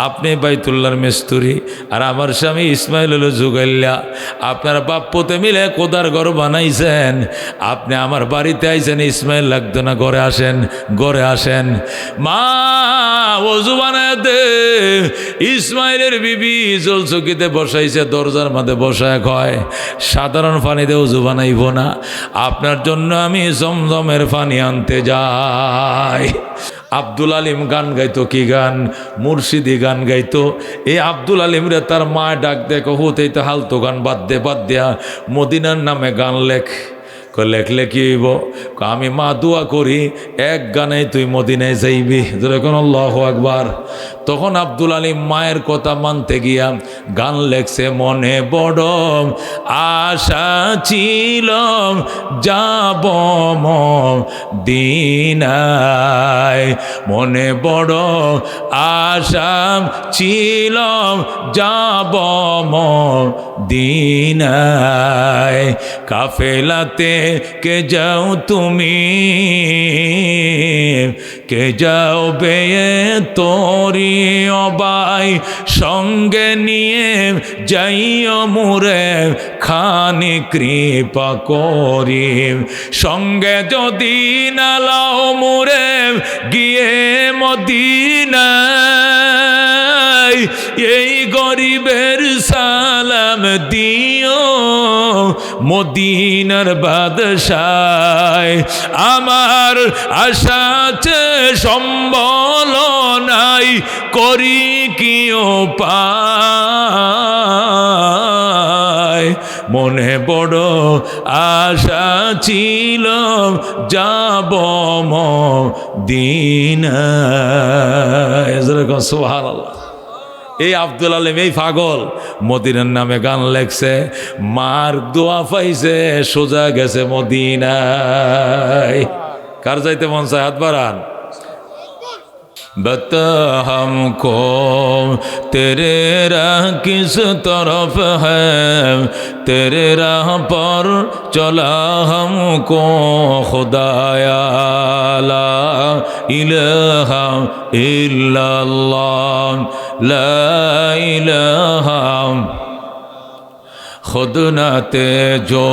আপনি বাইতুল্লাহর মিস্ত্রি আর আমার স্বামী ইসমাইল হলো জুগাইল্লা। আপনারা বাপ্পতে মিলে কোদার ঘর বানাইছেন। আপনি আমার বাড়িতে আইছেন, ইসমাইল লাগতো না, ঘরে আসেন, ঘরে আসেন। মা ওযু বানায় দে। ইসমাইলের বিবি জলচকিতে বসাইছে, দরজার মাঝে বসায় কয় সাধারণ পানিতে ওযু বানাইব না, আপনার জন্য আমি জমজমের পানি আনতে যাই। আব্দুল আলিম গান গাইতো, কি গান? মুর্শিদি গান গাইতো। এই আব্দুল আলিম রে তার মা ডাক দেখো, হতেই তো হালতো গান বাদ দেয়া মদিনার নামে গান লেখ। লেখলে কি হইব? আমি মা দোয়া করি এক গানে তুই মদিনায় যাইবি। যখন আল্লাহু আকবার। তখন আব্দুল আলিম মায়ের কথা মানতে গিয়া গান লেখছে, মনে বড় আশা ছিল যাব মদিনায়, মনে বড় আশা ছিল যাব মদিনায়, কাফেলাতে কে যাও তুমি, কে যাও বেয়ে তোরি অবাই, সঙ্গে নিয়ে যাইও মুরে খানি কৃপা করি, সঙ্গে যদি না লাও মুরে গিয়ে মদিনায়, এই গরিবের সালাম দিও মদিনার বাদশায়, আমার আশা আছে সম্বল নাই, করি কি উপায়, মনে বড় আশা ছিল যাব মদিনায়। সুবহানাল্লাহ। এই আব্দুল আলিম এই পাগল মদিনার নামে গান লেখছে, মার দোয়া পাইছে, সোজা গেছে মদিনায়। কার যাইতে মন চায়? হাত বাড়ান। बता हमको तेरे राह किस तरफ है, तेरे राह पर चला हमको खुदाया, ला इलाहा इल्लल्लाह, ला इलाहा खुद नाते जो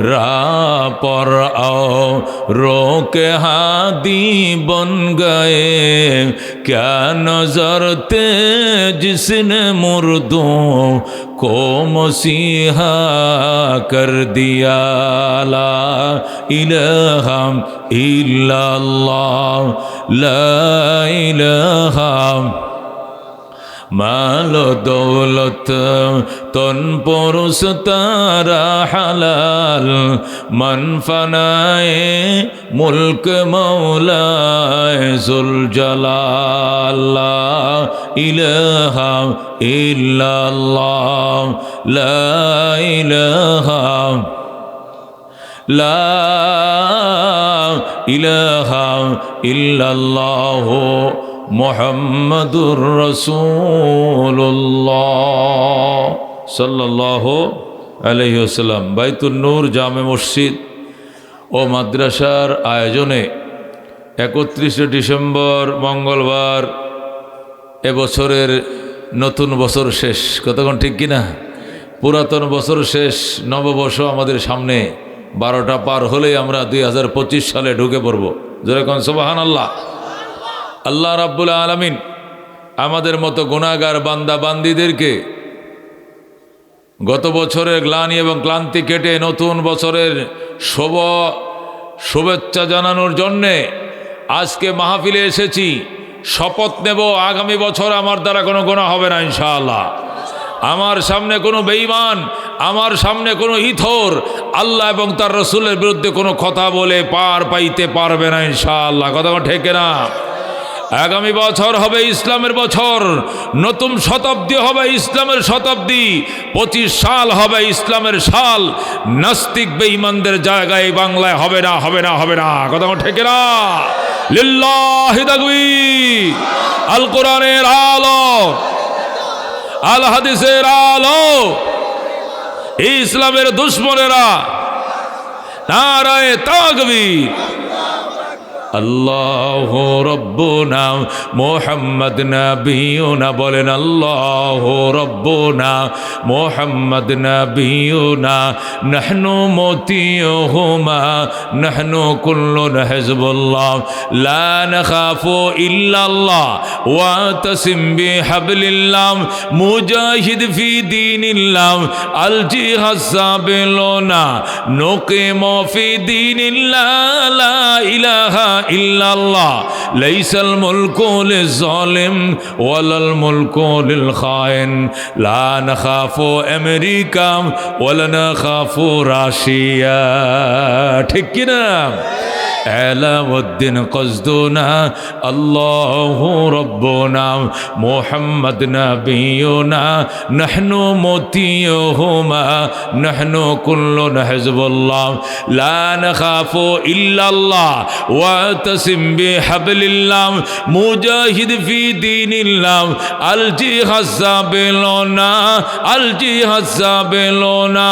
राह पर आओ रोके हादी बन गए, क्या नजर थे जिसने मुर्दों को मसीहा कर दिया, ला इलाहा इल्लल्लाह, ला इलाहा मालो दौलत तन पुरुष तारा हलाल, मन फनाए मुल्क मौलाए जुल जलाल, ला इलाहा इल्लल्लाह, ला इलाहा, ला इलाहा इल्लल्लाह মুহাম্মাদুর রাসূলুল্লাহ সাল্লাল্লাহু আলাইহি ওয়াসাল্লাম। বাইতুন নূর জামে মসজিদ ও মাদ্রাসার আয়োজনে 31 ডিসেম্বর মঙ্গলবার এবছরের নতুন বছর শেষ। কতক্ষণ ঠিক কিনা? পুরাতন বছর শেষ, নববর্ষ আমাদের সামনে। 12টা পার হলেই আমরা 2025 সালে ঢুকে পড়ব। যেরকম সুবহানাল্লাহ। আল্লাহ রাব্বুল আলামিন আমাদের মতো গুনাহগার বান্দা বান্দীদেরকে গত বছরের গ্লানি এবং ক্লান্তি কেটে নতুন বছরের শুভেচ্ছা জানানোর জন্যে আজকে মাহফিলে এসেছি। শপথ নেব আগামী বছর আমার দ্বারা কোনো গুনাহ হবে না ইনশাআল্লাহ। আমার সামনে কোনো বেঈমান, আমার সামনে কোনো ইথর আল্লাহ এবং তার রাসূলের বিরুদ্ধে কোনো কথা বলে পার পাইতে পারবে না ইনশাআল্লাহ। কথা ঠিক না? আগামী বছর হবে ইসলামের বছর, নতুন শতাব্দী হবে ইসলামের শতাব্দী, 25 সাল হবে ইসলামের সাল। নাস্তিক বেঈমানদের জায়গায় বাংলায় হবে না, হবে না, হবে না। কথা ঠিক না? লিল্লাহি তাকবীর। আল কোরআনের আলো, আল হাদিসের আলো, ইসলামের দুশমনেরা নারায়ে তাকবীর, আল্লাহু রব্বুনা মুহাম্মদ নবিয়ুনা বলেন আল্লাহু রব্বুনা মুহাম্মদ নবিয়ুনা নাহনু মুতিয়ুহুমা নাহনু কুল্লুন হিজবুল্লাহ লা নাখাফু ইল্লাল্লাহ ওয়া তাসিম বিহাবলিল্লাহ মুজাহিদ ফি দীনিল্লাহ আল জিহাদ সাবিলুনা নুকিমু ফি দীনিল্লাহ লা ইলাহা ইল্লাল্লাহ লাইসাল মুলকু লিজ-জালিম ওয়ালাল মুলকু লিল-খাইন লা নাখাফু আমেরিকা ওয়ালা নাখাফু রাশিয়া ঠিক কি না আলাউদ্দিন কসদুনা আল্লাহু রব্বুনা মুহাম্মদ নবিয়ুনা নাহনু মুতিয়ুহুমা নাহনু কুল্লুন হিজবুল্লাহ লা নাখাফু ইল্লাল্লাহ ওয়া তাসিম বিহাবলিল্লাহ মুজাহিদ ফি দীনিল্লাহ আল জিহাদ সাবিলুনা আল জিহাদ সাবিলুনা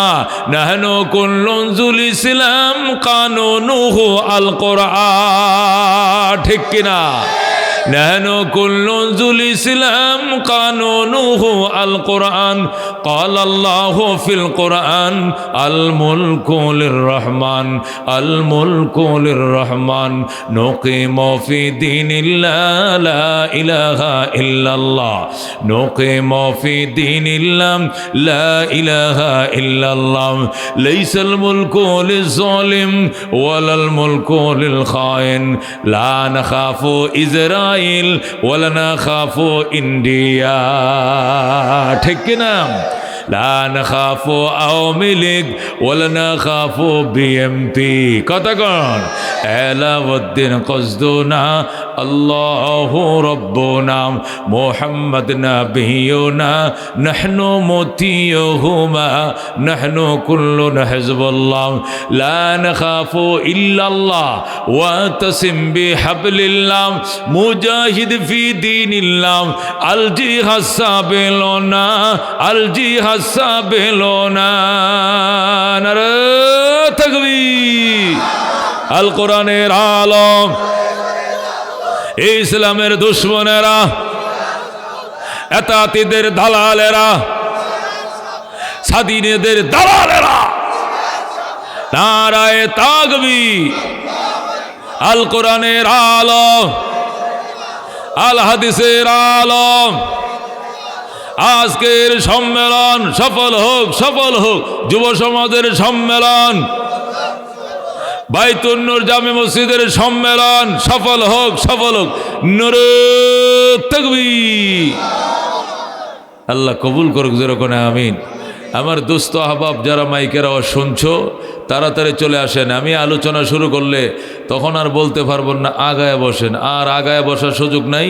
নাহনু কুল্লুন যুল ইসলাম কানুনুহু আল কোরআন ঠিক কিনা নাহনু কুল্লুন যুল ইসলাম কানুনুহু আল কোরআন قال الله في القرآن الملك للرحمن الملك للرحمن نقيم في دين الله لا إله إلا الله نقيم في دين الله لا إله إلا الله ليس الملك للظالم ولا الملك للخائن لا نخاف إسرائيل ولا نخاف إنديا ঠিক কিনা লা নাখাফু আওয়ামী লীগ ওয়ালা নাখাফু বিএমপি কতক্ষণ আলাউদ্দিন কসদুনা আল্লাহু রব্বুনা মুহাম্মদ নবিয়ুনা নাহনু মুতিয়ুহুমা নাহনু কুল্লুন হিজবুল্লাহ লা নাখাফু ইল্লাল্লাহ ওয়া তাসিম বিহাবলিল্লাহ মুজাহিদ ফি দীনিল্লাহ আল জিহাদ সাবিলুনা আল জিহাদ সাবিলুনা নারে তাকবীর আল কোরআনের আলম ইসলামের দুশমনেরা এতাতিদের দালালেরা স্বাধীনদের দালালেরা নারায়ে তাকবীর আল কোরআনের আলম আল হাদিসের আলম আজকের সম্মেলন সফল হোক যুব সমাজের সম্মেলন বাইতুন নূর জামে মসজিদের সম্মেলন সফল হোক নারে তাকবীর আল্লাহ কবুল করুক যেরকম আমিন আমার দোস্ত আহবাব যারা মাইকের আওয়াজ শুনছো তাড়াতাড়ি চলে আসেন আমি আলোচনা শুরু করলে তখন আর বলতে পারবো না আগায় বসেন আর আগায় বসার সুযোগ নাই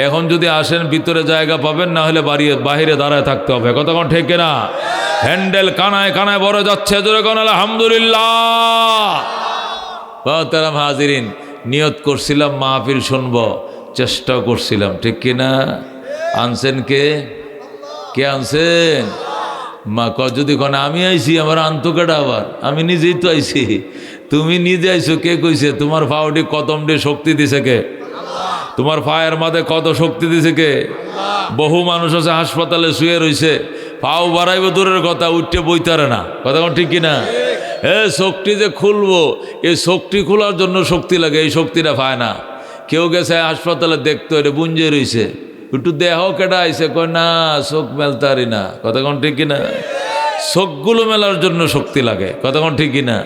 এখন যদি আসেন ভিতরে জায়গা পাবেন না হলে বাহিরে দাঁড়ায় থাকতে হবে কতক্ষণ ঠিক না হ্যান্ডেল কানায় কানায় বড় যাচ্ছে যেরকম আলহামদুলিল্লাহ বাহতারাম হাজিরিন নিয়ত করছিলাম মাহফিল শুনবো চেষ্টাও করছিলাম ঠিক কিনা আনছেন কে আনছেন মা যদি কোন আমি আইছি আমার আন্তকেটা আবার আমি নিজেই তো আইছি তুমি নিজে আইছো কে কইছে তোমার ফাউডি কদমডি শক্তি দিছে কে তোমার ফায়ের মাঝে কত শক্তি দিছে কে বহু মানুষ আছে হাসপাতালে শুয়ে রইছে পাও বাড়াইব দূরের কথা উঠতে বইতারে না কথা কোন ঠিক কিনা শক্তি যে খুলবো এই শক্তি খোলার জন্য শক্তি লাগে এই শক্তিটা পায় না কেউ গেছে হাসপাতালে দেখতো এটা বুঞ্জে রইছে একটু দেহ কেটা আইসে কয় না চোখ মেলতারি না কতক্ষণ ঠিক কিনা চোখগুলো মেলার জন্য শক্তি লাগে কতক্ষণ ঠিক কিনা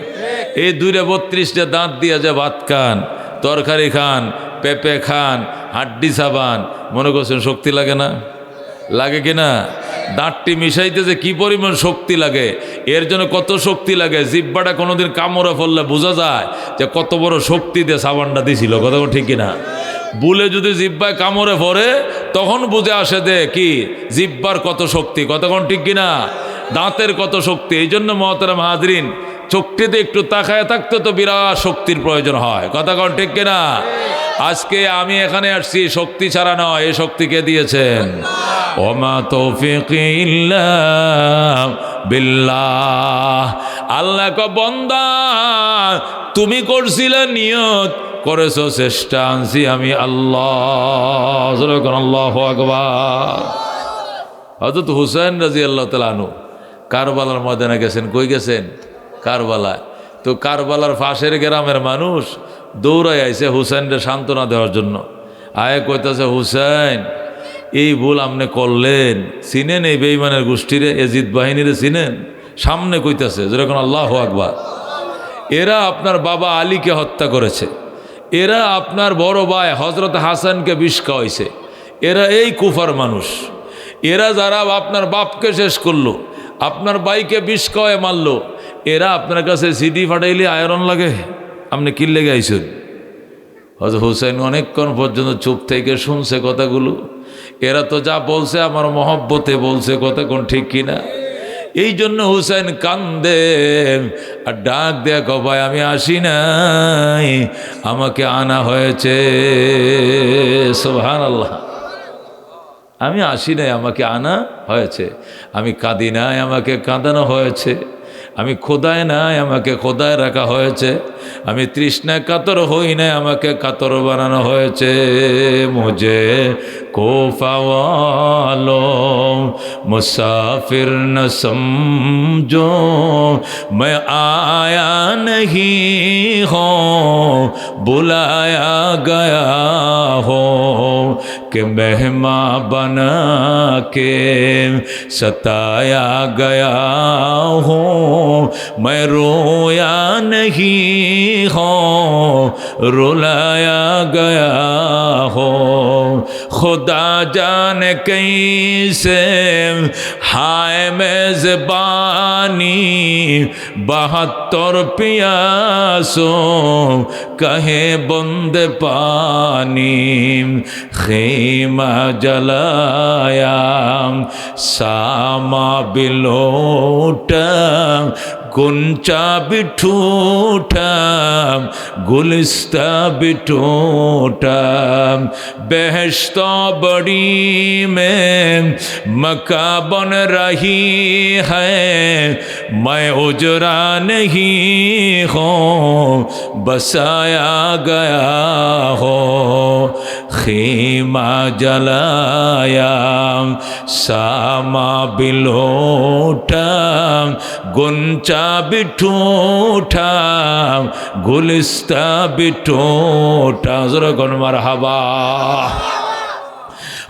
এই 232টা দাঁত দিয়া যে ভাত খান তরকারি খান পেঁপে খান হাড্ডি সাবান মনে করছেন শক্তি লাগে না লাগে কিনা দাঁতটি মিশাইতে যে কি পরিমাণ শক্তি লাগে এর জন্য কত শক্তি লাগে জিব্বাটা কোনোদিন কামড়ে ফেললে বোঝা যায় যে কত বড় শক্তি দিয়ে সাবানটা দিছিল কতক্ষণ ঠিক কিনা বুলে যদি জিব্বায় কামড়ে পড়ে তখন বুঝে আসে দে কি জিব্বার কত শক্তি কতক্ষণ ঠিক কিনা দাঁতের কত শক্তি এই জন্য মহতারাম হাজরিন চোখটিতে একটু তাকায় থাকতে তো বিরাট শক্তির প্রয়োজন হয় কতক্ষণ ঠিক কিনা আজকে আমি এখানে আসছি শক্তি ছাড়া নয় এই শক্তি কে দিয়েছেন ওমা তৌফিকি ইল্লা বিল্লাহ আল্লাহ ক বান্দা তুমি করছিলে নিয়ত করেছো চেষ্টা, আনছি আমি আল্লাহ। আল্লাহু আকবার। হযরত হুসাইন রাদিয়াল্লাহু তাআলা আনহু কারবালার ময়দানে গেছেন। কই গেছেন? কারবালায়। তো কারবালার পাশের গ্রামের মানুষ দৌড়াই আইছে হুসাইনকে সান্ত্বনা দেওয়ার জন্য। আয়ে কইতাছে, হুসাইন এই ভুল আপনি করলেন, চিনেন এই বেঈমানের গোষ্ঠীরে, এজিদ বাহিনীরে চিনেন? সামনে কইতাছে, যেরকম আল্লাহু আকবার। এরা আপনার বাবা আলীকে হত্যা করেছে, এরা আপনার বড় ভাই হযরত হাসানকে বিষ খাওয়াইছে, এরা এই কুফার মানুষ। এরা যারা আপনার বাপকে শেষ করলো, আপনার ভাইকে বিষ খাওয়ায় মারলো, এরা আপনার কাছে সিডি ফাটাইলে আয়রন লাগে, আপনি কি লেগে আইছেন? হযরত হুসাইন অনেকক্ষণ পর্যন্ত চুপ থেকে শুনছে কথাগুলো। এরা তো যা বলছে আমার মহব্বতে বলছে, কথা কোন ঠিক কিনা? এই জন্য হুসাইন কান্দে আর ডাক দেয়া, ভাই আমি আসি নাই, আমাকে আনা হয়েছে। সুবহানাল্লাহ। আমি আসি নাই, আমাকে আনা হয়েছে। আমি কাঁদি নাই, আমাকে কাঁদানো হয়েছে। আমি খোদায় নাই, আমাকে খোদায় রাখা হয়েছে। আমি তৃষ্ণায় কাতর হই নাই, আমাকে কাতর বানানো হয়েছে। মুঝে কোফা ওয়ালো মুসাফির ন সমঝো, मैं आया नहीं हूँ, बुलाया गया हो, कि मेहमान बना के सताया गया हो। मैं रोया नहीं हूँ, रुलाया गया हो। खुदा जाने कैसे हाय मेज़बानी, 72 प्यासों कहे बंद पानी। खीमा जलाया सामा बिलोटा, गुंचा बिठूटा, गुलिस्ता बिठूटा। बेहश्त बड़ी में मका बन रही है, मैं उजरा नहीं हूँ, बसाया गया हो। खीमा जलाया सामा बिलोटा, गुंचा बिठूटा, गुलिस्ता बिठूटा। जरा गन मारहाबा।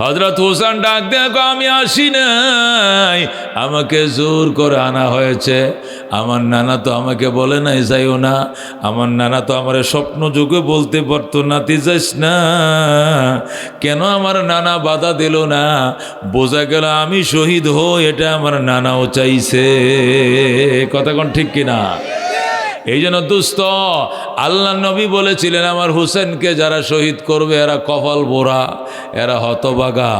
হযরত হুসাইন ডাক দেখো, আমি আসি নাই, আমাকে জোর করে আনা হয়েছে। আমার নানা তো আমাকে বলে নাই যাইও না। আমার নানা তো আমার স্বপ্ন যুগে বলতে পারতো, নাতি যাইস না। কেন আমার নানা বাধা দিল না? বোঝা গেল আমি শহীদ হই, এটা আমার নানাও চাইছে। কথা কোন ঠিক কিনা? এই জন্য দোস্ত, আল্লাহ নবী বলেছিলেন, আমার হুসেনকে যারা শহীদ করবে এরা কপাল বোরা, এরা হতবাগা,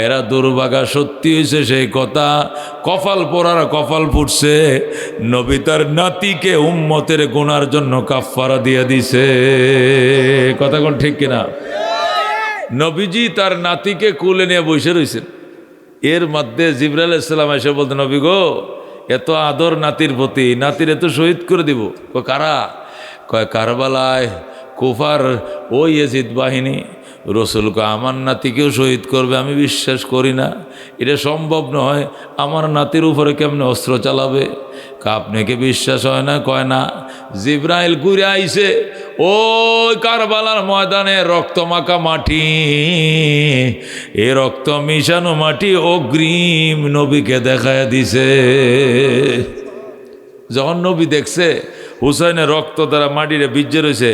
এরা দুর্ভাগা। সত্যি হয়েছে সেই কথা। কপাল পোড়ার কপাল ফুটছে। নবী তার নাতিকে উম্মতের গুনার জন্য কাফফারা দিয়ে দিছে। কথা কোন ঠিক কিনা? নবীজি তার নাতিকে কুলে নিয়ে বসে রয়েছেন। এর মধ্যে জিবরাইল আলাইহিস সালাম এসে বলতে, নবী গো, এত আদর নাতির প্রতি, নাতির এত শহীদ করে দিব। কারা? কয় কারবালায় কুফার ওই ইয়াজিদ বাহিনী। রসুল কয় আমার নাতিকেও শহীদ করবে? আমি বিশ্বাস করি না, এটা সম্ভব নয়। আমার নাতির উপরে কেমনে অস্ত্র চালাবে? আপনাকে বিশ্বাস হয় না? কয় না। জিবরাইল ঘুরে আইছে ওই কারবালার ময়দানে, রক্তমাখা মাটি, এ রক্ত মিশানো মাটি অগ্রিম নবীকে দেখায় দিছে। যখন নবী দেখছে হুসাইনের রক্ত দ্বারা মাটিরে ভিজে রয়েছে,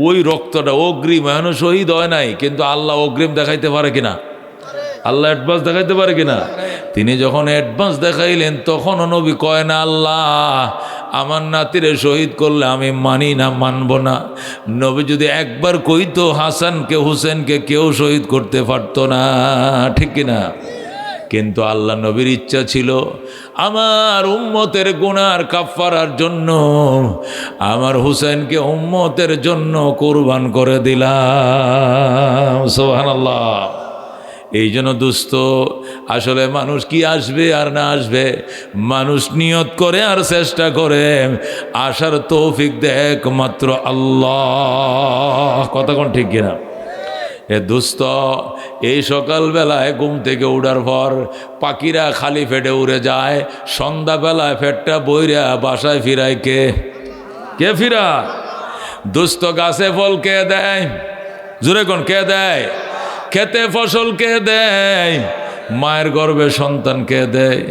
ওই রক্তটা অগ্রিম, এখনো শহীদ হয় নাই, কিন্তু আল্লাহ অগ্রিম দেখাইতে পারে কিনা? আল্লাহ অ্যাডভান্স দেখাইতে পারে কিনা? তিনি যখন অ্যাডভান্স দেখাইলেন, তখনও নবী কয় না, আল্লাহ আমার নাতিরে শহীদ করলে আমি মানি না, মানব না। নবী যদি একবার কইতো হাসানকে হুসেনকে কেউ শহীদ করতে পারতো না, ঠিক কিনা? কিন্তু আল্লাহ নবীর ইচ্ছা ছিল আমার উম্মতের গুনার কাফফারার জন্য আমার হুসেনকে উম্মতের জন্য কুরবান করে দিলাম। সুবহানাল্লাহ। এই জন্য দোস্ত, আসলে মানুষ কি আসবে আর না আসবে, মানুষ নিয়ত করে আর চেষ্টা করে, আসার তৌফিক দেয় একমাত্র আল্লাহ। কথা কোন ঠিক কিনা? এ দোস্ত, এই সকালবেলায় ঘুম থেকে উঠার পর পাখিরা খালি পেটে উড়ে যায়, সন্ধ্যাবেলায় পেটটা বইরা বাসায় ফিরায় কে? কে ফিরা? দোস্ত, গাছে ফল কে দেয়? জোরে কোন কে দেয়? খেতে ফসল কে দেয়? মায়ের গর্ভে সন্তান কে দেয়?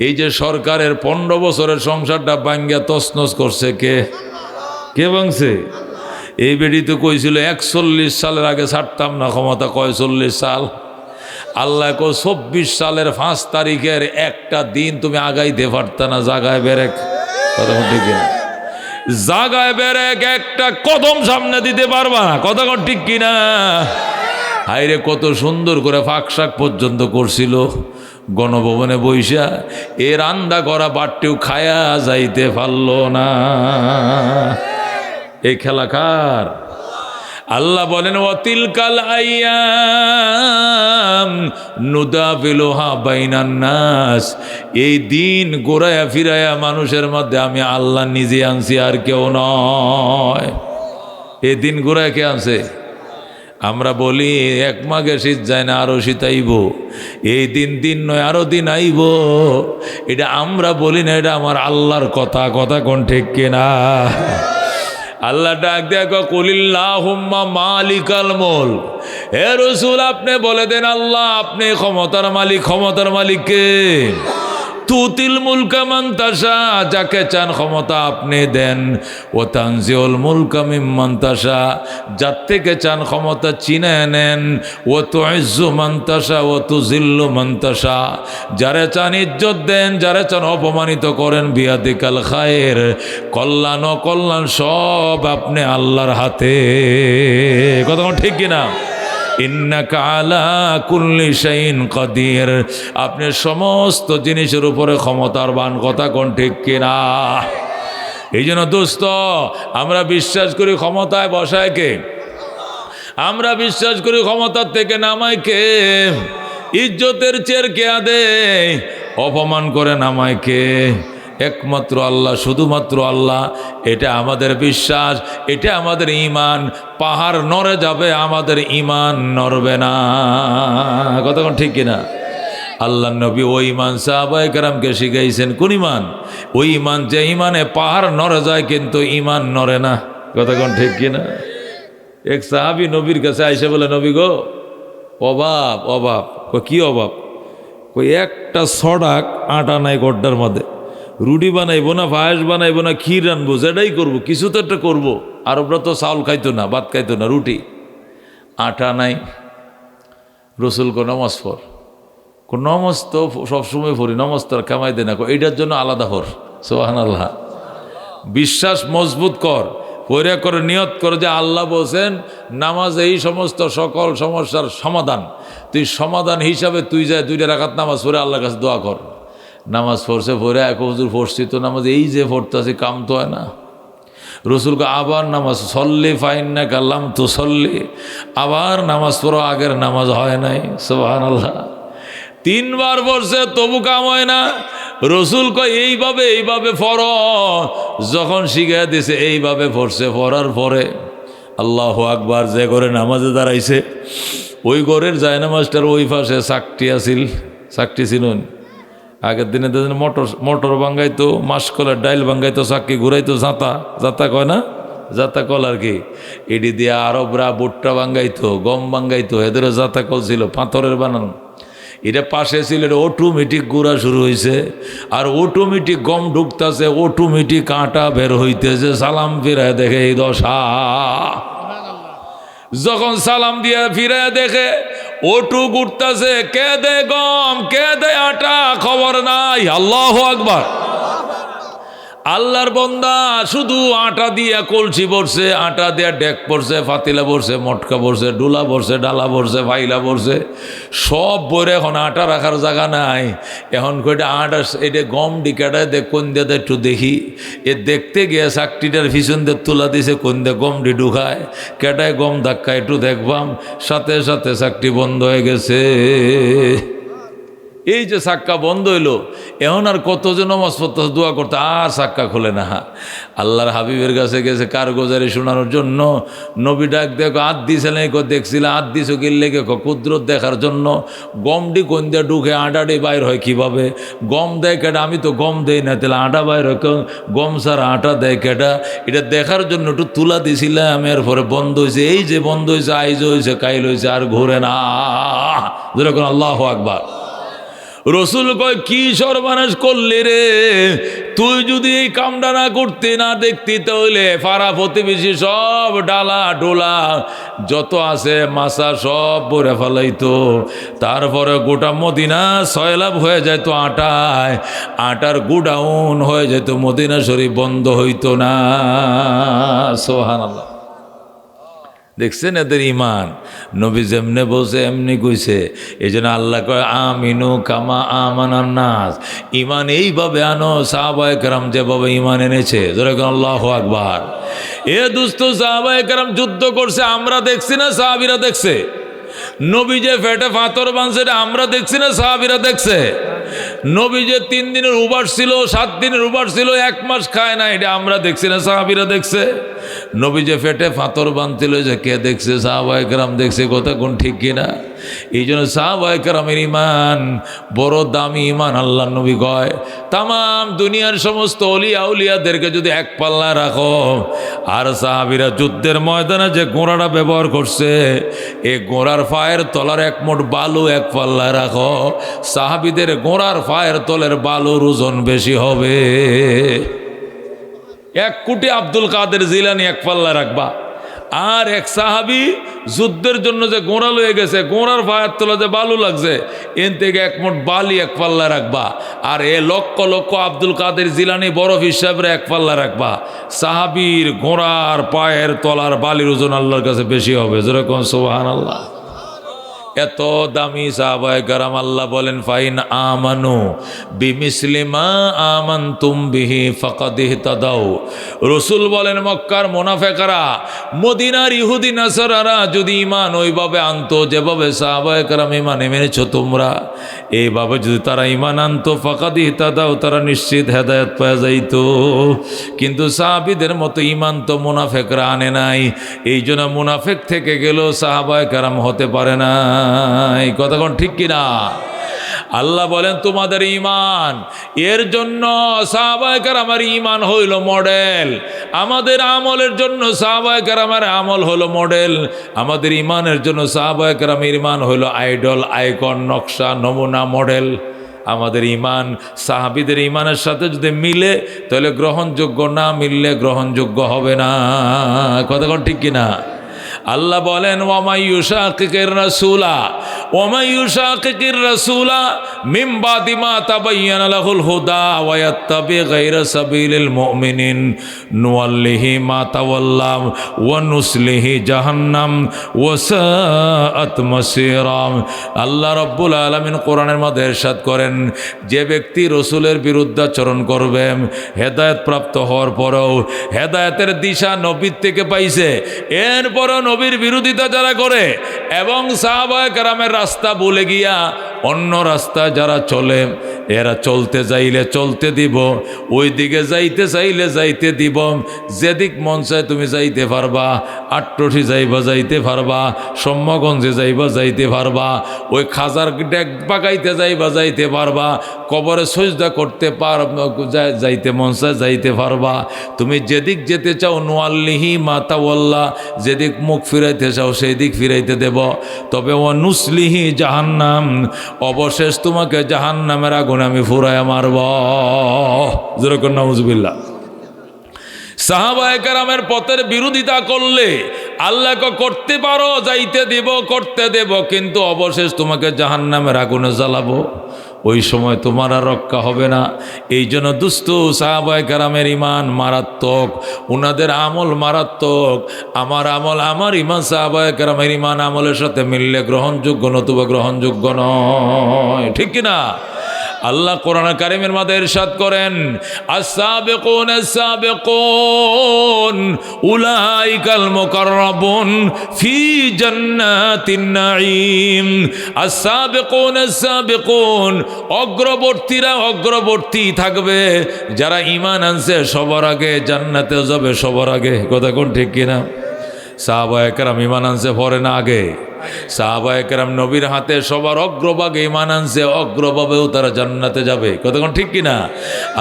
এই যে সরকারের 15 বছরের সংসারটা ভাঙ্গিয়া তছনছ করছে কে? কে ভাঙছে? এই বেটি তো কইছিল 41 সালের আগে ছাড়তাম না ক্ষমতা, কয় 40 সাল। আল্লাহ কো 24 সালের 5 তারিখের একটা দিন তুমি আগাইতে পারতা না, জাগায় বেরেক। কথা ঠিক কিনা? জাগায় বেরেক একটা কদম সামনে দিতে পারবা না। কথা ঠিক কিনা? হাইরে কত সুন্দর করে ফাঁকশাক পর্যন্ত করছিল গণভবনে বইসা, এ রান্দা করা বাটটিও খায়া যাইতে পারলো না। এই খেলা কার? আল্লাহ বলেন ওয়াতিলকাল আইয়াম নুদাবিলুহা বাইনান নাস, এই দিন গোড়ায়া ফিরায়া মানুষের মধ্যে আমি আল্লাহ নিজে আনছি, আর কেউ নয়। এই দিন গোড়ায় কে আনছে? আমরা বলি এক মাঘে শীত যায় না, আরো শীত আইব। এই দিন দিন নয়, আরো দিন আইব। এটা আমরা বলি না, এটা আমার আল্লাহর কথা। কথা কোন ঠিক কিনা? আল্লাহ ডাক দেখো, কুলিল্লাহুম্মা মালিকাল মুলক, হে রাসূল আপনি বলে দেন আল্লাহ আপনি ক্ষমতার মালিক। ক্ষমতার মালিক কে? তুতিল মুলকা মান তাশা, যাকে চান ক্ষমতা আপনি দেন। ও তানজিউল মুলকা মিম্মান তাশা, যার থেকে চান ক্ষমতা চিনে নেন। ও তুইজ্জু মান তাশা ও তুজিল্লু মান তাশা, যারে চান ইজ্জত দেন, যারে চান অপমানিত করেন। বিয়াদিকাল খায়ের, কল্যাণ অকল্যাণ সব আপনি আল্লাহর হাতে। কথা ঠিক কিনা? ইন্নাকা আলা কুল্লি শাইইন কাদির, আপনি সমস্ত জিনিসের উপরে ক্ষমতার বান। কথা কোন ঠিক কিনা? এই জন্য দোস্ত, আমরা বিশ্বাস করি ক্ষমতায় বসায় কে? আমরা বিশ্বাস করি ক্ষমতার থেকে নামায় কে? ইজ্জতের চের কে দেয়? অপমান করে নামায় কে? একমাত্র আল্লাহ, শুধুমাত্র আল্লাহ। এটা আমাদের বিশ্বাস, এটা আমাদের ঈমান। পাহাড় নড়ে যাবে, আমাদের ঈমান নড়বে না। কতক্ষণ ঠিক কিনা? আল্লাহ নবী ওই ঈমান সাহাবায়ে কেরামকে শিখাইছেন। কোন ঈমান? ওই ঈমান যে ঈমানে পাহাড় নড়ে যায় কিন্তু ঈমান নড়ে না। কতক্ষণ ঠিক কিনা? এক সাহাবী নবীর কাছে আইসে বলে, নবী গো, অভাব অভাব। কি অভাব? কই একটা ছড়াক আটা নাই গড্ডার মধ্যে, রুটি বানাইবো না, পায়েস বানাইবো না, ক্ষীর আনবো, যেটাই করবো কিছু তো একটা করবো। আরবরা তো চাউল খাইতো না, ভাত খাইতো না, রুটি। আটা নাই। রসুল কো নমাজ পড়। নমাজ তো সবসময় পড়ি, নমাজ তো আর কামাই দে না, এইটার জন্য আলাদা হর। সুবহানাল্লাহ। বিশ্বাস মজবুত কর, পয়রা করে নিয়ত করে যে আল্লাহ বলছেন নামাজ এই সমস্ত সকল সমস্যার সমাধান। তুই সমাধান হিসাবে তুই যায় 2 রাকাত নামাজ পড়ে আল্লাহর কাছে দোয়া কর। নামাজ পড়ছে, পড়ে এক হুজুর পড়ছি তো নামাজ এই যে পড়তেছে কাম তো হয় না। রসুলকে আবার নামাজ সল্লি ফাইন্না কাল্লাম তো সল্লি, আবার নামাজ পড়ো, আগের নামাজ হয় নাই। সুবহানাল্লাহ। 3 বার পড়ছে তবু কাম হয় না। রসুল কয় এইভাবে এইভাবে পড়ো। যখন শিখে দিছে এইভাবে পড়ছে, পড়ার পরে আল্লাহু আকবার, যে করে নামাজে দাঁড়াইছে ওই ঘরের জায়নামাজটার ওই পাশে চাকটি আছিল। চাকটি ছিলেন আগের দিনে মোটর ভাঙ্গাইতো, মাসকলার ডাইল ভাঙ্গাইতো, চাক্কি ঘুরাইতো, জাতা জাতা কয় না, জাতা কল আর কি। এডি দিয়ে আরবরা ভুট্টা ভাঙ্গাইতো, গম ভাঙ্গাইতো, এদেরও জাতা কল ছিল, পাথরের বানানো। এটা পাশে ছিল, এটা অটোমেটিক গুঁড়া শুরু হয়েছে, আর অটোমেটিক গম ঢুকতেছে, অটোমেটিক কাঁটা বের হইতেছে। সালাম ফিরায় দেখে এই দশা। যখন সালাম দিয়ে ফিরে দেখে ওটু ঘুরতেছে, কে দে গম, কে দে আটা, খবর নাই। আল্লাহু আকবার। আল্লাহর বান্দা শুধু আটা দিয়া কলসি ভরছে, আটা দিয়া ডেক পড়ছে, ফাতিলা ভরছে, মটকা ভরছে, ডুলা ভরছে, ডালা ভরছে, ফাইলা ভরছে, সব ভরে এখন আটা রাখার জায়গা নাই। এখন কইটা আটা এটা গম ডিকাটায় দেখ কোন দিয়ে একটু দেখি, এ দেখতে গিয়ে চাকরিটার পিছন দিয়ে তুলা দিছে কোন দিয়ে গমটি ঢুকায়, কেটায় গম ধাক্কা একটু দেখবাম, সাথে সাথে চাকরি বন্ধ হয়ে গেছে। এই যে সাক্কা বন্ধ হইলো, এখন আর কতজন নামাজ পড়তে দোয়া করতে, আর সাক্কা খোলে না। আল্লাহর হাবিবের কাছে গেছে কারগোজারি শোনানোর জন্য। নবী ডাক দেখো আদ দিছে নাই, দেখছিল আদ দিছো কিনলে কুদরত দেখার জন্য। গমটি কোন দিয়ে ঢুকে আটাটি বাইর হয় কিভাবে? গম দেয় কেটা? আমি তো গম দেই না, তাহলে আটা বাইর হয় গম ছাড়া আটা দেয় কেটা? এটা দেখার জন্য একটু তুলা দিছিলাম, এরপরে বন্ধ হয়েছে। এই যে বন্ধ হয়েছে, আইজ হয়েছে, কাইল হয়েছে, আর ঘুরে না। যেরকম আল্লাহু আকবার। রসুল কয় কি সর্বনাশ করলে রে, তুই যদি এই কামটা না করতে, না দেখতি, তাহলে পাড়া প্রতিবেশী সব ডালা ডোলা যত আছে মাছা সব ভরে ফেলাইতো। তারপরে গোটা মদিনা সয়লাভ হয়ে যেত আটায়, আটার গুডাউন হয়ে যেত, মদিনা শরীফ বন্ধ হইতো না। সুবহানাল্লাহ। দেখছেন এদের ইমান, নবী যেমনে বলছে এমনি কইছে। এই জন্য আল্লাহ কয় আমিনু কামা আমানান নাস, ইমান এইভাবে আনো সাহাবায়ে কেরাম যেভাবে ইমান এনেছে। যেরকম আল্লাহু আকবার। এ দুস্থ সাহাবায়ে কেরাম যুদ্ধ করছে, আমরা দেখছি না সাহাবীরা দেখছে? নবী যে পেটে পাথর বাঁধছে এটা আমরা দেখছি না সাহাবীরা দেখছে? নবী যে 3 দিনের উপাস ছিল, 7 দিনের উপাস ছিল, 1 মাস খায় না, এটা আমরা দেখছি না সাহাবীরা দেখছে? নবী যে পেটে পাথর বাঁধছিল, যে কে দেখছে? সাহাবায়ে কেরাম দেখছে। কথা কোন ঠিক কিনা? এই জন্য সাহাবায়ে কেরামের ইমান বড় দামি ইমান। আল্লাহ নবী কয় তাম দুনিয়ার সমস্ত অলিয়া উলিয়াদেরকে যদি এক পাল্লা রাখো, আর সাহাবীরা যুদ্ধের ময়দানে যে ঘোড়াটা ব্যবহার করছে, এই ঘোড়ার পায়ের তলার 1 মুঠ বালু এক পাল্লা রাখো, সাহাবীদের ঘোড়ার পায়ের তলের বালুর ওজন বেশি হবে। 1 কোটি আব্দুল কাদের জিলানি এক পাল্লা রাখবা, আর এক সাহাবি যুদ্ধের জন্য যে গোড়া লয়ে গেছে, গোড়ার পায়ের তলা যে বালু লাগছে, এন থেকে 1 মুঠ বালি এক পাল্লা রাখবা। আর এ লক্ষ লক্ষ আব্দুল কাদের জিলানি বরফ হিসাবে এক পাল্লা রাখবা, সাহাবির গোড়ার পায়ের তলার বালির ওজন আল্লাহর কাছে বেশি হবে। যেরকম সুবহানাল্লাহ। এত দামি সাহাবায়ে কেরাম। আল্লাহ বলেন ফাইন আমানু বিমিসলি মা আমানতুম বিহি ফাকাদ ইহতাদাউ। রাসূল বলেন মক্কার মুনাফিকরা, মদিনার ইহুদি নাসারারা যদি ঈমান ওইভাবে আনতো যেভাবে সাহাবায়ে কেরাম ঈমান এনেছো তোমরা, এইভাবে যদি তারা ঈমান আনতো ফাকাদ ইহতাদাউ, তারা নিশ্চিত হেদায়েত পেয়ে যাইতো। কিন্তু সাহাবীদের মতো ঈমান তো মুনাফিকরা আনে নাই, এই জন্য মুনাফিক থেকে গেলেও সাহাবায়ে কেরাম হতে পারে না। এই কথা কোন ঠিক কিনা? আল্লাহ বলেন তোমাদের ঈমান, এর জন্য সাহাবায়ে কেরামের ঈমান হইল মডেল, আমাদের আমলের জন্য সাহাবায়ে কেরামের আমল হলো মডেল, আমাদের ঈমানের জন্য সাহাবায়ে কেরামের ঈমান হইল আইডল, আইকন, নকশা, নমুনা, মডেল। আমাদের ঈমান সাহাবীদের ঈমানের সাথে যদি মিলে তাহলে গ্রহণযোগ্য, না মিললে গ্রহণযোগ্য হবে না। কথা কোন ঠিক কিনা? আল্লাহ বলেন ওয়ামাই ইউশাকিকির রাসূলা ওয়ামাই ইউশাকিকির রাসূলা মিন বাদি মা তাবায়্যানা লাহুল হুদা ওয়া ইয়াত্তাবি গায়রা সাবিলিল মুমিনিন নুওয়াল্লিহি মা তাওয়াল্লা ওয়া নুসলিহি জাহান্নাম ওয়া সাআত মাসীরা। আল্লাহ রাব্বুল আলামিন কোরআনের মধ্যে ইরশাদ করেন, যে ব্যক্তি রাসূলের বিরুদ্ধাচরণ করবে, হেদায়েত প্রাপ্ত হওয়ার পরেও হেদায়েতের দিশা নবীর থেকে পাইছে, এরপরও নবীর বিরোধিতা যারা করে এবং সাহাবায়ে কেরামের রাস্তা ভুলে গিয়া অন্য রাস্তায় যারা চলে, এরা চলতে চাইলে চলতে দিব, ওই দিকে যাইতে চাইলে যাইতে দিব, যেদিক মন চায় তুমি যাইতে পারবা, আট্টঠি যাইবা যাইতে পারবা, সম্যগঞ্জে যাইবা যাইতে পারবা, ওই খাজার ডেক পাকাইতে যাইবা যাইতে পারবা, কবরে সজদা করতে যাইতে মন চায় যাইতে পারবা। তুমি যেদিক যেতে চাও নুয়াল্লিহি মাতাওয়াল্লা, যেদিক মুখ ফিরাইতে চাও সেই দিক ফিরাইতে দেব। তবে ও নুসলিহি জাহান্নাম, অবশেষ তোমাকে জাহান্নামের আগুনে আমি ফুরাইয়া মারব। যেরকম নাউজুবিল্লাহ। সাহাবায়ে কেরামের পথের বিরোধিতা করলে আল্লাহকে করতে পারো, যাইতে দেব, করতে দেব, কিন্তু অবশেষ তোমাকে জাহান্নামের আগুনে জ্বালাবো, ওই সময় তোমার আর রক্ষা হবে না। এই জন্য দুস্থ সাহাবায়ে কেরামের ইমান মারাত্মক, উনাদের আমল মারাত্মক। আমার আমল, আমার ইমান সাহাবায়ে কেরামের ইমান আমলের সাথে মিললে গ্রহণযোগ্য, নতুবা গ্রহণযোগ্য নয়। ঠিক কিনা? আল্লাহ কোরআন কারীমের মধ্যে ইরশাদ করেন, আস-সাবিকুন আস-সাবিকুন উলাইকাল মুকাররাবুন ফি জান্নাতিন নাঈম। আস-সাবিকুন আস-সাবিকুন, অগ্রবর্তীরা অগ্রবর্তী থাকবে, যারা ঈমান আনছে সবার আগে জান্নাতে যাবে, সবার আগে। কথা কোন ঠিক কিনা? সাহাবায়ে কেরাম ঈমান আনছে পরে না আগে? সাহাবায়ে কেরাম নবীর হাতে সবার অগ্রভাগে ঈমান আনছে, অগ্রভাবেও তারা জান্নাতে যাবে। কতক্ষণ ঠিক কিনা?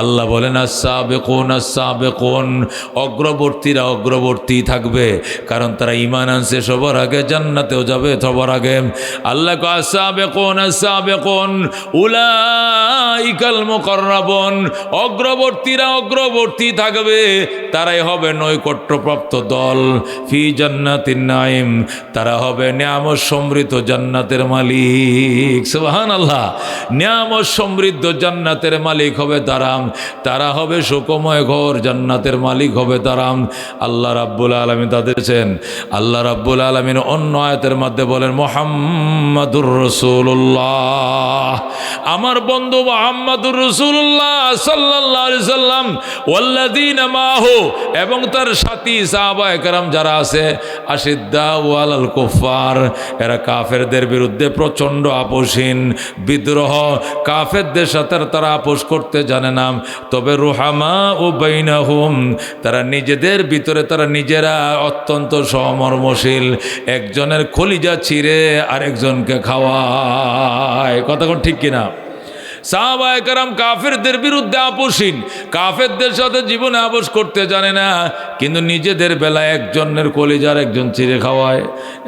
আল্লাহ বলেন আস-সাবিকুন আস-সাবিকুন, অগ্রবর্তীরা অগ্রবর্তী থাকবে, কারণ তারা ঈমান আনছে সবার আগে, জান্নাতেও যাবে সবার আগে। আল্লাহ কয় আস-সাবিকুন আস-সাবিকুন উলাইকাল মুকাররাবুন, অগ্রবর্তীরা অগ্রবর্তী থাকবে, তারাই হবে নৈকট্যপ্রাপ্ত দল। ফি জান্নাতিন নাঈম, তারা হবে নিয়ামত সমৃদ্ধ জান্নাতের মালিক। সুবহানাল্লাহ। নিয়ামত সমৃদ্ধ জান্নাতের মালিক হবে তারা, তারা হবে সুখময় ঘর, জান্নাতের মালিক হবে তারা। আল্লাহ রাব্বুল আলামিন তাদেরছেন। আল্লাহ রাব্বুল আলামিন অন্য আয়াতের মধ্যে বলেন, মুহাম্মাদুর রাসূলুল্লাহ, আমার বন্ধু মুহাম্মাদুর রাসূলুল্লাহ সাল্লাল্লাহু আলাইহি সাল্লাম, ওয়াল্লাযীনা মাহু, এবং তার সাথী সাহাবায়ে কেরাম যারা আছে, আশিদ্দাউ আলাল কুফার, এরা কাফেরদের বিরুদ্ধে প্রচণ্ড আপোষহীন, বিদ্রোহ, কাফেরদের সাথে তারা আপোষ করতে জানে না। তবে রুহামা ও বাইনাহুম, তারা নিজেদের ভিতরে তারা নিজেরা অত্যন্ত সমর্মশীল, একজনের কলিজা ছিঁড়ে আরেকজনকে খাওয়ায়। কথা কোন ঠিক কিনা? সাহাবায়ে কেরাম কাফেরদের বিরুদ্ধে আপোষহীন, কাফেরদের সাথে জীবনে আপোষ করতে জানে না, কিন্তু নিজেদের বেলায় একজনের কলিজার একজন চিড়ে খাওয়ায়।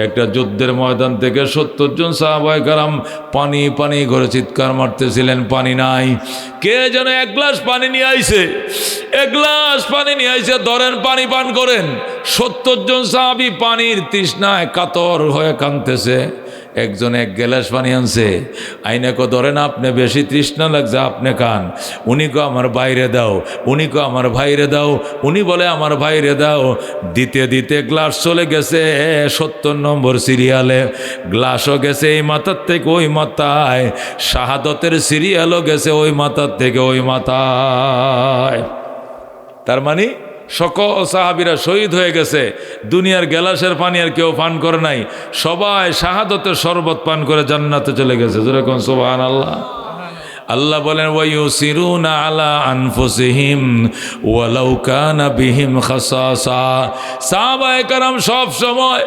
একটা যুদ্ধের ময়দান থেকে 70 জন সাহাবায়ে কেরাম পানি পানি করে চিৎকার মারতেছিলেন, পানি নাই। কে যেন এক গ্লাস পানি নিয়ে আইছে, এক গ্লাস পানি নিয়ে আইছে, ধরেন পানি পান করেন। 70 জন সাহাবী পানির তৃষ্ণায় কাতর হয়ে কাঁদতেছে। একজন এক গ্লাস পানি আনছে, আইনাকে ধরেন আপনি বেশি তৃষ্ণা লাগছে, আপনি খান। উনি কো আমার বাইরে দাও, উনি কো আমার ভাইরে দাও, উনি বলে আমার ভাইরে দাও। দিতে দিতে গ্লাস চলে গেছে 70 নম্বর সিরিয়ালে, গ্লাসও গেছে এই মাথার থেকে ওই মাথায়, শাহাদতের সিরিয়ালও গেছে ওই মাথার থেকে ওই মাথায়। তার মানে সকল সাহাবীরা শহীদ হয়ে গেছে, দুনিয়ার গ্লাসের পানি আর কেউ পান করে নাই, সবাই শাহাদতের শরবত পান করে জান্নাতে চলে গেছে। যেরকম সুবহানাল্লাহ। আল্লাহ বলেন, ওয়ায়ুসিরুনা আলা আনফুসিহিম ওয়ালাউ কানা বিহিম খাসাসা, সাহাবায়ে কেরাম সব সময়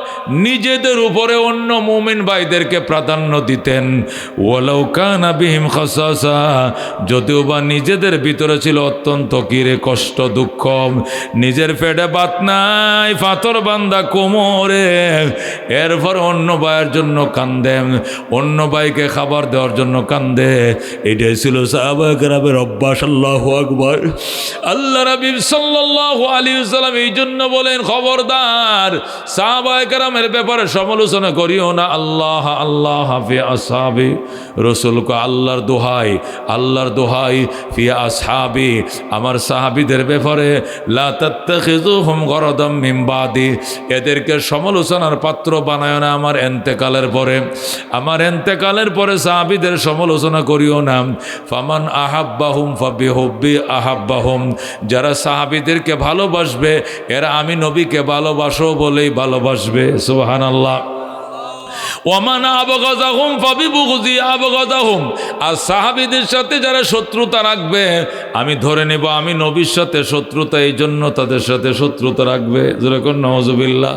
নিজেদের উপরে অন্য মুমিন ভাইদেরকে প্রাধান্য দিতেন। ওয়ালাউ কানা বিহিম খাসাসা, যদিও বা নিজেদের ভিতরে ছিল অত্যন্ত কিরে কষ্ট দুঃখ, নিজের পেটে ভাত নাই, পাথর বান্ধা কোমরে, এরপর অন্য ভাইয়ের জন্য কান্দে, অন্য ভাইকে খাবার দেওয়ার জন্য কান্দে। এটাই ছিল সাহাবায়ে কেরামের অভ্যাস। আল্লাহু আকবার। আল্লাহ নবী সাল্লাল্লাহু আলাইহি ওয়াসাল্লাম এই জন্য বলেন, খবরদার সাহাবায়ে কেরামের ব্যাপারে সমালোচনা করিও না। আল্লাহ আল্লাহ ফি আসহাবি, রাসূল কো আল্লাহর দোহাই, আল্লাহর দোহাই, ফি আসহাবি, আমার সাহাবীদের ব্যাপারে, লা তাত্তাখিযুহুম গরাদাম মিন বাদি, এদেরকে সমালোচনার পাত্র বানায় না আমার ইন্তেকালের পরে, আমার ইন্তেকালের পরে সাহাবীদের সমালোচনা করিও না। ফামান আহাব্বাহুম ফাবিহুব্বি আহাব্বাহুম, যারা সাহাবীদেরকে ভালোবাসবে এরা আমি নবীকে ভালোবাসো বলেই ভালোবাসবে। সুবহানাল্লাহ। ওয়ামান আবগাযাহুম ফাবিবুগযি আবগাযাহুম, আর সাহাবীদের সাথে যারা শত্রুতা রাখবে আমি ধরে নেব আমি নবীর সাথে শত্রুতা, এই জন্য তাদের সাথে শত্রুতা রাখবে। যেরকম নাউযুবিল্লাহ।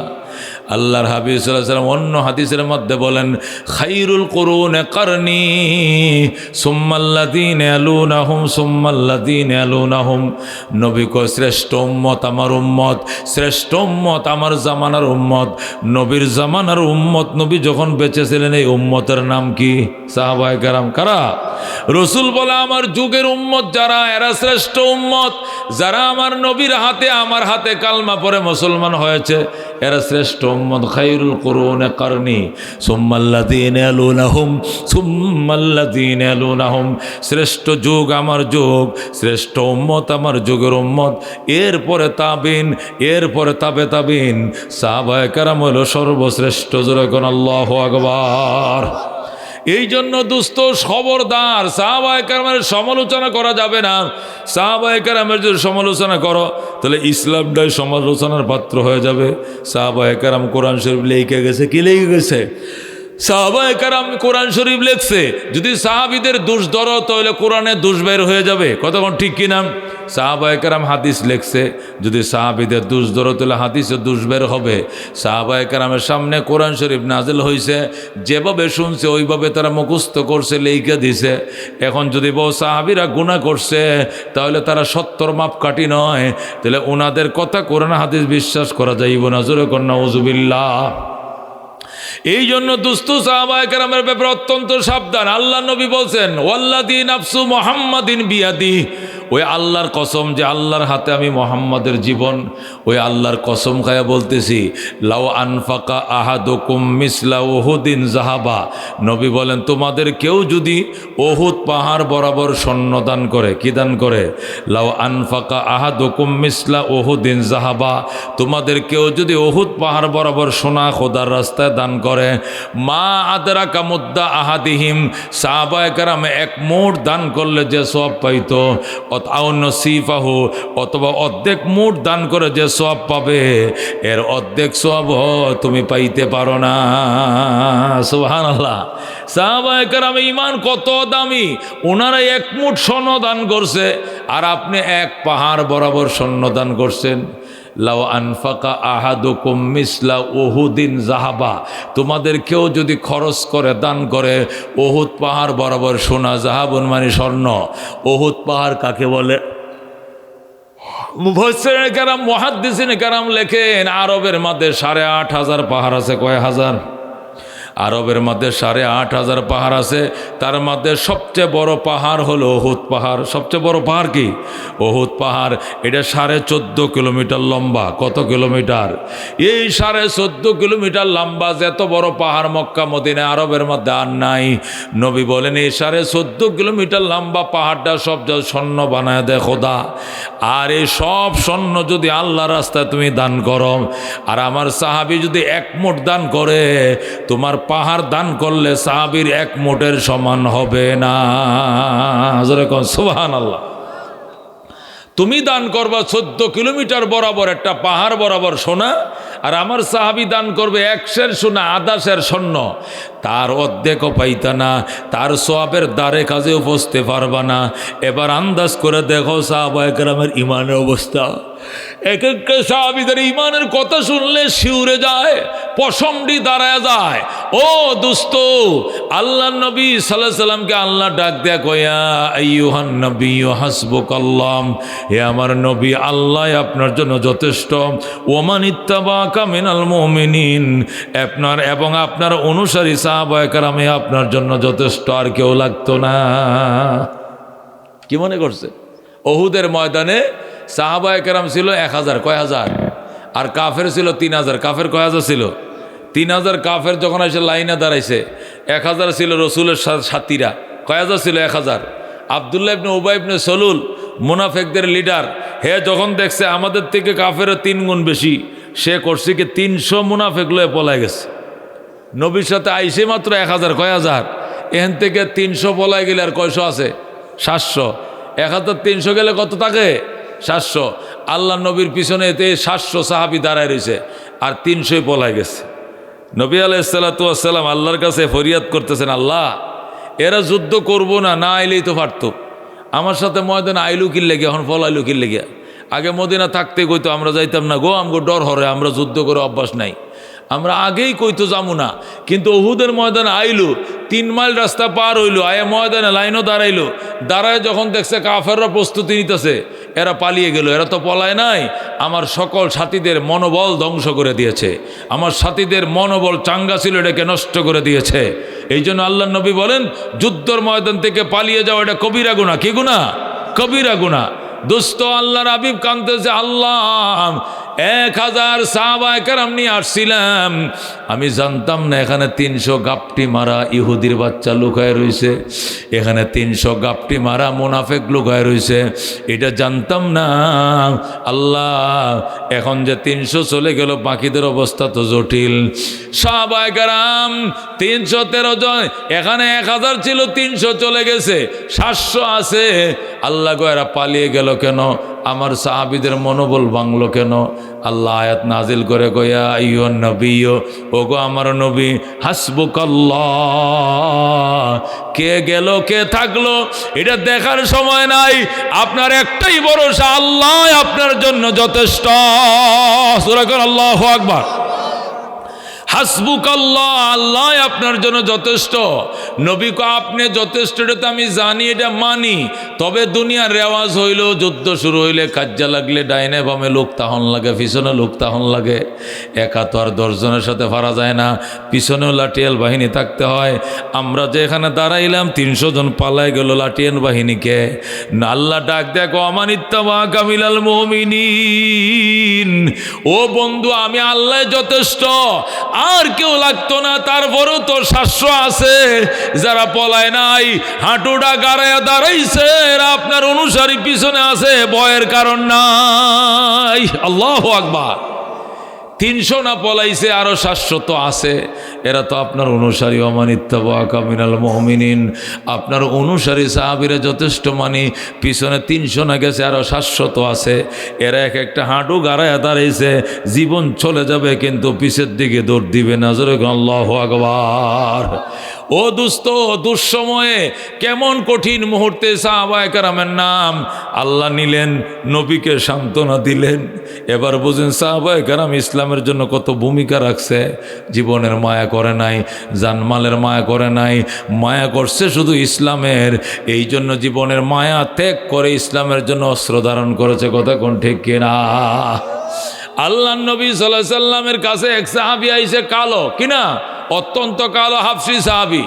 আল্লাহর হাবিব সাল্লাল্লাহু আলাইহি ওয়াসাল্লাম অন্য হাদিসের মধ্যে বলেন, খায়রুল কুরুনি কারনি সুম্মাল্লাযীনা ইয়ালুনাহুম সুম্মাল্লাযীনা ইয়ালুনাহুম, নবী কয় শ্রেষ্ঠ উম্মত আমার উম্মত, শ্রেষ্ঠ উম্মত আমার জামানার উম্মত। নবীর জামানার উম্মত, নবী যখন বেঁচে ছিলেন এই উম্মতের নাম কি? সাহাবায়ে কেরাম। কারা? রাসূল বলে আমার যুগের উম্মত যারা, এরা শ্রেষ্ঠ উম্মত, যারা আমার নবীর হাতে আমার হাতে কালমা পড়ে মুসলমান হয়েছে, এরা শ্রেষ্ঠ উম্মত, খায়রুল কুরুনে কারনি সুম্মাল্লাযীনা ইয়ালুনাহুম সুম্মাল্লাযীনা ইয়ালুনাহুম, শ্রেষ্ঠ যুগ আমার যুগ, শ্রেষ্ঠ উম্মত আমার যুগের উম্মত, এরপরে তাবিন, এরপরে তাবে তাবিন, সাহাবায়ে কেরাম হলো সর্বশ্রেষ্ঠ। জোরে কোন আল্লাহু আকবার। এই জন্য দোস্ত খবরদার, সাহাবায়ে কেরামের সমালোচনা করা যাবে না। সাহাবায়ে কেরামের যদি সমালোচনা করো তাহলে ইসলামটাই সমালোচনার পাত্র হয়ে যাবে। সাহাবায়ে কেরাম কোরআন শরীফ লিখে গেছে, কি লিখে গেছে? সাহাবায়ে কেরাম কোরআন শরীফ লিখছে। যদি সাহাবীদের দোষ ধরো তাহলে কোরআনে দোষ বের হয়ে যাবে। কতক্ষণ ঠিক কিনা? সাহাবায়ে কেরাম হাদিস লিখছে, যদি সাহাবীদের দোষ ধরো তাহলে হাদিসে দোষ বের হবে। সাহাবায়ে কেরামের সামনে কোরআন শরীফ নাজিল হয়েছে, যেভাবে শুনছে ওইভাবে তারা মুখস্থ করছে, লিখে দিছে। এখন যদি বউ সাহাবীরা গুনাহ করছে তাহলে তারা 70 মাপকাঠি নয়, তাহলে ওনাদের কথা কোরআন হাদিস বিশ্বাস করা যাইব না। জোরে কর নাউজুবিল্লাহ। এই জন্য দুস্তু সাহাবায়ে কেরামের ব্যাপারে অত্যন্ত সাবধান। আল্লাহ নবী বলছেন, ওয়াল্লাযী নাফসু মুহাম্মাদিন বিয়াদি, ওই আল্লাহর কসম যে আল্লাহর হাতে আমি মুহাম্মাদের জীবন, ওই আল্লাহর কসম খায়া বলতেছি, লাউ আনফাকা আহাদুকুম মিসলা উহুদিন যাহাবা, নবী বলেন তোমাদের কেউ যদি উহুদ পাহাড় বরাবর স্বর্ণ দান করে, কি দান করে? লাউ আনফাকা আহাদুকুম মিসলা উহুদিন যাহাবা, তোমাদের কেউ যদি উহুদ পাহাড় বরাবর সোনা খোদার রাস্তায় দান করে, মা আদরাকা মুদ্দা আহাদিহিম, সাহাবায়ে কেরাম এক মুঠ দান করলে যে সওয়াব পাইতো, আও নসিফাহু, অথবা অর্ধেক মুঠ দান করে যে সওয়াব পাবে, এর অর্ধেক সওয়াব তুমি পাইতে পারো না। সুবহানাল্লাহ। সাহাবায়ে কেরাম ঈমান কত দামি, ওনারা এক মুঠ স্বর্ণ দান করছে আর আপনি এক পাহাড় বরাবর স্বর্ণ দান করছেন। লাউ আনফাকা আহাদুকুম মিসলা উহুদিন যাহাবা, তোমাদের কেউ যদি খরচ করে দান করে উহুদ পাহাড় বরাবর সোনা, যাহাবুন মানে স্বর্ণ। উহুদ পাহাড় কাকে বলে? মুফাসসিরিনে কেরাম, মুহাদ্দিসিনে কেরাম লেখেন, আরবের মধ্যে 8,500 পাহাড় আছে। কয় হাজার? আরবের মধ্যে 8,500 পাহাড় আছে। তার মধ্যে সবচেয়ে বড় পাহাড় হলো উহুদ পাহাড়। সবচেয়ে বড় পাহাড় কি? উহুদ পাহাড়। এটা 14.5 কিলোমিটার লম্বা। কত কিলোমিটার? এই 14.5 কিলোমিটার লম্বা যত বড় পাহাড় মক্কা মদিনা আরবের মধ্যে আর নাই। নবী বলেন এই 14.5 কিলোমিটার লম্বা পাহাড়টা সব স্বর্ণ বানায় দেয় খোদা। আর এই সব স্বর্ণ যদি আল্লাহর রাস্তায় তুমি দান করো, আর আমার সাহাবী যদি এক মুঠ দান করে, তোমার পাহাড় দান করলে সাহাবীর এক মুঠের সমান হবে না। যেরকম সুবহানাল্লাহ। তুমি দান করবা 14 কিলোমিটার বরাবর একটা পাহাড় বরাবর সোনা, আর আমার সাহাবী দান করবে 1 সের সোনা, 1/2 সের স্বর্ণ, তার অর্ধেকও পাইতা না, তার সওয়াবের দ্বারে কাজেও পৌঁছতে পারবা না। এবার আন্দাজ করে দেখো সাহাবায়ে কেরামের ইমানের অবস্থা। এক একটা সাহাবীদের ইমানের কথা শুনলে শিউরে যায়, পশমটি দাঁড়ায় যায়। ও দোস্ত, আল্লাহ নবী সাল্লাল্লাহু আলাইহি সাল্লামকে আল্লাহ ডাক দেয়া কয়া, আইয়ুহান নবিয়্যু হাসবুকাল্লাহ, হে আমার নবী, আল্লাহ আপনার জন্য যথেষ্ট। ওমান ইত্তাবাকা মিনাল মুমিনিন, আপনার এবং আপনার অনুসারী সাহাবায়ে কেরাম আপনার জন্য যথেষ্ট, আর কেউ লাগতো না। কি মনে করছে? উহুদের ময়দানে সাহাবায়ে কেরাম ছিল 1000। কয় হাজার? আর কাফের ছিল 3000। কাফের কয় হাজার ছিল? 3000 কাফের যখন এসে লাইনে দাঁড়াইছে, 1000 ছিল রসুলের সাথীরা। কয় হাজার ছিল? 1000। আব্দুল্লাহ ইবনে উবাই ইবনে সলুল, মুনাফিকদের লিডার, হে যখন দেখছে আমাদের থেকে কাফের 3 গুণ বেশি, সে করছে কি 300 মুনাফিক লয়ে পলায় গেছে। নবীর সাথে আইসে মাত্র 1000। কয় হাজার? এখান থেকে 300 পলায় গেলে আর কয়শো আছে? 700। 1300 গেলে কত থাকে? 700। আল্লাহ নবীর পিছনে এতে 700 সাহাবী দাঁড়ায় রয়েছে, আর 300 পলায় গেছে। নবী আলাইহিস সালাতু ওয়াস সালাম আল্লাহর কাছে ফরিয়াদ করতেছেন, আল্লাহ এরা যুদ্ধ করবো না, না আইলেই তো পারত। আমার সাথে ময়দানে আইলু কিল লেগে, এখন পলাইলু কিল লেগে। আগে মদিনা থাকতে কইতো আমরা যাইতাম না গো, আমগো ডর হরে, আমরা যুদ্ধ করে অভ্যাস নাই, আমরা আগেই কইতো যাবো না। কিন্তু উহুদের ময়দানে আইলু, 3 মাইল রাস্তা পার হইলো, আয়ে ময়দানে লাইনও দাঁড়াইলো। দাঁড়ায় যখন দেখছে কাফেররা প্রস্তুতি নিতেছে, এরা পালিয়ে গেল। এরা তো পলায় নাই, আমার সকল সাথীদের মনোবল ধ্বংস করে দিয়েছে, আমার সাথীদের মনোবল চাঙ্গা ছিল, এটাকে নষ্ট করে দিয়েছে। এই জন্য আল্লাহ নবী বলেন, যুদ্ধর ময়দান থেকে পালিয়ে যাওয়া এটা কবিরা গুনাহ। কি গুনাহ? কবিরা গুনাহ। দোস্ত, আল্লাহর হাবিব কাঁদতেছে, আল্লাহ 1000 সাহাবায়ে কেরাম নিয়ে আসছিলাম। আমি জানতাম না এখানে 300 গাপটি মারা ইহুদির বাচ্চা লুকায় রয়েছে, এখানে 300 গাপটি মারা মুনাফিক লুকায় রয়েছে, এটা জানতাম না। আল্লাহ, এখন যে 300 চলে গেল, বাকিদের অবস্থা তো জটিল। সাহাবায়ে কেরাম 313 জন, এখানে 1000 ছিল, 300 চলে গেছে, 700 আছে। আল্লাহ গো, এরা পালিয়ে গেল কেন? আমার সাহাবীদের মনোবল ভাঙলো কেন? আল্লাহ আয়াত নাজিল করে কয়া আইয়ুহান নবিয়্যু, ওগো আমার নবী, হাসবুকাল্লাহ, কে গেল কে থাকলো এটা দেখার সময় নাই, আপনার একটাই ভরসা, আল্লাহ আপনার জন্য যথেষ্ট। সূরা কোন আল্লাহু আকবার। হাসবুকাল্লাহ, আল্লাহ আপনার জন্য যথেষ্ট। নবী কো আপনি যথেষ্ট, এটা তো আমি জানি, এটা মানি, তবে দুনিয়ার রেওয়াজ হইল, যুদ্ধ শুরু হইলে কাজ্জা লাগলে ডাইনে বামে লোক তাহন লাগে, পিছনে লোক তাহন লাগে। একা তো আর 10 জনের সাথে পারা যায় না, পিছনেও লাঠিয়াল বাহিনী থাকতে হয়। আমরা যে এখানে দাঁড়াইলাম 300 জন পালায় গেল লাঠিয়াল বাহিনীকে। আল্লাহ ডাক দেখো, আমানিত্তাবা কামিলাল মুমিনিন, ও বন্ধু আমি আল্লাহ যথেষ্ট, আর কেউ লাগতো না। তারপরেও তো 700 আছে যারা পলায় নাই, হাঁটুটা গাড়ায় দাঁড়াইছে, এরা আপনার অনুসারী পিছনে আছে, ভয়ের কারণ নাই। আল্লাহু আকবার। 300 না পলাইছে, আরো 700 তো আছে, এরা তো আপনার অনুসারী। ওমানিত্তাবাকা মিনাল মুমিনিন, আপনার অনুসারী সাহাবীরা যথেষ্ট মানি। পিছনে 300 না গেছে, আরো 700 তো আছে, এরা এক একটা হাঁটু গাড়ায় দাঁড়াইছে, জীবন চলে যাবে কিন্তু পিছের দিকে দৌড় দিবে না। জোরে আল্লাহু আকবার। ও দুস্থ, দুঃসময়ে কেমন কঠিন মুহূর্তে সাহাবায়ে কেরামের নাম আল্লাহ নিলেন, নবীকে সান্ত্বনা দিলেন। এবার বুঝেন সাহাবায়ে কেরাম ইসলামের জন্য কত ভূমিকা রাখছে। জীবনের মায়া করে নাই, জানমালের মায়া করে নাই, মায়া করছে শুধু ইসলামের। এই জন্য জীবনের মায়া ত্যাগ করে ইসলামের জন্য অস্ত্র ধারণ করেছে। কথা কোন ঠিক কিনা? আল্লাহ নবী সাল্লাল্লাহু আলাইহি সাল্লামের কাছে এক সাহাবী আইছে, কালো কিনা, অত্যন্ত কালো হাফসি সাহাবী।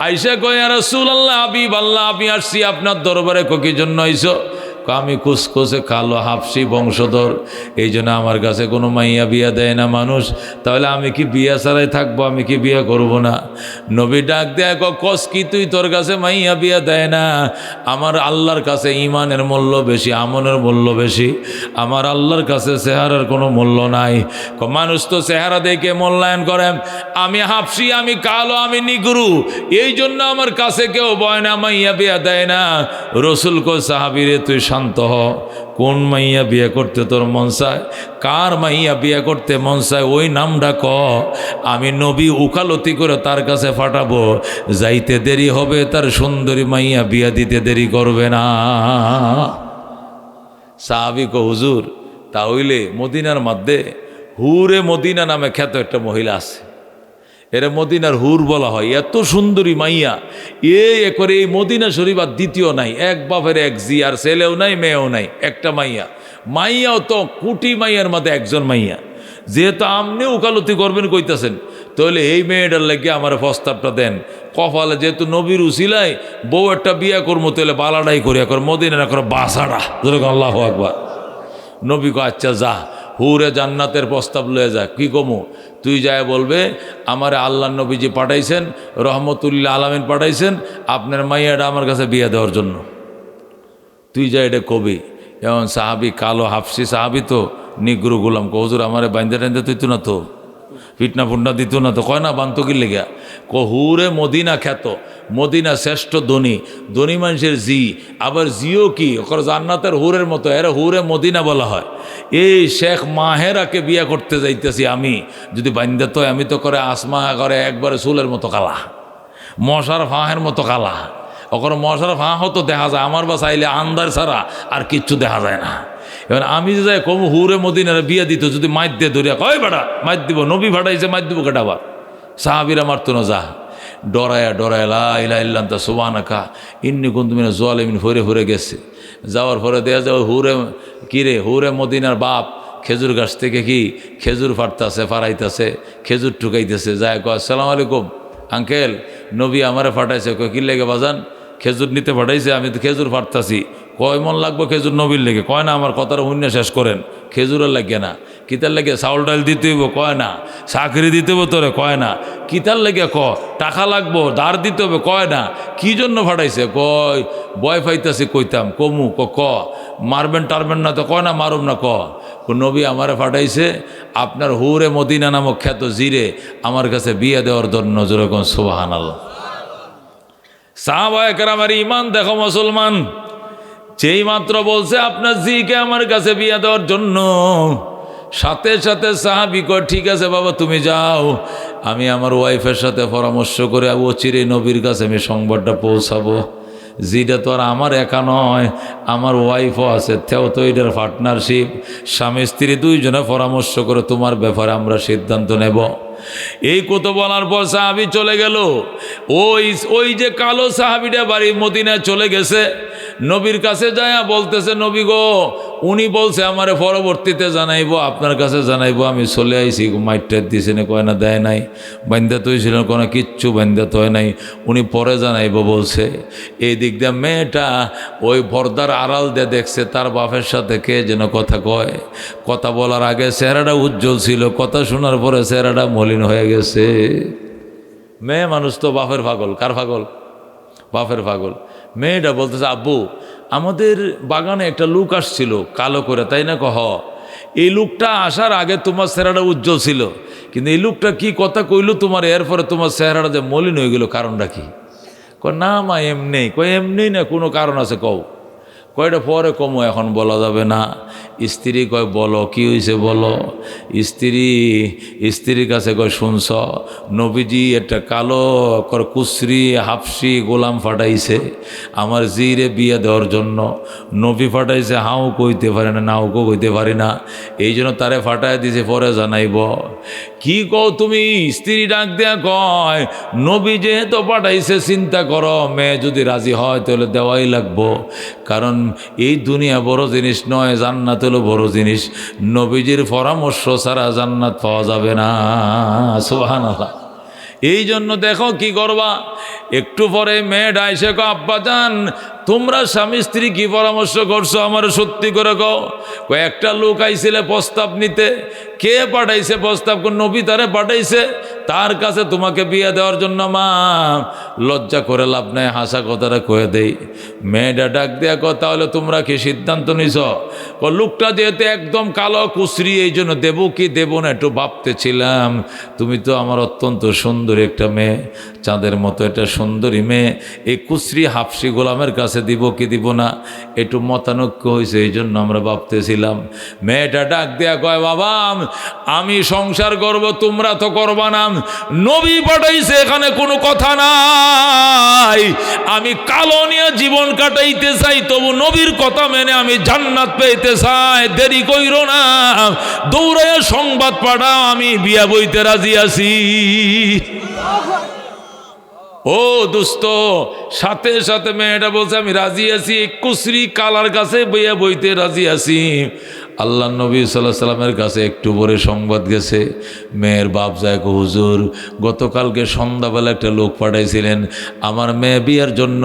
আইসা কয়, ইয়া রাসূলুল্লাহ, হাবিব আল্লাহ, আমি আসছি আপনার দরবারে। কি জন্য আইছো? আমি কুসকুসে কালো হাফসি বংশধর, এই জন্য আমার কাছে কোনো মাইয়া বিয়া দেয় না মানুষ, তাহলে আমি কি বিয়া ছাড়াই থাকবো? আমি কি বিয়া করব না? নবী ডাক দেয়, কস কি তুই, তোর কাছে মাইয়া বিয়া দেয় না? আমার আল্লাহর কাছে ইমানের মূল্য বেশি, আমলের মূল্য বেশি। আমার আল্লাহর কাছে চেহারার কোনো মূল্য নাই। মানুষ তো চেহারা দেখে মূল্যায়ন করে। আমি হাফসি, আমি কালো, আমি নিগরু, এই জন্য আমার কাছে কেউ বয় না, মাইয়া বিয়া দেয় না। রসুল কো সাহাবীরে, তুই শান্ত হ। কোন মাইয়া বিয়ে করতে তোর মন চায়? কার মাইয়া বিয়ে করতে মন চায় ওই নামটা ক, আমি নবী উকালতি করে তার কাছে পাঠাবো। যাইতে দেরি হবে, তার সুন্দরী মাইয়া বিয়া দিতে দেরি করবে না। সাহাবী কো, হুজুর তাহলে মদিনার মধ্যে হুরে মদিনা নামে খ্যাত একটা মহিলা আছে, এরা মদিনার হুর বলা হয়। এত সুন্দরী মাইয়া, করে এই মদিনা শরীফ আর দ্বিতীয় নাই, এক বাপের এক জি, আর ছেলেও নাই মেয়েও নাই, একটা মাইয়া। মাইয়াও তো কোটি মাইয়ার মধ্যে একজন মাইয়া। যেহেতু আপনি উকালতি করবেন কইতাছেন, তাহলে এই মেয়েটার লাগে আমার প্রস্তাবটা দেন। কপালে যেহেতু নবীর উসিলায় বউ একটা বিয়া করবো, তাহলে বালাডাই করিয়া কর, মদিনা করে বাসাড়া। আল্লাহু আকবার। নবী কো, আচ্ছা যা, হুরে জান্নাতের প্রস্তাব লয়ে যা। কি কমু? তুই যায় বলবে, আমার আল্লাহ নবীজি পাঠাইছেন, রহমতুল্লাহ আলামিন পাঠাইছেন আপনার মাইয়াটা আমার কাছে বিয়ে দেওয়ার জন্য। তুই যা এটা কবি। এমন সাহাবি, কালো হাফসি সাহাবি তো, নিগ্রু গোলাম, হুজুর আমারে বাইন্দা টাইন্দা তুই তো না, তো ফিটনা ফুটনা দিত না, তো কয় না বান্ত কি লেগা? হুরে মদিনা খ্যাত, মদিনা শ্রেষ্ঠ ধনী, ধনী মানুষের জি, আবার জিও কি ওর জান্নাতের হুরের মতো, এরা হুরে মদিনা বলা হয়। এই শেখ মাহেরাকে বিয়া করতে যাইতেছি আমি, যদি বাইন্দা তো আমি তো করে আসমা করে একবারে চুলের মতো কালা, মশার ফাঁহের মতো কালা। ওর মশার ফাঁহ তো দেখা যায়, আমার বা চাইলে আন্দার ছাড়া আর কিচ্ছু দেখা যায় না। এবার আমি যে যাই কম হুরে মদিনার বিয়া দিত, যদি মাইর দিয়ে ধরিয়া কয় বেটা মাইর দিব, নবী ভাটাইছে মাইর দিব কেটা? আবার সাহাবীরা মারতো না, যা ডরায়া ডরায়া লা ইলাহা ইল্লা আনতা সুবহানাকা ইন্নী কুনতু মিনাজ জালিমিন ফরে ফরে গেছে। যাওয়ার পরে দেখা যায় হুরে কিরে, হুরে মদিনার বাপ খেজুর গাছ থেকে কি খেজুর ফাটতেছে, ফাড়াইতেছে, খেজুর টুকাইতেছে। যায় কয়, আসসালামু আলাইকুম আঙ্কেল, নবী আমারে ফাটাইছে। কয় কি লেগে বাজান? খেজুর নিতে ফাটাইছে, আমি তো খেজুর ফাটতাছি। কয় মন লাগবো খেজুর নবীর লেগে? কয় না আমার কথাটা শূন্য শেষ করেন। খেজুরের লাগে না, কিতার লেগে? চাউল ডাল দিতে হইব, কয় না। চাকরি দিতে হইব তোরে, কয় না। কিতার লেগে? টাকা লাগবো, ধার দিতে হবে, কয় না। কি জন্য ফাটাইছে? কয় বয় পাইতেছে, কইতাম কমু, মারবেন টারবেন না তো, কয় না মারুম না। নবী আমারে ফাটাইছে আপনার হুরে মদিনা নামক খ্যাত জিরে আমার কাছে বিয়ে দেওয়ার জন্য। যেরকম সুবহানাল্লাহ। সাহাবায়ে কেরামের ঈমান দেখো মুসলমান, যেই মাত্র বলছে আপনার জিকে আমার কাছে বিয়ে দেওয়ার জন্য, সাথে সাথে সাহাবী কয় ঠিক আছে বাবা তুমি যাও, আমি আমার ওয়াইফের সাথে পরামর্শ করে চিরে নবীর কাছে আমি সংবাদটা পৌঁছাবো। যেটা তো আর আমার একা নয়, আমার ওয়াইফও আছে, তেও তো এটার পার্টনারশিপ। স্বামী স্ত্রী দুইজনে পরামর্শ করে তোমার ব্যাপারে আমরা সিদ্ধান্ত নেব। এই কত বলার পর সাহাবী চলে গেল। ওই যে কালো সাহাবীটা বাড়ি মদিনায় চলে গেছে, নবীর কাছে যায় বলতেছে নবী গো, উনি বলছে আমারে পরবর্তীতে জানাইবো, আপনার কাছে জানাইবো, আমি চলে আইছি। মাইটার দিছে না? কয় না দেয় নাই। বান্ধা তো ছিল কোনো কিচ্ছু বান্ধা তো হয় নাই, উনি পরে জানাইবো বলছে। এই দিক দিয়ে মেয়েটা ওই পর্দার আড়াল দিয়ে দেখছে তার বাপের সাথে কে যেন কথা কয়। কথা বলার আগে চেহারাটা উজ্জ্বল ছিল, কথা শোনার পরে চেহারাটা মলিন হয়ে গেছে। মেয়ে মানুষ তো বাপের পাগল। কার পাগল? বাপের পাগল। মেয়েটা বলতেছে আব্বু আমাদের বাগানে একটা লোক আসছিল কালো করে, তাই না? এই লোকটা আসার আগে তোমার চেহারাটা উজ্জ্বল ছিল, কিন্তু এই লোকটা কি কথা কইলো তোমার, এরপরে তোমার চেহারাটা যে মলিন হয়ে গেল, কারণটা কি? না মা এমনি। এমনি না, কোনো কারণ আছে কও। কয়টা পরে কমো, এখন বলা যাবে না। স্ত্রী কয় বলো কি হয়েছে বলো। স্ত্রীর কাছে কয় শুনছ নবীজি একটা কালো কুসরি হাফসি গোলাম ফাটাইছে আমার জিরে বিয়ে দেওয়ার জন্য। নবী ফাটাইছে, হাও কইতে পারে না, নাও কইতে পারি না, এই জন্য তারে ফাটাই দিছে, পরে জানাইব। কি কও তুমি? স্ত্রী ডাক দেয়া কয় নবী যেহেতু পাঠাইছে, চিন্তা করো মেয়ে যদি রাজি হয় তাহলে দেওয়াই লাগবো, কারণ এই দুনিয়া বড় জিনিস নয়, জান্নাত হলো বড় জিনিস। নবীজির পরামর্শ ছাড়া জান্নাত পাওয়া যাবে না। সুবহানাল্লাহ। এই জন্য দেখো কি করবা। একটু পরে মেয়েটা এসে কো আব্বা জান তোমরা স্বামী স্ত্রী কি পরামর্শ করছো আমার সত্যি করে কও। একটা লোক আইছিলে প্রস্তাব নিতে। কে পাঠাইছে প্রস্তাব? নবী তারে পাঠাইছে, তার কাছে তোমাকে বিয়ে দেওয়ার জন্য। মা লজ্জা করে লাভ নাই, হাসা কথাটা কয়ে দেই। মেয়েটা ডাক দেয়া কো তাহলে তোমরা কি সিদ্ধান্ত নিছ? লোকটা যেহেতু একদম কালো কুসরি, এই জন্য দেবো কি দেবো না একটু ভাবতেছিলাম। তুমি তো আমার অত্যন্ত সুন্দরী একটা মেয়ে, চাঁদের মতো একটা সুন্দরী মেয়ে, এই কুসরি হাফসি গোলামের কাছে দিব কি দিব না একটু মতানৈক্য হয়েছে, এই জন্য আমরা ভাবতেছিলাম। মেয়েটা ডাক দেয়া কয় বাবা আমি সংসার করব, তোমরা তো করবা না, নবী পাঠাইছে এখানে কোনো কথা নাই। আমি কালো নিয়ে জীবন কাটাইতে চাই, তবু নবীর কথা মেনে আমি জান্নাত পেতে চাই। দেরি কইরো না, দৌড়াইয়া সংবাদ পাঠাও, আমি বিয়া বইতে রাজি আছি। ও দোস্ত, সাথে সাথে মেয়েটা বলছে আমি রাজি আছি, কুসরি কালার কাছে বিয়া বইতে রাজি আছি। আল্লাহ নবী সাল্লাল্লাহু আলাইহি সাল্লামের কাছে একটু পরে সংবাদ গেছে। মেয়ের বাপ যায় হুজুর গতকালকে সন্ধ্যাবেলা একটা লোক পাঠাইছিলেন আমার মেয়ে বিয়ার জন্য,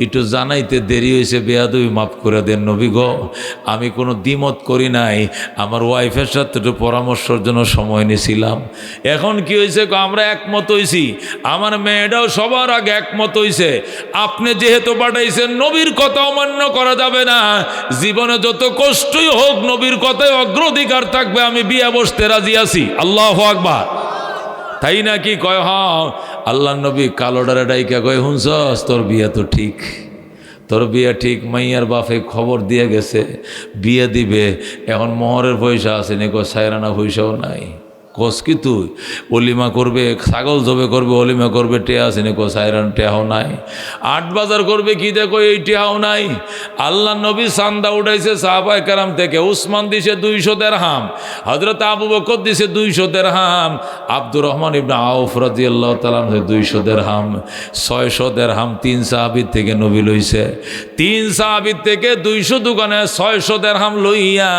একটু জানাইতে দেরি হয়েছে, বেয়াদবি মাফ করে দেন নবী গো। আমি কোনো দ্বিমত করি নাই, আমার ওয়াইফের সাথে একটু পরামর্শের জন্য সময় নিয়েছিলাম। এখন কি হয়েছে? আমরা একমত হয়েছি, আমার মেয়েটাও সবার আগে একমত হয়েছে। আপনি যেহেতু পাঠাইছেন নবীর কথা অমান্য করা যাবে না, জীবনে যত কষ্টই হোক নবীর কথায় অগ্রাধিকার থাকবে, আমি বিয়ে বসতে রাজি আছি। আল্লাহু আকবার। তাই নাকি? কয় হ্যাঁ। আল্লাহ নবী কালোডারে ডাইকা কয় হুনছস তোর বিয়ে তো ঠিক, তোর বিয়ে ঠিক। মাইয়ার বাপে খবর দিয়ে গেছে বিয়ে দিবে, এখন মোহরের পয়সা আছে নি? কয় সায়রানা পয়সাও নাই। কস কি তুই অলিমা করবে, ছাগল জবে করবে, অলিমা করবে, টেয়া আছে নি? কয় সায়রান টেহাও নাই। 8 বাজার করবে কি দেখো এই টেহাও নাই। আল্লাহ নবী চান্দা উঠাইছে সাহাবায়ে কেরাম থেকে। উসমান দিছে 200 দিরহাম, হযরত আবু বকর দিছে 200 দিরহাম, আব্দুর রহমান ইবনে আউফ রাদিয়াল্লাহু তাআলা 200 দিরহাম, 600 দিরহাম 3 সাহাবীর থেকে নবী লইছে। 3 সাহাবীর থেকে 200 দোকানে 600 দিরহাম লইয়া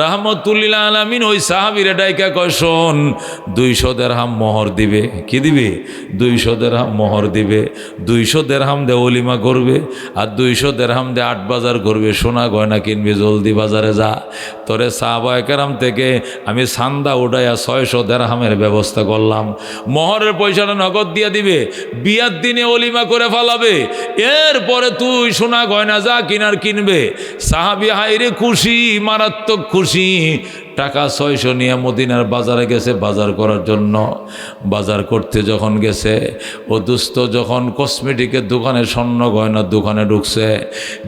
রাহমাতুল্লিল আলামিন ওই সাহাবীরে ডাইকা কয় শোন, 200 দিরহাম মোহর দিবে। কি দিবে? 200 দিরহাম মোহর দিবে। 200 দিরহাম দিয়ে ওলিমা করবে, আর 200 দিরহাম দিয়ে 8 বাজার করবে, সোনা গয়না কিনবি, জলদি বাজারে যা। তোরে সাহাবায়ে কেরাম থেকে আমি সান্দা উঠাইয়া 600 দিরহামের ব্যবস্থা করলাম। মোহরের পয়সাটা নগদ দিয়ে দিবে, বিয়ার দিনে ওলিমা করে ফেলাবে, এরপরে তুই সোনা গয়না যা কিনার কিনবে। সাহাবী হাইরে খুশি, মারাত্মক খুশি। টাকা 600 নিয়ে মদিনার বাজারে গেছে বাজার করার জন্য। বাজার করতে যখন গেছে, ও দুস্থ যখন কসমেটিকের দোকানে, স্বর্ণ গয়নার দোকানে ঢুকছে,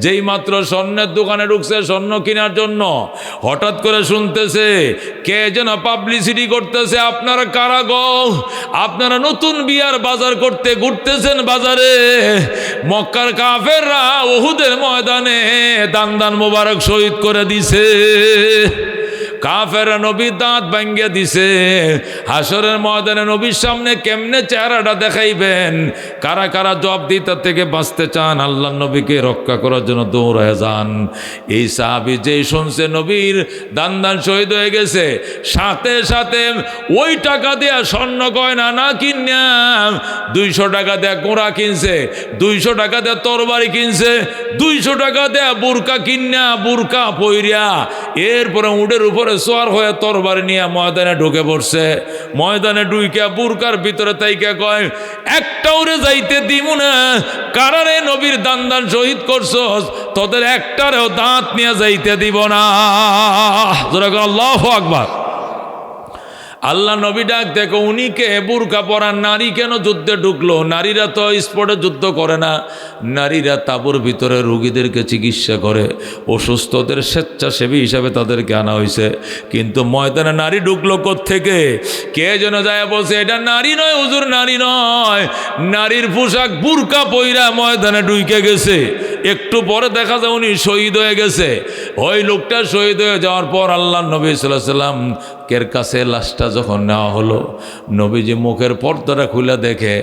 যেই মাত্র স্বর্ণের দোকানে ঢুকছে স্বর্ণ কেনার জন্য, হঠাৎ করে শুনতেছে কে যেন পাবলিসিটি করতেছে, আপনারা কারা গো? আপনারা নতুন বিয়ার বাজার করতে ঘুরতেছেন বাজারে। মক্কার কাফেররা উহুদের ময়দানে দান দান মোবারক শহীদ করে দিছে। কাফেররা নবীর দাঁত ভাঙ্গিয়ে দিছে। হাসরের ময়দানে নবীর সামনে কেমনে চেহারাটা দেখাইবেন? কারা কারা জবাব দিতে থেকে বাঁচতে চান, আল্লাহ নবীকে রক্ষা করার জন্য দৌড়ায় যান। এই সাহাবী যেই শুনছে নবীর দান দান শহীদ হয়ে গেছে, সাথে সাথে ওই টাকা দেয়া স্বর্ণ গয়না না কিনা 200 টাকা দেয়া গোড়া কিনছে, 200 টাকা দেয়া তরবারি কিনছে, 200 টাকা দেয়া বুরকা কিনা বুরকা পইরা এরপরে উটের উপরে সোয়ার হয়ে তরবারি নিয়ে ময়দানে ঢুকে পড়ছে। ময়দানে ঢুইকা বুরকার ভিতরে তাইকা কয়, একটাওরে যাইতে দিব না। কারারে নবীর দান দান শহীদ করছস, তোদের একটারেও দাঁত নিয়ে যাইতে দিব না। আল্লাহু আকবার। আল্লাহ নবী ডাক দেখো, উনি কে? বুরকা পরা নারী কেন যুদ্ধে ঢুকলো? নারীরা তো স্পটে যুদ্ধ করে না, নারীরা তাঁবুর ভিতরে রোগীদেরকে চিকিৎসা করে, অসুস্থদের স্বেচ্ছাসেবী হিসাবে তাদেরকে আনা হয়েছে। কিন্তু ময়দানে নারী ঢুকলো কোত্থেকে? কে যেন যায় বলছে এটা নারী নয় হুজুর, নারী নয়, নারীর পোশাক বুরকা পইরা ময়দানে ঢুকে গেছে। একটু পরে দেখা যায় উনি শহীদ হয়ে গেছে। ওই লোকটা শহীদ হয়ে যাওয়ার পর আল্লাহ নবী সাল্লাল্লাহু আলাইহি ওয়াসাল্লাম কের কাছে লাশটা যখন নেওয়া হলো, নবীজি মুখের পর্দাটা খুলে দেখে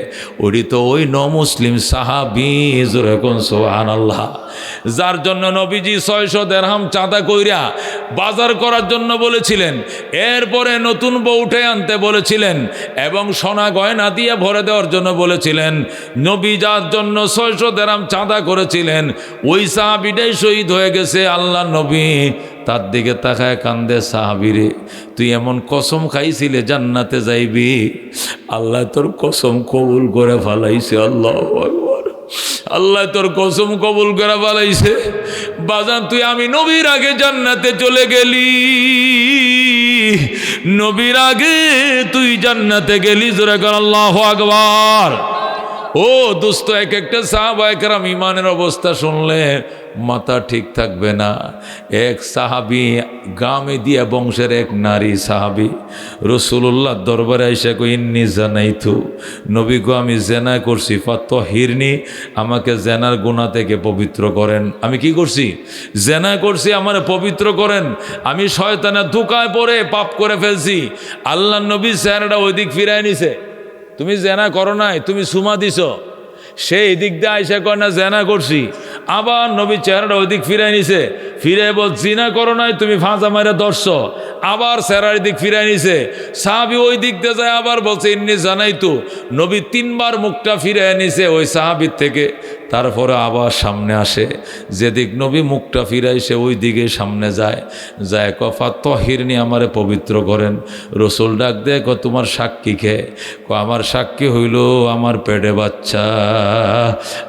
ওটি তো ওই মুসলিম সাহাবী, জোরে কোন সুবহানাল্লাহ, যার জন্য নবীজি 600 দিরহাম চাঁদা কইরা বাজার করার জন্য বলেছিলেন, এরপরে নতুন বউ উঠে আনতে বলেছিলেন এবং সোনা গয়না দিয়ে ভরে দেওয়ার জন্য বলেছিলেন। নবী যার জন্য 600 দিরহাম চাঁদা করেছিলেন, ওই সাহাবীটাই শহীদ হয়ে গেছে। আল্লাহ নবী তার দিকে তাকায় কান্দে, সাহাবীরে তুই এমন কসম খাইছিলে জান্নাতে যাইবি, আল্লাহ তোর কসম কবুল করে ফেলাইছে। আল্লাহু আকবার। আল্লাহ তোর কসম কবুল করে ফেলাইছে। বাজান তুই আমি নবীর আগে জান্নাতে চলে গেলি, নবীর আগে তুই জান্নাতে গেলি। জোরে কর আল্লাহু আকবার। ও দোস্ত, এক একটা সাহাবায়ে কেরাম ইমানের অবস্থা শুনলে মাথা ঠিক থাকবে না। এক সাহাবী গামে দিয়া বংশের এক নারী সাহাবী রাসূলুল্লাহ দরবারে আইসা কই, ইন্নী জানাইতু, নবী গো আমি জেনা করছি, ফাতহিরনি, আমাকে জেনার গুনাহ থেকে পবিত্র করেন। আমি কি করছি? জেনা করছি, আমারে পবিত্র করেন। আমি শয়তানের ধোঁকায় পড়ে পাপ করে ফেলছি। আল্লাহ নবী চেহারাটা ওই দিক ফিরায় নিছে। তুমি জেনা করো নাই, তুমি সুমা দিছ। সেই দিক দিয়ে আইসা কয় না জেনা করছি। আবার নবী চেহারাটা ওই দিক ফিরাই নিছে, ফিরে বল জিনা করো নাই, তুমি ফাঁসা মারে ধরছ। আবার চেহারার দিক ফিরাই নিছে। সাহাবী ওই দিক দিয়ে যায়, আবার বলছে ইন্নী জানাইতু। নবী 3 বার মুখটা ফিরাই নিছে ওই সাহাবীর থেকে। তারপরে আবার সামনে আসে, যেদিক নবী মুখটা ফিরাইছে ওই দিকে সামনে যায়। যায় কফা তহিরনি, আমারে পবিত্র করেন। রসুল ডাক দেয়, তোমার সাক্ষী খেয়ে? আমার সাক্ষী হইল আমার পেটে বাচ্চা,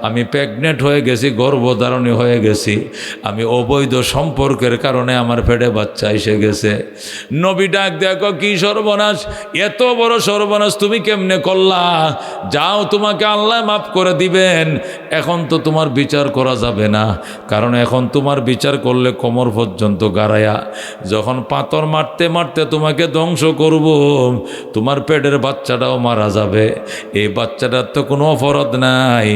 আমি প্রেগনেন্ট হয়ে গেছি, গর্ভধারণী হয়ে গেছি, আমি অবৈধ সম্পর্কের কারণে আমার পেটে বাচ্চা এসে গেছে। নবী ডাক দেখো, কি সর্বনাশ, এত বড় সর্বনাশ তুমি কেমনে করলা? যাও, তোমাকে আল্লাহ মাফ করে দিবেন। এখন তো তোমার বিচার করা যাবে না, কারণ এখন তোমার বিচার করলে কোমর পর্যন্ত গাড়ায়া, যখন পাথর মারতে মারতে তোমাকে ধ্বংস করব, তোমার পেটের বাচ্চাটাও মারা যাবে। এই বাচ্চাটার তো কোনো অপরাধ নাই,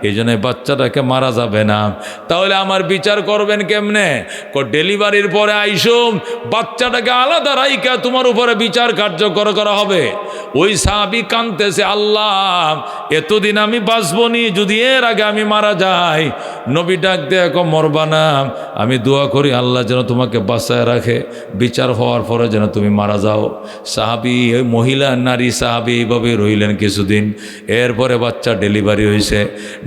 এই জন্য বাচ্চাটাকে মারা যাবে না। তাহলে আমার বিচার করবেন কেমনে? ডেলিভারির পরে আইসো, বাচ্চাটাকে আলাদা রাইকা তোমার উপরে বিচার কার্যকর করা হবে। ওই সাহাবী কাঁদতেছে, আল্লাহ এতদিন আমি বাঁচবনি, যদি এর আগে আমি মারা যাই। নবী ডাক দেখো মরবা না, আমি দোয়া করি আল্লাহ যেন তোমাকে বাঁচায় রাখে, বিচার হওয়ার পরে যেন তুমি মারা যাও। সাহাবী, ওই মহিলা নারী সাহাবী এইভাবে রইলেন কিছুদিন। এরপরে বাচ্চা ডেলিভারি হয়েছে।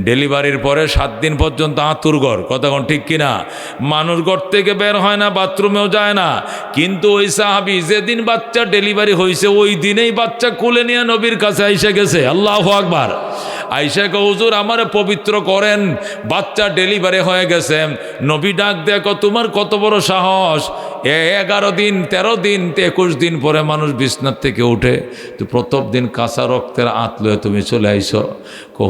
ডেলিভারির পরে 7 দিন পর্যন্ত আঁতুর ঘর, কথা কোন ঠিক কিনা? মানুষ ঘর থেকে বের হয় না, বাথরুমেও যায় না। কিন্তু ওই সাহাবী যেদিন বাচ্চা ডেলিভারি হয়েছে ওই দিনেই বাচ্চা কোলে নিয়ে নবীর কাছে আইসা গেছে। আল্লাহু আকবার। আইসা কে হুজুর আমারে পবিত্র করেন, বাচ্চা ডেলিভারি হয়ে গেছে। নবী ডাক দেখো তোমার কত বড় সাহস, 11 দিন 13 দিন 21 দিন পরে মানুষ বিছনার থেকে উঠে, তো প্রথম দিন কাঁচা রক্তের আঁত লয়ে তুমি চলে আইসো।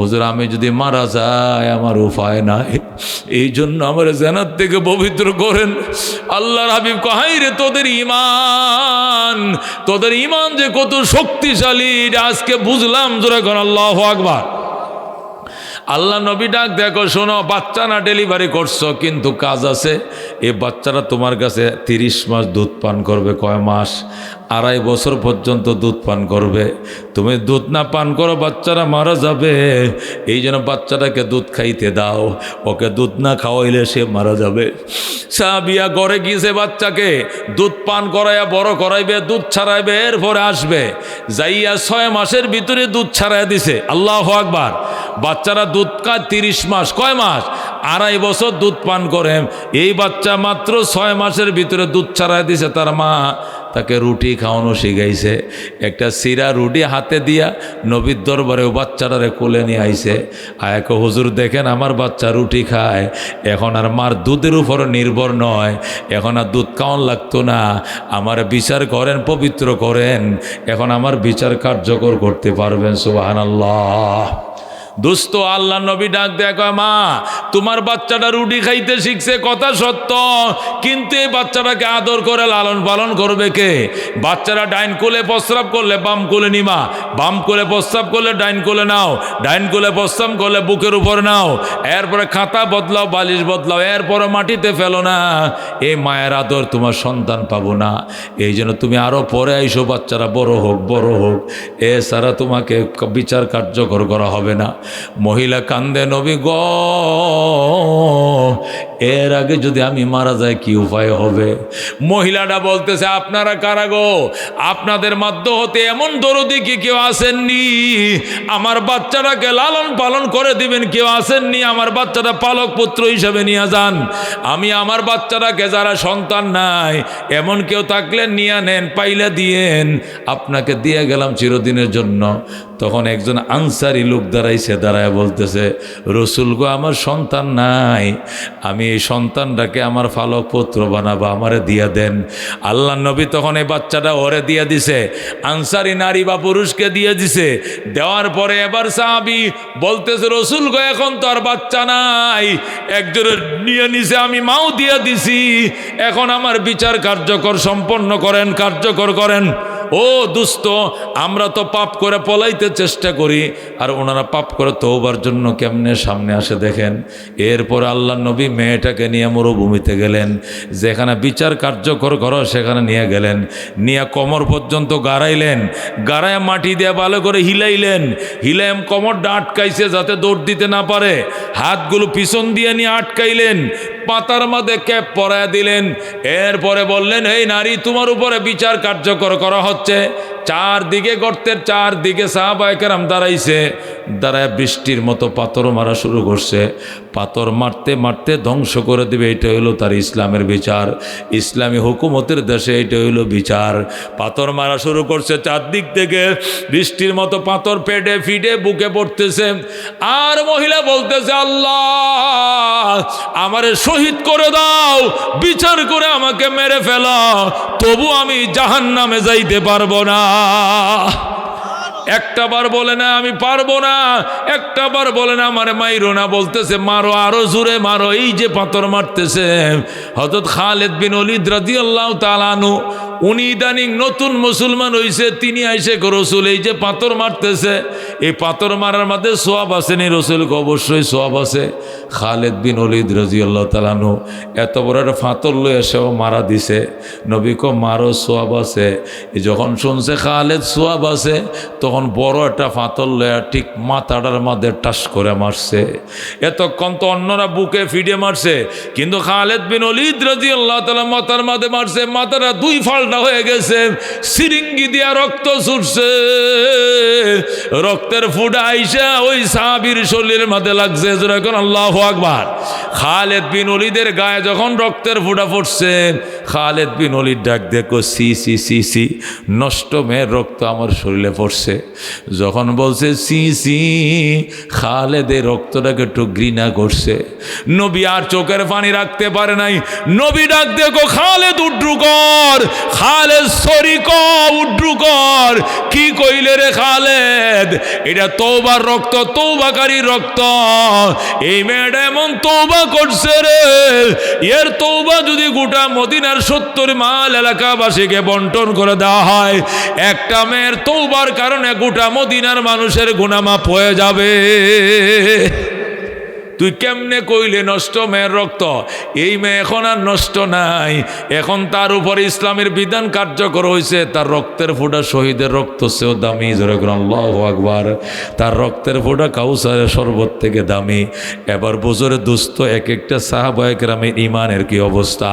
হুজুর আমি যদি মারা যাই আমার উপায় নাই, এই জন্য আমার জান্নাত থেকে পবিত্র করেন। আল্লাহর হাবিব কহাই রে তোদের ঈমান যে কত শক্তিশালী আজকে বুঝলাম। জোরে কর আল্লাহু আকবার। আল্লাহ নবী ডাক দেখো, শোনো বাচ্চা না ডেলিভারি করছো, কিন্তু কাজ আছে। এই বাচ্চারা তোমার কাছে 30 মাস দুধ পান করবে। কয় মাস? 2.5 বছর পর্যন্ত দুধ পান করবে। তুমি দুধ না পান করো বাচ্চারা মারা যাবে, এই জন্য বাচ্চাটাকে দুধ খাইতে দাও, ওকে দুধ না খাওয়াইলে সে মারা যাবে। সাহাবিয়া ঘরে গিয়েছে, বাচ্চাকে দুধ পান করাইয়া বড় করাইবে, দুধ ছাড়াইবে, এরপরে আসবে। যাইয়া 6 মাসের ভিতরে দুধ ছাড়াইয়া দিছে। আল্লাহু আকবার। বাচ্চারা দুধ খায় 30 মাস। কয় মাস? 2.5 বছর দুধ পান করে। এই বাচ্চা মাত্র 6 মাসের ভিতরে দুধ ছাড়াই দিছে। তার মা তাকে রুটি খাওয়ানো শিখাইছে। একটা সিরা রুটি হাতে দিয়া নবীর দরবারে ও বাচ্চাটারে কোলে নিয়ে আইছে। আয়াক হুজুর দেখেন আমার বাচ্চা রুটি খায়, এখন আর মার দুধের উপর নির্ভর নয়, এখন আর দুধ খাওয়ান লাগতো না। আমার বিচার করেন, পবিত্র করেন, এখন আমার বিচার কার্যকর করতে পারবেন। সুবহানাল্লাহ। দোস্ত আল্লাহ নবী ডাক দেখো, মা তোমার বাচ্চাটা রুটি খাইতে শিখছে, কথা সত্য, কিন্তু এই বাচ্চাটাকে আদর করে লালন পালন করবে কে? বাচ্চারা ডাইন কোলে প্রস্রাব করলে বাম কোলে নিমা, বাম কোলে প্রস্রাব করলে ডাইন কোলে নাও, ডাইন কোলে প্রস্রাব করলে বুকের উপর নাও, এরপরে খাতা বদলাও, বালিশ বদলাও, এরপরে মাটিতে ফেলো না। এই মায়ের আদর তোমার সন্তান পাবো না। এই জন্য তুমি আরো পরে আইসো, বাচ্চারা বড় হোক, বড় হোক, এছাড়া তোমাকে বিচার কার্যকর করা হবে না। মহিলা কান্দে, নবী গো এর আগে যদি আমি মারা যাই কি উপায় হবে? মহিলাটা বলতেছে, আপনারা কারা গো? আপনাদের মধ্য হতে এমন দরদি কি কেউ আসেননি? আমার বাচ্চাটাকে লালন পালন করে দিবেন কেউ আসেননি? আমার বাচ্চাটা পালক পুত্র হিসাবে নিয়ে যান। আমি আমার বাচ্চাটাকে, যারা সন্তান নাই এমন কেউ থাকলে নিয়ে নেন, পাইলে দিয়েন, আপনাকে দিয়ে গেলাম চিরদিনের জন্য। তখন একজন আনসারি লোক দাঁড়াইছে, দাঁড়ায় বলতেছে, রসুল গো আমার সন্তান নাই, আমি এই সন্তানটাকে আমার পালক পুত্র বানাবো, আমারে দিয়া দেন। আল্লাহ নবী তখন এই বাচ্চাটা ওরে দিয়ে দিছে, আনসারি নারী বা পুরুষকে দিয়ে দিছে। দেওয়ার পরে এবার সাহাবী বলতেছে, রসুল গো এখন তো আর বাচ্চা নাই, একজনের নিয়ে নিছে, আমি মাও দিয়ে দিছি, এখন আমার বিচার কার্যকর সম্পন্ন করেন, কার্যকর করেন। ও দুস্থ, আমরা তো পাপ করে পলাইতে চেষ্টা করি, আর ওনারা পাপ করে তওবার জন্য কেমনে সামনে আসে দেখেন। এরপর আল্লাহ নবী মেয়েটাকে নিয়ে মরুভূমিতে গেলেন, যেখানে বিচার কার্যকর করো সেখানে নিয়ে গেলেন, নিয়ে কোমর পর্যন্ত গাড়াইলেন, গাড়ায় মাটি দিয়ে ভালো করে হিলাইলেন, হিলাইম কোমরটা আটকাইছে যাতে দৌড় দিতে না পারে, হাতগুলো পিছন দিয়ে নিয়ে আটকাইলেন, পাতার মধ্যে ক্যাপ পরায় দিলেন। এরপরে বললেন, এই নারী তোমার উপরে বিচার কার্যকর করা হচ্ছে। চারদিকে গর্তের চারদিকে সাহাবায়ে কেরাম দাঁড়াইছে, দাঁড়ায় বৃষ্টির মতো পাথর মারা শুরু করছে। পাথর মারতে মারতে ধ্বংস করে দেবে, এটা হইলো তার ইসলামের বিচার, ইসলামী হুকুমতের দেশে এটা হইলো বিচার। পাথর মারা শুরু করছে চারদিক থেকে, বৃষ্টির মতো পাথর পেটে ফিটে বুকে পড়তেছে। আর মহিলা বলতেছে, আল্লাহ আমারে শহীদ করে দাও, বিচার করে আমাকে মেরে ফেলো, তবু আমি জাহান্নামে যাইতে পারবো না। একটাবার বলে না আমি পারবো না, একটাবার বলে না আমারে মাইরো না, বলতেছে মারো, আরো জোরে মারো। এই যে পাথর মারতেছে, হযরত খালিদ বিন ওলীদ রাদিয়াল্লাহু তাআলা আনহু উনি ইদানিং নতুন মুসলমান হইছে, তিনি আইসে রসুল এই যে পাথর মারতেছে, এই পাথর মারার মধ্যে সোয়াব আছে নি? রসুলকে অবশ্যই সোয়াব আছে। খালেদ বিন ওলীদ রাদিয়াল্লাহু তাআলা আনহু এত বড় একটা পাথর লয়ে এসেও মারা দিছে। নবী কো মারো, সোয়াব আছে। যখন শুনছে খালেদ সোয়াব আছে, তখন বড় একটা পাথর লয়ে ঠিক মাথাটার মধ্যে টাস করে মারছে। এতক্ষণ তো অন্যরা বুকে ফিডে মারছে, কিন্তু খালেদ বিন ওলীদ রাদিয়াল্লাহু তাআলা মাথার মধ্যে মারছে, মাথাটা দুই ফাল্টা হয়ে গেছে, সিরিঙ্গি দিয়া রক্ত ছুটছে। রক্তের ফুটা আইসা ওই সাহাবীর শরীরের মধ্যে লাগছে। যখন আল্লাহু আকবার। খালেদ বিন ওলীদের গায়ে যখন রক্তের ফুটা ফুটছে, খালেদ বিন ওলীদ ডাক দেখো, সি সি সি সি, নষ্ট মেয়ের রক্ত আমার শরীরে পড়ছে। যখন বলছে সি সি, খালেদের রক্তটাকে একটু ঘৃণা করছে। নবী আর চোখের পানি রাখতে পারে নাই। নবী ডাক দেখো, খালেদ উড্রু কর, খালেদ সরি ক উড্রু কর। কি কইলে রে খালেদ? এটা তওবার রক্ত, তওবাকারী রক্ত। এই মেয়েটা এমন তওবা করছে রে, এর তওবা যদি গোটা মদিনার 70 মাইল এলাকাবাসীকে বন্টন করে দেওয়া হয়, একটা মেয়ের তওবার কারণে গোটা মদিনার মানুষের গুনাহ মাফ হয়ে যাবে। তুই কেমনে কইলে নষ্ট মেয়ের রক্ত? এই মেয়ে এখন আর নষ্ট নাই, এখন তার উপরে ইসলামের বিধান কার্যকর হয়েছে। তার রক্তের ফোঁটা শহীদের রক্ত চেয়েও দামি। জোরে করে আল্লাহু আকবার। তার রক্তের ফোঁটা কাউসারের শরবত থেকে দামি। এবার বছরে দুস্থ এক একটা সাহাবায়ে কেরামের ইমানের কি অবস্থা।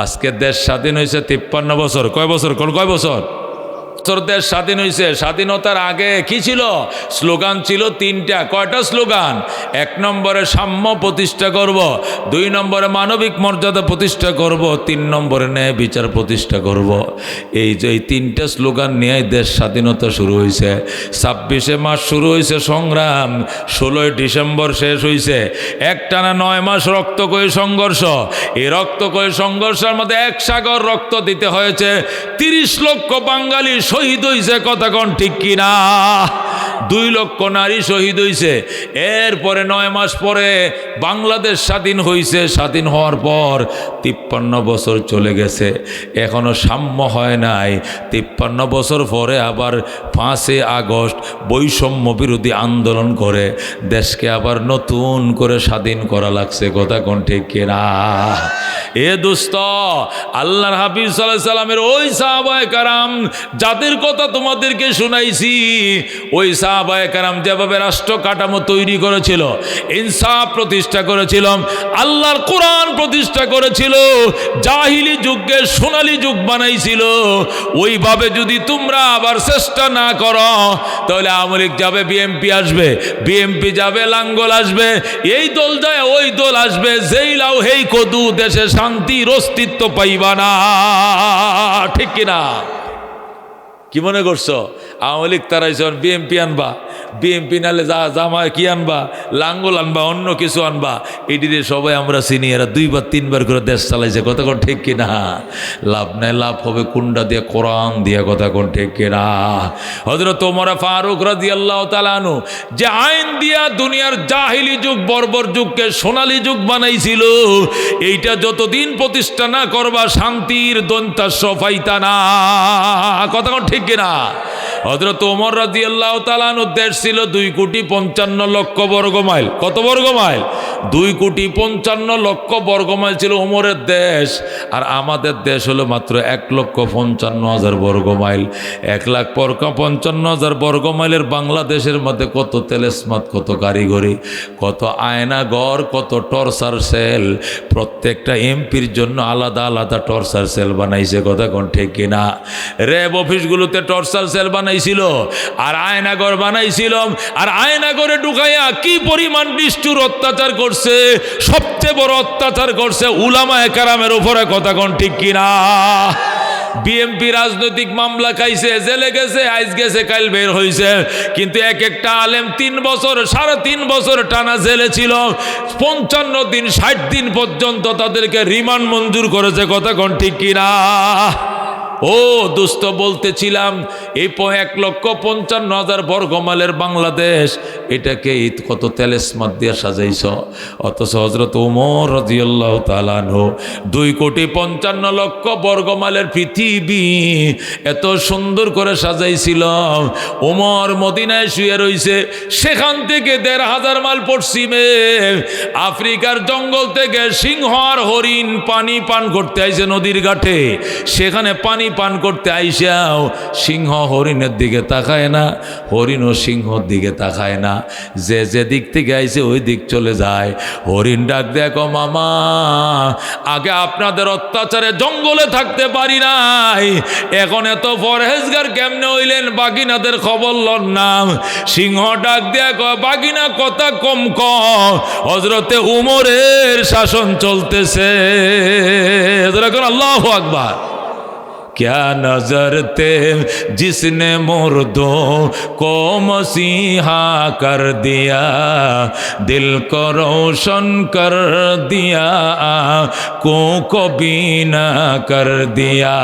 আজকে দেশ স্বাধীন হয়েছে 53 বছর। কয় বছর? কয় বছর? দেশ স্বাধীন হয়েছে। স্বাধীনতার আগে কি ছিল? স্লোগান ছিল 3টা। কয়টা স্লোগান? 1 নম্বরে সাম্য প্রতিষ্ঠা করব, 2 নম্বরে মানবিক মর্যাদা প্রতিষ্ঠা করব, 3 নম্বরে ন্যায় বিচার প্রতিষ্ঠা করব। এই যে 3টা স্লোগান নিয়ে দেশ স্বাধীনতা শুরু হয়েছে। 26শে মার্চ শুরু হয়েছে সংগ্রাম, 16ই ডিসেম্বর শেষ হয়েছে। একটানা 9 মাস রক্তকয়ী সংঘর্ষ। এই রক্তকয়ী সংঘর্ষের মধ্যে 1 সাগর রক্ত দিতে হয়েছে। 30 লক্ষ বাঙালি শহীদ হয়েছে। কথা কোন ঠিক কিনা? 2 লক্ষ নারী শহীদ হয়েছে। এরপরে 9 মাস পরে বাংলাদেশ স্বাধীন হয়েছে। স্বাধীন হওয়ার পর 53 বছর চলে গেছে, এখনো সাম্য হয় নাই। 53 বছর পরে আবার 5 আগস্ট বৈষম্য বিরোধী আন্দোলন করে দেশকে আবার নতুন করে স্বাধীন করা লাগছে। কথা কোন ঠিক কিনা? এ দোস্ত, আল্লাহর হাবিব সাল্লাল্লাহু আলাইহি সাল্লামের ওই সাহাবায়ে কেরাম যাদের কথা তোমাদেরকে শুনাইছি, ওই সাহাবায়ে কেরাম যেভাবে রাষ্ট্র কাঠামো তৈরি করেছিল, ইনসাফ প্রতিষ্ঠা করেছিল, আল্লাহর কোরআন প্রতিষ্ঠা করেছিল, জাহিলি যুগকে সোনালী যুগ বানাইছিল, ওইভাবে যদি তোমরা আবার চেষ্টা না করো, তাহলে আওয়ামী লীগ যাবে, বিএনপি আসবে, বিএনপি যাবে, লাঙ্গল আসবে, এই দল যায় ওই দল আসবে, যেই লাও হেই কদু, দেশে শান্তির অস্তিত্ব পাইবা না। ঠিক কিনা? কি মনে করছো? আওয়ামী লীগ তারাইছে, বিএনপি আনবা, বিএনপি নালে জামা কি আনবা, লাঙ্গল আনবা, অন্য কিছু আনবা। এটিতে সবাই আমরা চিনি, এরা 2 বার 3 বার করে দেশ চালাইছে। কথা কোন ঠিক কিনা? লাভ নাই, লাভ হবে কুন্ডা দিয়ে, কোরআন দিয়ে। কথা কোন ঠিক কিনা? হযরত ওমর ফারুক রাদিয়াল্লাহু তাআলা আনহু যে আইন দিয়া দুনিয়ার জাহিলি যুগ, বর্বর যুগকে সোনালী যুগ বানাইছিল, এইটা যতদিন প্রতিষ্ঠা না করবা শান্তির দন্তাস্য পাইতা না। কথা কোন ঠিক কিনা? হযরত ওমর রাদিয়াল্লাহু তাআলা আনহু দেশ ছিল 2,55,00,000 বর্গ মাইল। কত বর্গ মাইল? 2,55,00,000 বর্গ মাইল ছিল ওমরের দেশ। আর আমাদের দেশ হলো মাত্র 1,55,000 বর্গ মাইল। 1,55,000 বর্গ মাইলের বাংলাদেশের মধ্যে কত তেলেসমাত, কত কারিগরি, কত আয়নাঘর, কত টর্চার সেল। প্রত্যেকটা এমপির জন্য আলাদা আলাদা টর্চার সেল বানাইছে। কথা কোন ঠিক কিনা? র্যাব অফিসগুলোতে টর্চার সেল বানাইছিল, আর আয়নাঘর বানাইছিল। আর আয়নাঘরে ঢুকাইয়া কি পরিমাণ নিষ্ঠুর অত্যাচার করছে! সবচেয়ে বড় অত্যাচার করছে উলামায়ে কেরামের উপরে। কথা কোন ঠিক কিনা? বিএনপি রাজনৈতিক মামলা খাইছে, জেলে গেছে, আইজ গেছে, কাল বের হয়েছে, কিন্তু এক একটা আলেম 3 বছর, 3.5 বছর টানা জেলে ছিল। 55 দিন, 60 দিন পর্যন্ত তাদেরকে রিমান্ড মঞ্জুর করেছে। কথা কোন ঠিক কিনা? ও দোস্ত বলতেছিলাম এই 1,55,000 বর্গমাইলের বাংলাদেশ, এটাকে কত তেলেসমাত দিয়ে সাজাইছ, অথচ হযরত ওমর রাদিয়াল্লাহু তাআলা আনহু 2,55,00,000 বর্গমাইলের পৃথিবী এত সুন্দর করে সাজাইছিল। ওমর মদিনায় শুয়ে রইছে, সেখান থেকে 1,500 মাইল পশ্চিমে আফ্রিকার জঙ্গল থেকে সিংহ আর হরিণ পানি পান করতে আইছে নদীর ঘাটে। সেখানে পানি পান করতে আইসাও সিংহ হরিণের দিকে তাকায় না, হরিণও সিংহর দিকে তাকায় না, যে যে দিক থেকে আইছে ওই দিক চলে যায়। হরিণ ডাক দেখো মামা, আগে আপনাদের অত্যাচারে জঙ্গলে থাকতে পারি নাই, এখন এত পরহেজগার কেমনে হইলেন, বাগিনাদের খবর লন নাম। সিংহ ডাক দেখো বাগিনা কথা কম কম, হযরতে উমরের শাসন চলতেছে। আল্লাহু আকবার। क्या नजर थे जिसने मुर्दों को मसीहा कर दिया, दिल को रोशन कर दिया, को बीना कर दिया,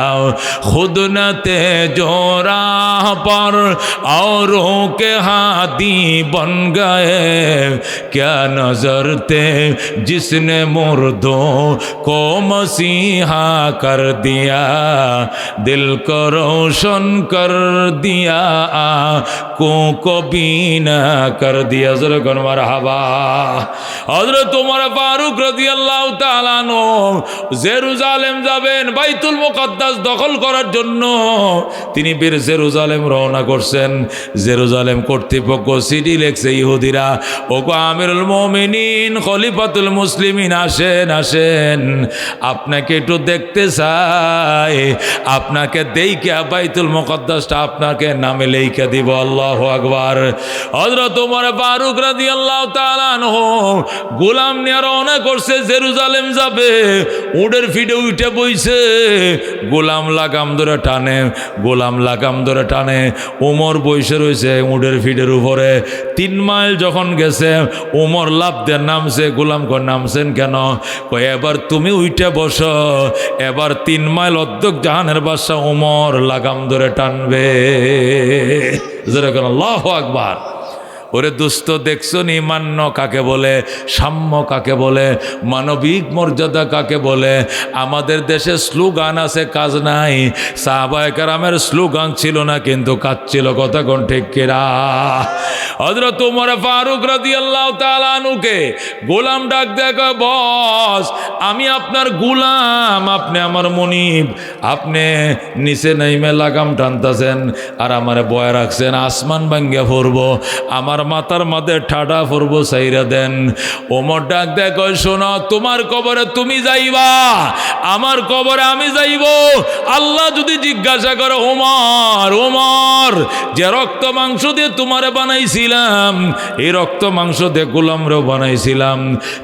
खुद न थे जो राह पर औरों के हादी बन गए। क्या नजर थे जिसने मुर्दों को मसीहा कर दिया, दिल को रोशन कर दिया, को बीना कर दिया। जरगन मरहबा। हजरत उमर फारूक রাদিয়াল্লাহু তাআলা আনহু জেরুজালেম যাবেন, বাইতুল মুকাদ্দাস দখল করার জন্য তিনি বীর জেরুজালেম রওনা করছেন। জেরুজালেম কর্তৃপক্ষ চিঠি লিখছে, ইহুদিরা ওগো আমিরুল মুমিনিন খলিফাতুল মুসলিমিন, আসেন আসেন, আপনাকে একটু দেখতে চাই, আপনাকে দেইকে বাইতুল মুকাদ্দাসটা আপনাকে নামে লেখা দিব। আল্লাহু আকবার। হযরত ওমর ফারুক রাদিয়াল্লাহু তাআলা আনহু গোলাম নিয়ে রওনা করছে, জেরুজালেম যাবে। উটের ফিডে উঠে বইছে, গোলাম লাগাম ধরে টানে, গোলাম লাগাম ধরে টানে। ওমর বইসে রয়েছে উটের ফিডের উপরে। 3 মাইল যখন গেছে ওমর লাফ দিয়ে নামছে। গোলাম কয় নামছেন কেন? কয় এবার তুমি উঠে বসো, এবার 3 মাইল অর্ধেক জাহানের বাদশা ওমর লাগাম ধরে টানবে। যেরকম আল্লাহু আকবার। ওরে দুস্থ দেখছো নি মান্য কাকে বলে, সাম্য কাকে বলে, মানবিক মর্যাদা কাকে বলে? আমাদের দেশে স্লোগান আছে, কাজ নাই। সাহাবায়ে কেরামের স্লোগান ছিল না, কিন্তু কাজ ছিল। কথা কোন ঠিক কিনা? হযরত ওমর ফারুক রাদিয়াল্লাহু তাআলা আনহুকে গোলাম ডাক দেখো, বস আমি আপনার গোলাম, আপনি আমার মনিব, আপনি নিচে নাইমে লাগাম টানতেছেন আর আমারে বয় রাখছেন, আসমান ভাঙ্গা পড়বো, আমার মাথার মাঝে ঠাডা পড়বো, সাইরা দেন। ওমর ডাক দেখো, শোনো, তোমার কবরে তুমি যাইবা, আমার কবরে আমি যাইব। আল্লাহ যদি জিজ্ঞাসা করে, ওমর ওমর যে রক্ত মাংস দিয়ে তোমারে বানাইছিলাম, এই রক্ত মাংস দিয়ে গোলামরেও বানাইছিলাম,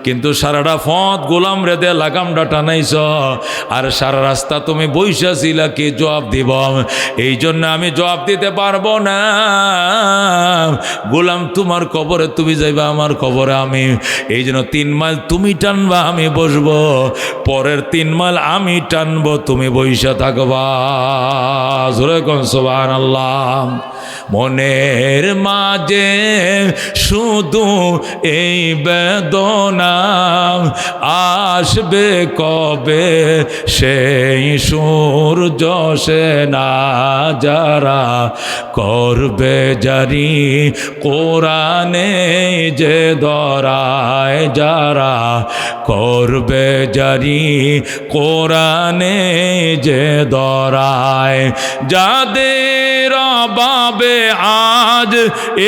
কিন্তু সারাটা ফত গোলাম রে দিয়ে লাগামটা টানাইছ, আর সারা রাস্তা তুমি বইসা ছিলা, কি জবাব দিব? এই জন্য আমি জবাব দিতে পারবো না। গোলাম তোমার কবরে তুমি যাইবা, আমার কবরে আমি। এই জন্য 3 মাইল তুমি টানবা, আমি বসবো, পরের 3 মাইল আমি টানবো, তুমি বইসা থাকবা। জোরে কোন সুবহানাল্লাহ। মনের মাঝে শুধু এই বেদনা, আসবে কবে সেই সূর্য সেনা, যারা করবে জারি কোরআনে যে ধরায়, যারা করবে জারি কোরআনে যে ধরায়, যাদের বাবে আজ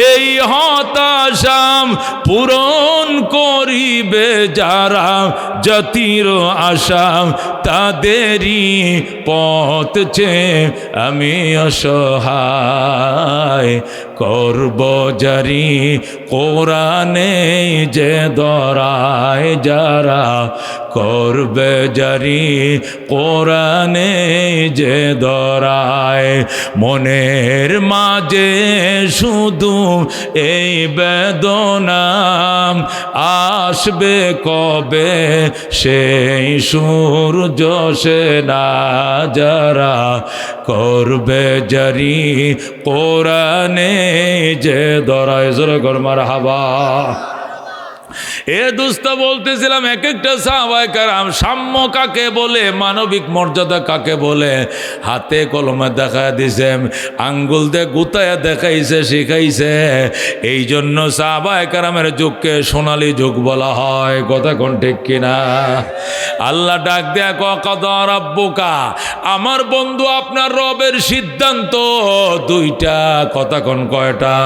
এই হতাশাম পূরণ করিবে যারা, জাতির আশা তাদেরই পথ চেয়ে আমি অসহায়, করব জারি কোরআনে যে ধরায়, যারা করবে জারি কোরআনে যে ধরায়। মনের মাঝে শুধু এই বেদনা, আসবে কবে সেই সূর্য সে না যারা করবে জারি কোরআনে যে ধরায়। জোরে কর মারহাবা। এ দোস্ত বলতেছিলাম, এক একটা সাহাবায়ে কেরাম সাম্য কাকে বলে, মানবিক মর্যাদা কাকে বলে হাতে কলমে দেখা দিছে, আঙ্গুল দিয়ে গুতায়া দেখাইছে, শিখাইছে। এই জন্য সাহাবায়ে কেরামের যুগকে সোনালী যুগ বলা হয়। কথা কোন ঠিক কিনা? আল্লাহ ডাক দেয়া কাদা রাব্বুকা, আমার বন্ধু আপনার রবের সিদ্ধান্ত দুইটা। কথা কোন কয়টা?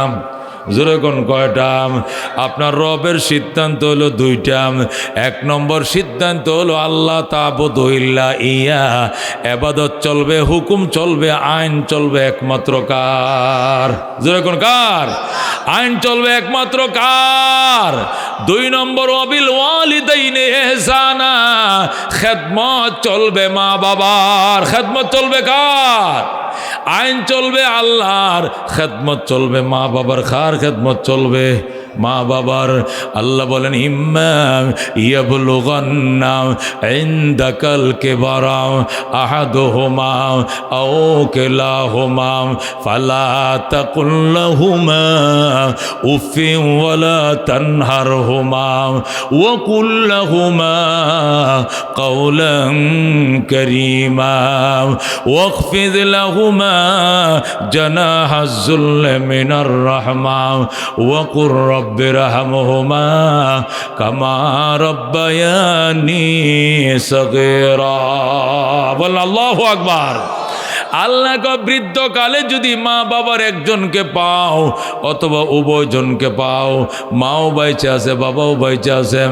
জোরে কোন কয়টা? আপনার রবের সিদ্ধান্ত হলো দুইটা। এক নম্বর সিদ্ধান্ত হলো আল্লাহ তা'বুদু ইল্লা ইয়া, ইবাদত চলবে, হুকুম চলবে, আইন চলবে একমাত্র কার? জোরে কোন কার? আইন চলবে একমাত্র কার? দুই নম্বর ওয়াবিল ওয়ালিদাইনি ইহসানা, খেদমত চলবে মা বাবার। খেদমত চলবে কার? আইন চলবে আল্লাহর, খেদমত চলবে মা বাবার। কার খেদমত চলবে? মা বাবার। আল্লাহ বলেন ইম্মা ইয়াবলুগান্না ইনদাকাল কিবারা আহাদুহুমা আও কিলাহুমা ফালা তাকুল লাহুমা উফিন ওয়ালা তানহারহুমা ওয়া কুল লাহুমা কাওলান কারীমা ওয়াখফিদ লাহুমা জানাহাজ যুল্লি মিনার রাহমা ওয়া কুর রব্বিরহামহুমা কামা রব্বায়ানি সগীরা। বল আল্লাহু আকবার। আল্লাহ বৃদ্ধকালে যদি মা বাবার একজনকে পাও অথবা উভয়জনকে পাও, মাও বাইচে আছে বাবাও বাইচে আছে,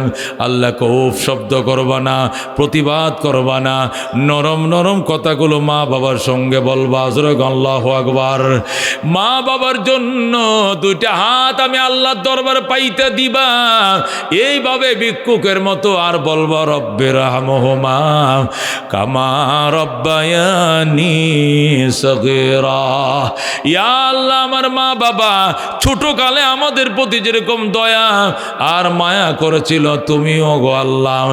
আল্লাহ উফ শব্দ করবা না, প্রতিবাদ করবা না, নরম নরম কথাগুলো মা বাবার সঙ্গে বলবা। আল্লাহু আকবার। মা বাবার জন্য দুইটা হাত আমি আল্লাহর দরবার পাইতে দিবা, এইভাবে ভিক্ষুকের মতো আর বলবা রব্বিরহামহুমা কামা রব্বায়ানি সগীরা। ইয়া আল্লাহ, আমার মা বাবা ছোটকালে আমাদের প্রতি যেরকম দয়া আর মায়া করেছিল, তুমিও গো আল্লাহ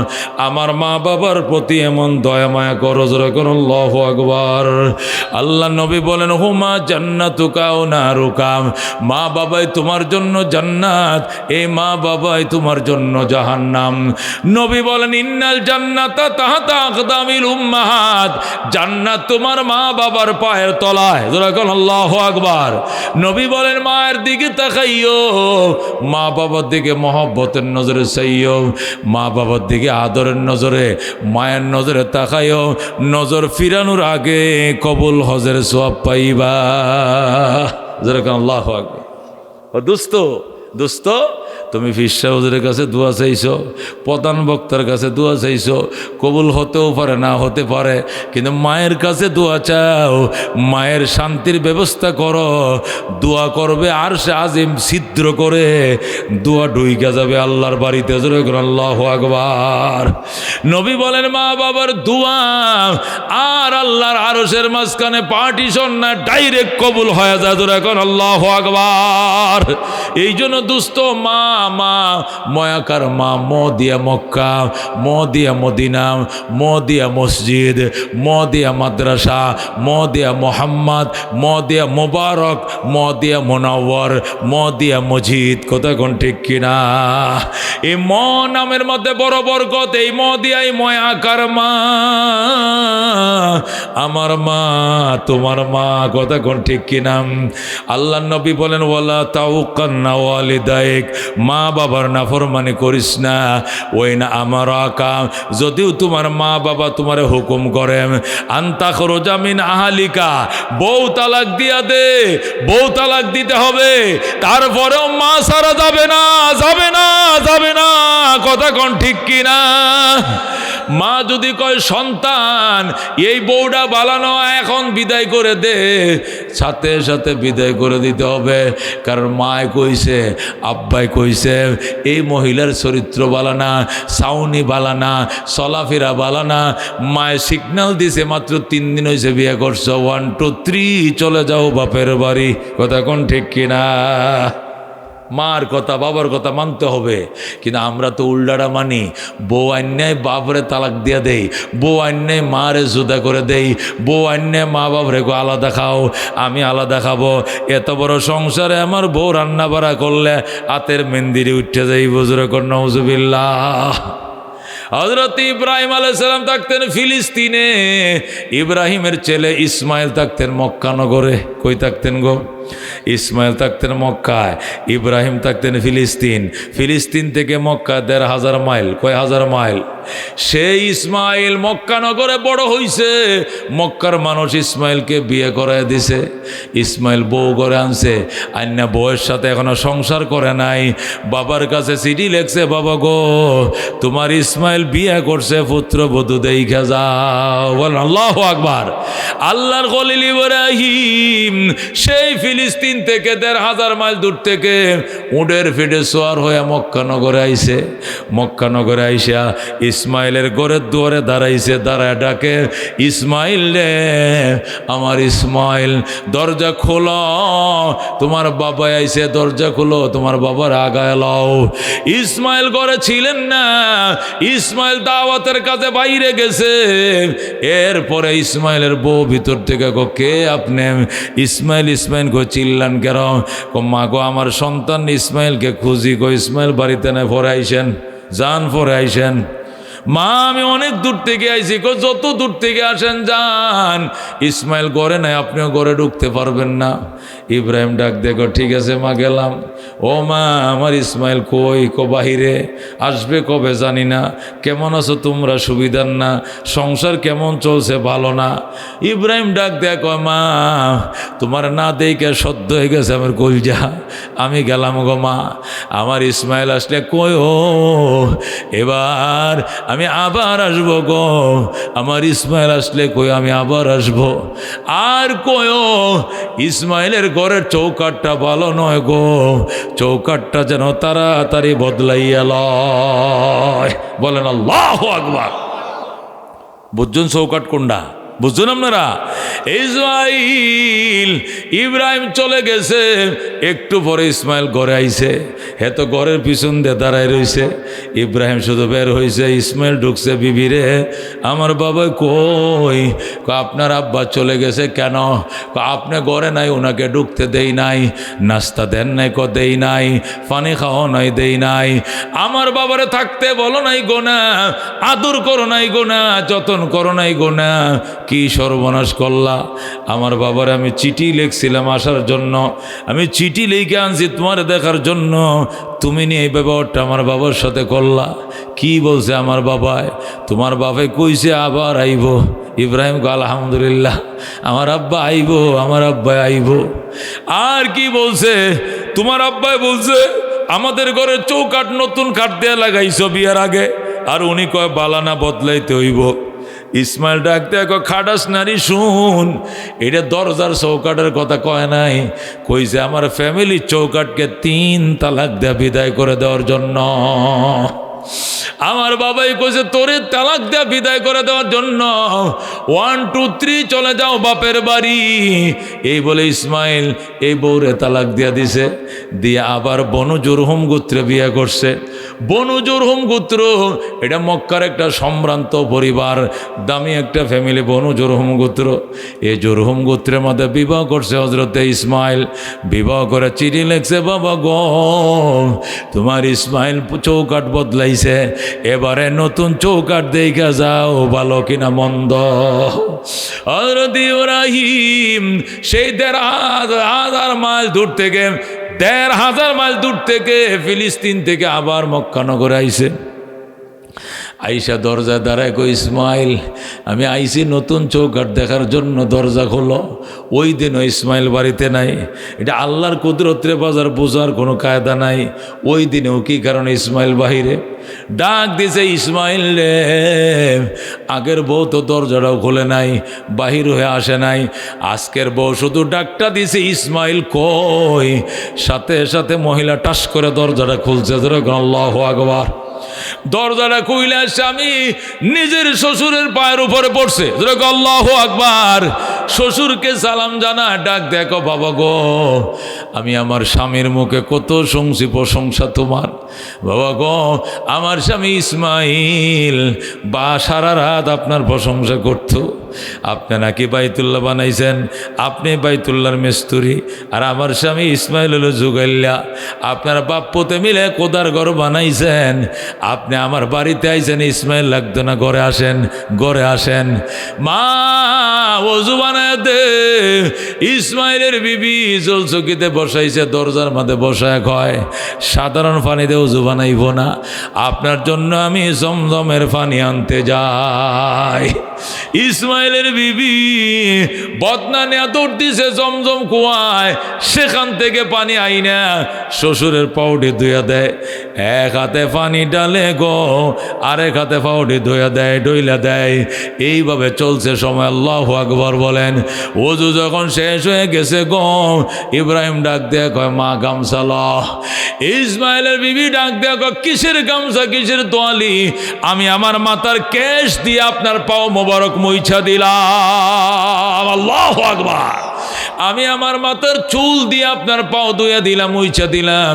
আমার মা বাবার প্রতি এমন দয়া মায়া করো। জোরে করো আল্লাহু আকবার। আল্লাহ নবী বলেন হুমা জান্নাতুকা ওয়া নারুকা, মা বাবাই তোমার জন্য জান্নাত, এই মা বাবাই তোমার জন্য জাহান্নাম। নবী বলেন ইন্নাল জান্নাতা তাহতা আকদামিল উম্মাহাত, জান্নাত তোমার মা বাবার পায়ের তলায়। জোরে বলেন আল্লাহু আকবার। নবী বলেন মায়ের দিকে তাকাইও, মা বাবার দিকে মহব্বতের নজরে চাইও, মা বাবার দিকে আদরের নজরে, মায়ের নজরে তাকাইও। নজর ফিরানোর আগে কবুল হজের সওয়াব পাইবা। জোরে বলেন আল্লাহু আকবার। ও দোস্ত, দোস্ত তুমি ফিরসা হুজুরের কাছে দোয়া চাইছো, প্রধান বক্তার কাছে দোয়া চাইছো, কবুল হতেও পারে না হতে পারে, কিন্তু মায়ের কাছে দোয়া চাও, মায়ের শান্তির ব্যবস্থা করো। দোয়া করবে আর সে আজিম ছিদ্র করে দোয়া ঢুইকা যাবে আল্লাহর বাড়িতে। জোরে করে আল্লাহু আকবার। নবী বলেন মা বাবার দোয়া আর আল্লাহর আরশের মাঝখানে পার্টিশন না, ডাইরেক্ট কবুল হয়ে যায়। জোরে করে আল্লাহু আকবার। এই জন্য দুস্থ মা, মা ময়াকার মা, ম দিয়া মক্কা, ম দিয়া মদিনা, ম দিয়া মসজিদ, ম দিয়া মাদ্রাসা, ম দিয়া মোহাম্মদ, ম দিয়া মোবারক, ম দিয়া মোনাওয়ার, ম দিয়া মজিদ। কথা কোন ঠিক কিনা? এই ম নামের মধ্যে বড় বরকত। এই ম দিয়াই ময়াকার মা, আমার মা তোমার মা। কথা কোন ঠিক কিনা? আল্লাহ নবী বলেন ওয়ালা তাউকান্না ওয়ালিদাইক, মা বাবার নাফরমানি করিস না। ওই না আমার আকা, যদিও তোমার মা বাবা তোমার হুকুম করে আন্তা খরজা মিন আহালিকা, বউ তালাক দিয়া দে, বউ তালাক দিতে হবে, তারপরেও মা সারা যাবে না, যাবে না, যাবে না। কথা কোন ঠিক কিনা? মা যদি কয় সন্তান এই বউটা বালানো এখন বিদায় করে দে, সাথে সাথে বিদায় করে দিতে হবে। কারণ মায় কইছে, আব্বাই কইছে এই মহিলার চরিত্র বালানা, সাউনি বালানা, চলাফেরা বালানা। মায় সিগন্যাল দিছে, মাত্র 3 দিন হয়েছে বিয়ে করছো, 1 2 3 চলে যাও বাপের বাড়ি। কথা কোন ঠিক কিনা? মার কথা বাবার কথা মানতে হবে, কিন্তু আমরা তো উল্টাটা মানি। বউ আন্যায় বাপরে তালাক দিয়া দেই, বউ আন্যায় মারে জুদা করে দেই, বউ আন্যায় মা বাপরে আলাদা খাও, আমি আলাদা খাবো। এত বড় সংসারে আমার বউ রান্না বাড়া করলে হাতের মেহেন্দিরে উঠে যাই। বুজুর্গ নাউজুবিল্লাহ। হযরত ইব্রাহিম আলাইহিস সালাম থাকতেন ফিলিস্তিনে, ইব্রাহিমের ছেলে ইসমাইল থাকতেন মক্কা নগরে। কই থাকতেন গো? ইসমাইল থাকতেন মক্কায়, ইব্রাহিম থাকতেন ফিলিস্তিন। ফিলিস্তিন থেকে মক্কা ১,৫০০ মাইল। কয় হাজার মাইল? সেই ইসমাইল মক্কা নগরে বড় হইছে। মক্কার মানুষ ইসমাইলকে বিয়ে করায় দিছে। ইসমাইল বউ করে আনছে, আন্না বউয়ের সাথে এখনো সংসার করে নাই। বাবার কাছে চিঠি লেখছে, বাবা গো তোমার ইসমাইল বিয়ে করছে, পুত্রবধূ দেইখা যাও। বলেন আল্লাহু আকবার। আল্লাহর খলিল ইব্রাহিম সেই ফিলিস্তিন থেকে ১,৫০০ মাইল দূর থেকে উটের ফিটে সোয়ার হয়ে মক্কা নগরে আইছে। মক্কা নগরে আইসা ইসমাইলের ঘরের দুয়ারে দাঁড়াইছে, দাঁড়ায় ডাকে, ইসমাইল রে আমার ইসমাইল, দরজা খোলো, তোমার বাবা আইছে, দরজা খোলো, তোমার বাবার আগায় লও। ইসমাইল ঘরে ছিলেন না, ইসমাইল দাওয়াতের কাছে বাইরে গেছে। এরপরে ইসমাইলের বউ ভিতর থেকে কে আপনি? ইসমাইল ইসমাইল গো চিল্লান কেন? মা গো আমার সন্তান ইসমাইলকে খুঁজি গো, ইসমাইল বাড়িতে না, পরে আইসেন, যান পরে আইসেন। মা আমি অনেক দূর থেকে আইছি। গো যত দূর থেকে আসেন যান, ইসমাইল ঘরে নাই, আপনিও ঘরে ঢুকতে পারবেন না। ইব্রাহিম ডাক দেখো, ঠিক আছে মা গেলাম। ও মা আমার ইসমাইল কই? বাহিরে আসবে কবে জানি না। কেমন আছো তোমরা? সুবিধার না? সংসার কেমন চলছে? ভালো না? ইব্রাহিম ডাক দেখো, মা তোমার না দেখে সদ্য হয়ে গেছে আমার কলজা, আমি গেলাম গো মা। আমার ইসমাইল আসলে কই ও এবার আমি আবার আসবো গো। আমার ইসমাইল আসলে কই আমি আবার আসবো। আর কয়ও ইসমাইলের ঘরের চৌকাটটা ভালো নয় গো, চৌকাটটা যেন তাড়াতাড়ি বদলাইয়া লয়। বলেন আল্লাহু আকবার। বুঝছেন চৌকাট কোনটা? বুঝছেন আপনারা? ইব্রাহিম চলে গেছে, একটু পরে ইসমাইল ঘরে আইছে। হে তো ঘরের পিছন দিয়ে দাঁড়ায় রয়েছে। ইব্রাহিম শুধু বের হয়েছে, ইসমাইল ঢুকছে, বিবি রে আমার বাবা কই? আপনার আব্বা চলে গেছে কেন? আপনি ঘরে নাই, ওনাকে ঢুকতে দেই নাই, নাস্তা দেন নাই, দেই নাই, পানি খাওয়া নাই, দেই নাই। আমার বাবারে থাকতে বলো নাই গোনা, আদর করো নাই গোনা, যতন করো নাই গোনা। কি সর্বনাশ করলা। আমার বাবার আমি চিঠি লিখছিলাম আসার জন্য, আমি চিঠি লিখে আনছি তোমার দেখার জন্য, তুমি নিয়ে এই ব্যবহারটা আমার বাবার সাথে করলা। কি বলছে আমার বাবায়? তোমার বাবাই কইছে আবার আইব। ইব্রাহিম কো আলহামদুলিল্লাহ, আমার আব্বা আইব, আমার আব্বাই আইব। আর কি বলছে? তোমার আব্বাই বলছে আমাদের ঘরে চৌকাট নতুন কাঠ দেয়া লাগাইছো বিয়ার আগে। আর উনি কয় বালানা বদলাইতে হইব। ইসমাইল ডাকতে খাটাস নারী শুন, এটা দরজার চৌকাটের কথা কয় নাই, কইছে আমার ফ্যামিলির চৌকাটকে 3 তালাক দেয়া বিদায় করে দেওয়ার জন্য। আমার বাবাই কইছে তোরে তালাক দেয়া বিদায় করে দেওয়ার জন্য, 1 2 3 চলে যাও বাপের বাড়ি। এই বলে ইসমাইল এই বউরে তালাক দিয়া দিছে। দিয়ে আবার বনু জুরহুম গোত্রে বিয়ে করছে। বনু জুরহুম গোত্র এটা মক্কার একটা সম্ভ্রান্ত পরিবার, দামি একটা ফ্যামিলি বনু জুরহুম গোত্র। এই জুরহুম গোত্রের মধ্যে বিবাহ করছে হযরতে ইসমাইল। বিবাহ করে চিঠি লেখছে, বাবা গো তোমার ইসমাইল চৌকাট বদলাইছে, এবারে নতুন চৌকাট দেখা যাও ভালো কিনা মন্দ। হযরত ইব্রাহিম সেই ১,৫০০ মাইল দূর থেকে ১,৫০০ মাইল দূর থেকে ফিলিস্তিন থেকে আবার মক্কা নগরে আইছে। আইসা দরজা দাঁড়ায় কই, ইসমাইল আমি আইসি নতুন চৌকাঠ দেখার জন্য, দরজা খোলো। ওই দিনও ইসমাইল বাড়িতে নাই। এটা আল্লাহর কুদরতের বাজার বোঝার কোনো কায়দা নাই। ওই দিনেও কি কারণে ইসমাইল বাহিরে ডাক দিছে, ইসমাইল রে, আগের বউ তো দরজাটাও খোলে নাই, বাহির হয়ে আসে নাই। আজকের বউ শুধু ডাকটা দিছে, ইসমাইল কই। সাথে সাথে মহিলা টাস করে দরজাটা খুলছে। আল্লাহু আকবার। দরজাটা খুইলে স্বামী নিজের শ্বশুরের পায়ের উপরে পড়ছে। আল্লাহু আকবার। শ্বশুরকে সালাম জানা, ডাক দেখো, বাবা গো, আমি আমার স্বামীর মুখে কত শুনছি প্রশংসা তোমার। বাবা গো, আমার স্বামী ইসমাইল বা সারা রাত আপনার প্রশংসা করত। আপনি নাকি বাইতুল্লাহ বানাইছেন, আপনি বাইতুল্লাহর মিস্ত্রি, আর আমার স্বামী ইসমাইল হলো জুগাইল্লা। আপনার বাপ্পতে মিলে কোদার ঘর বানাইছেন। আপনি আমার বাড়িতে আইছেন, ইসমাইল লাগতো না, ঘরে আসেন, ঘরে আসেন। মা ওযু বানায় দে। ইসমাইলের বিবি জলচকিতে বসাইছে, দরজার মাঝে বসায় কয়, সাধারণ পানিতে ওযু বানাইব না, আপনার জন্য আমি জমজমের পানি আনতে যাই। ইসমাইলের বিবি বদনা নিয়ে দৌড় দিছে জমজম কুয়ায়, সেখান থেকে পানি আইনা শ্বশুরের পাউডি ধুইয়া দেয়। এক হাতে পানি ডালে গো, আরেক হাতে পাউডি ধুইয়া দেয়, ডইলা দেয়। এইভাবে চলছে সময়। আল্লাহু আকবার বলেন। ওযু যখন শেষ হয়ে গেছে গো, ইব্রাহিম ডাক দেয়া কয়, মা গামছা ল। ইসমাইলের বিবি ডাক দেয়া কয়, কিসের গামছা, কিসের তোয়ালি? আমি আমার মাথার কেশ দিয়ে আপনার পাও মোবারক মুইছা দিলাম। আল্লাহু আকবার। আমি আমার মাথার চুল দিয়ে আপনার পাও ধুইয়া দিলাম, মুইছা দিলাম।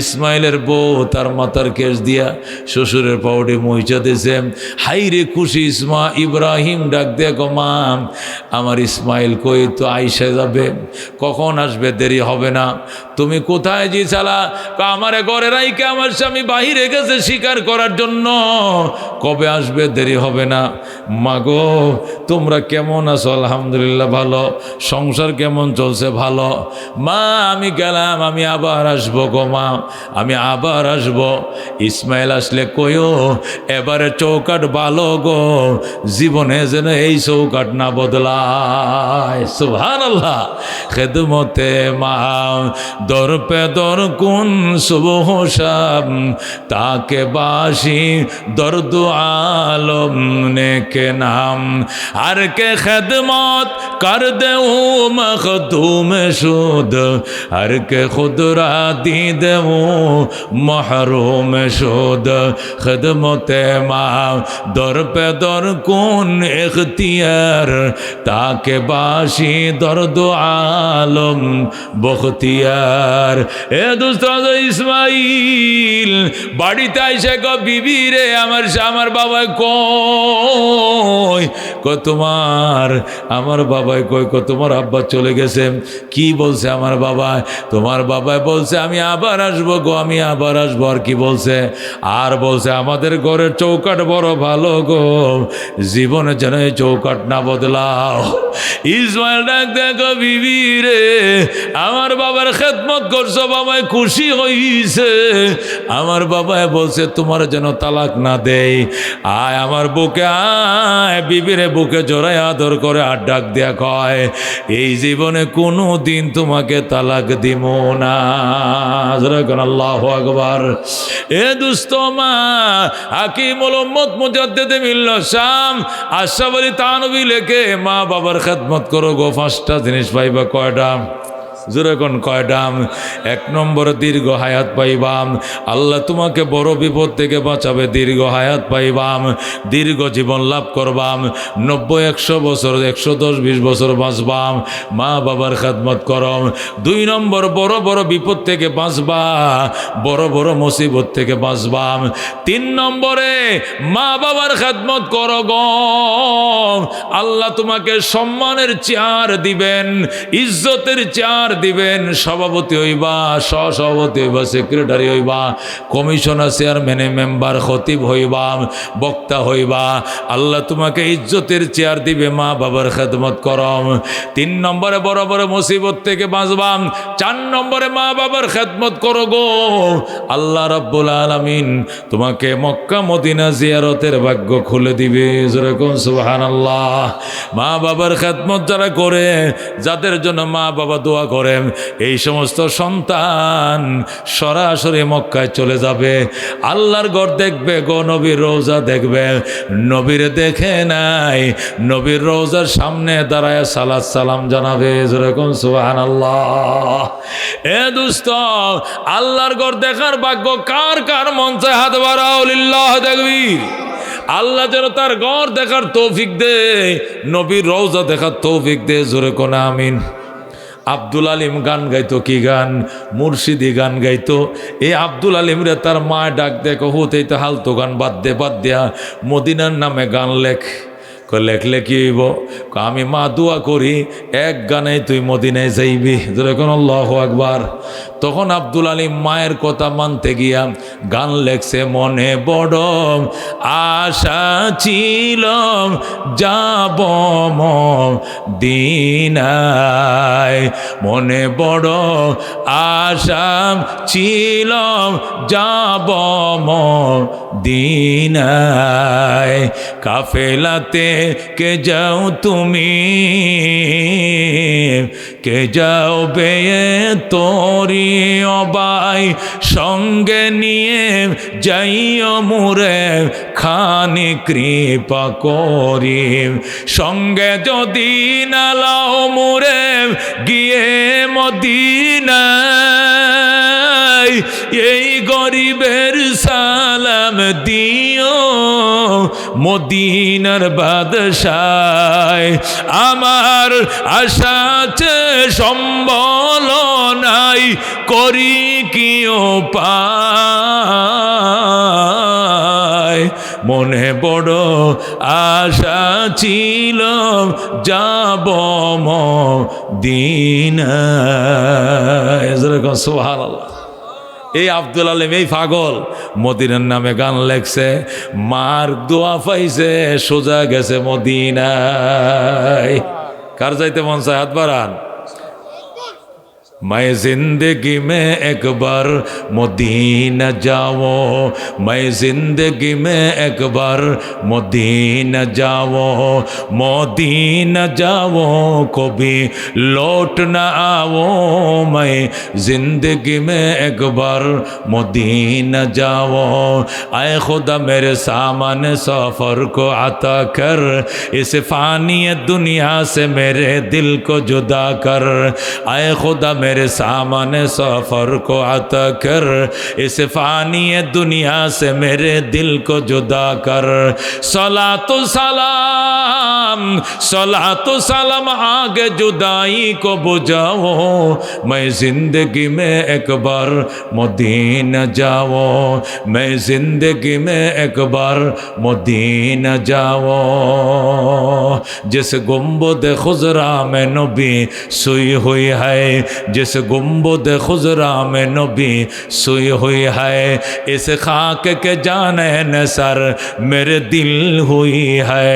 ইসমাইলের বউ তার মাথার কেশ দিয়া শ্বশুরের পাউডে মুইছা দিয়েছে। হাইরে খুশি ইব্রাহিম ডাক দিয়ে গো, মা আমার ইসমাইল কই, তো আইসা যাবে, কখন আসবে? দেরি হবে না। তুমি কোথায় জি চালা? আমার ঘরে রাইকে আমার স্বামী বাহিরে গেছে শিকার করার জন্য, কবে আসবে? দেরি হবে না। মাগো তোমরা কেমন আছো? আলহামদুলিল্লাহ ভালো। সংসার কেমন চলছে? ভালো। মা আমি গেলাম, আমি আবার আসবো গো মা, আমি আবার আসবো। ইসমাইল আসলে কইও এবারে চৌকাট ভালো গো, জীবনে যেন এই চৌকাট না বদলায়। সুবহানাল্লাহ। খেদমতে মা দর পে দর কুন সুবহ শাম, তাকে বাসি দর্দ আলম নে কে নাম, আর কে খেদমত কর দেউ মখদুম শুদ, আর কে খুদরা দি দেউ মহরুম শুদ। খেদমতে মা দর পে দর কুন ইখতিয়ার, তাকে বাসি দর্দ আলম বখতিয়ার। এ দোস্ত ইসমাইল বাড়িতে আইসে গো, বিবি রে আমার বাবা কই? তোমার আমার বাবাই কই? তোমার আব্বা চলে গেছে। কি বলছে আমার বাবা? তোমার বাবাই বলছে আমি আবার আসবো গো, আমি আবার আসবো। আর কি বলছে? আর বলছে আমাদের ঘরের চৌকাট বড় ভালো গো, জীবনে যেন এই চৌকাট না বদলাও। ইসমাইল ডাক দেখো, বিবি রে আমার বাবার খেদমত করছো, বাবাই খুশি হইছে। আমার বাবাই বলছে তোমার যেন তালাক না দেই। আয় আমার বুকে আয়। বিবিরে বুকে জোড়ায় আদর করে আর ডাক দেয়া কয়, এই জীবনে কোনো দিন তোমাকে তালাক দিব না। আল্লাহু আকবার। এ দুস্থ মা হাকিমুল উম্মত মুজাদ্দিদ মিল্লাত শাম আশরাফ আলী থানভী লেখে, মা বাবার খেদমত করো গো, 5টা জিনিস পাইবা। কয়টা? জোরে কোন কয়টা? 1 নম্বর দীর্ঘ হায়াত পাইবাম। আল্লাহ তোমাকে বড় বিপদ থেকে বাঁচাবে, দীর্ঘ হায়াত পাইবাম, দীর্ঘ জীবন লাভ করবাম। 90-100 বছর, 110-20 বছর বাঁচবাম। মা বাবার খেদমত করম। 2 নম্বর বড় বড় বিপদ থেকে বাঁচবা, বড় বড় মুসিবত থেকে বাঁচবাম। 3 নম্বরে মা বাবার খেদমত করো গো, আল্লাহ তোমাকে সম্মানের চেয়ার দিবেন, ইজ্জতের চেয়ার চেয়ার দিবেন, সভাপতি হইবা, সহসভাপতি হইবা, সেক্রেটারি হইবা, কমিশনার, চেয়ারম্যানে, মেম্বার, খতিব হইবা, বক্তা হইবা। আল্লাহ তোমাকে ইজ্জতের চেয়ার দিবে, মা বাবার খেদমত করম। 3 নম্বরে বড় বড় মুসিবত থেকে বাঁচবাম। 4 নম্বরে মা বাবার খেদমত করো গো, আল্লাহ রাব্বুল আলামিন তোমাকে মক্কা মদিনা জিয়ারতের ভাগ্য খুলে দিবে। যেরকম সুবহানাল্লাহ। মা বাবার খেদমত যারা করে, যাদের জন্য মা বাবা দোয়া করেন, এই সমস্ত সন্তান সরাসরি মক্কায় চলে যাবে, আল্লাহর ঘর দেখবে গো, নবীর রওজা দেখবে। নবীর দেখে নাই, নবীর রওজার সামনে দাঁড়ায় সালাত সালাম জানাবে। যেরকম সুবহানাল্লাহ। এ দোস্ত, আল্লাহর ঘর দেখার ভাগ্য কার কার মন চায়? হাত বাড়াও, লিল্লাহ তাকবীর। আল্লাহ যেন তার ঘর দেখার তৌফিক দে, নবীর রওজা দেখার তৌফিক দে। জোরে কোন আমিন। আব্দুল আলিম গান গাইতো, কি গান? মুর্শিদি গান গাইতো। এই আব্দুল আলিম রে তার মা ডাক দেখো, হতেই তো হালতো গান বাদ দেয়া মদিনার নামে গান লেখ। লেখলে কি হইব? আমি মা দোয়া করি, এক গানে তুই মদিনায় যাইবি। যখন আল্লাহু আকবার। তখন আব্দুল আলিম মায়ের কথা মানতে গিয়া গান লেখছে, মনে বড় আশা ছিল যাব মদিনায়, মনে বড় আশা ছিল যাব মদিনায়। কাফেলাতে কে যাও তুমি, কে যাও বেয়ে তোরি অবাই, সঙ্গে নিয়ে যাইও মুরে খানি কৃপা করি, সঙ্গে যদি নালাও মুরে গিয়ে মদিনায়, এই গরিবের সালাম দিও মদিনার বাদশায়। আমার আশা আছে সম্বল নাই, করি কি উপায়, মনে বড় আশা ছিল যাব মদিনায়। সুবহানাল্লাহ। এই আব্দুল আলিম এই পাগল মদিনার নামে গান লেখছে, মার দোয়া পাইছে, সোজা গেছে মদিনায়। কার যাইতে মন চায়? হাত বাড়ান। मैं जिंदगी में एक बार मदीना जाओ, मैं जिंदगी में एक बार मदीना जाओ, मदीना जाओ कभी लौट ना आओ, मैं जिंदगी में एक बार मदीना जाओ। आए खुदा मेरे सामने सफ़र को अता कर, इस फानी दुनिया से मेरे दिल को जुदा कर। आए खुदा मेरे सामने सफर को अता कर, इस फानी दुनिया से मेरे दिल को जुदा कर। सलातो सलाम, सलातो सलाम आगे जुदाई को बुझाओ, मैं जिंदगी में एक बार मदीना जाओ, मैं जिंदगी में एक बार मदीना जाओ। जिस गुंबद खुजरा में नबी सोई हुई है, जिस गुंबद खुजरा में नबी सोई हुई है, इस खाक के जाने नसर मेरे दिल हुई है।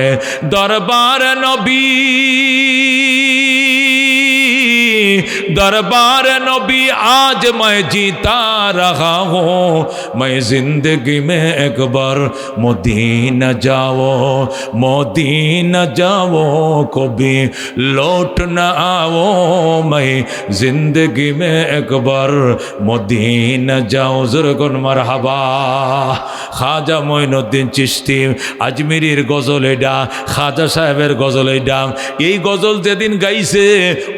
दरबार नबी, दरबार नबी आज मैं जीता रहा हूँ, मैं जिंदगी में एक बार मदीना जाओ, मदीना जाओ कभी लौट न आओ, मैं जिंदगी में एक बार मदीना जाओ। जरगन मरहबा। খাজা মঈনুদ্দিন চিশতি আজমিরির গজল এটা, খাজা সাহেবের গজল এটা। এই গজল যেদিন গাইছে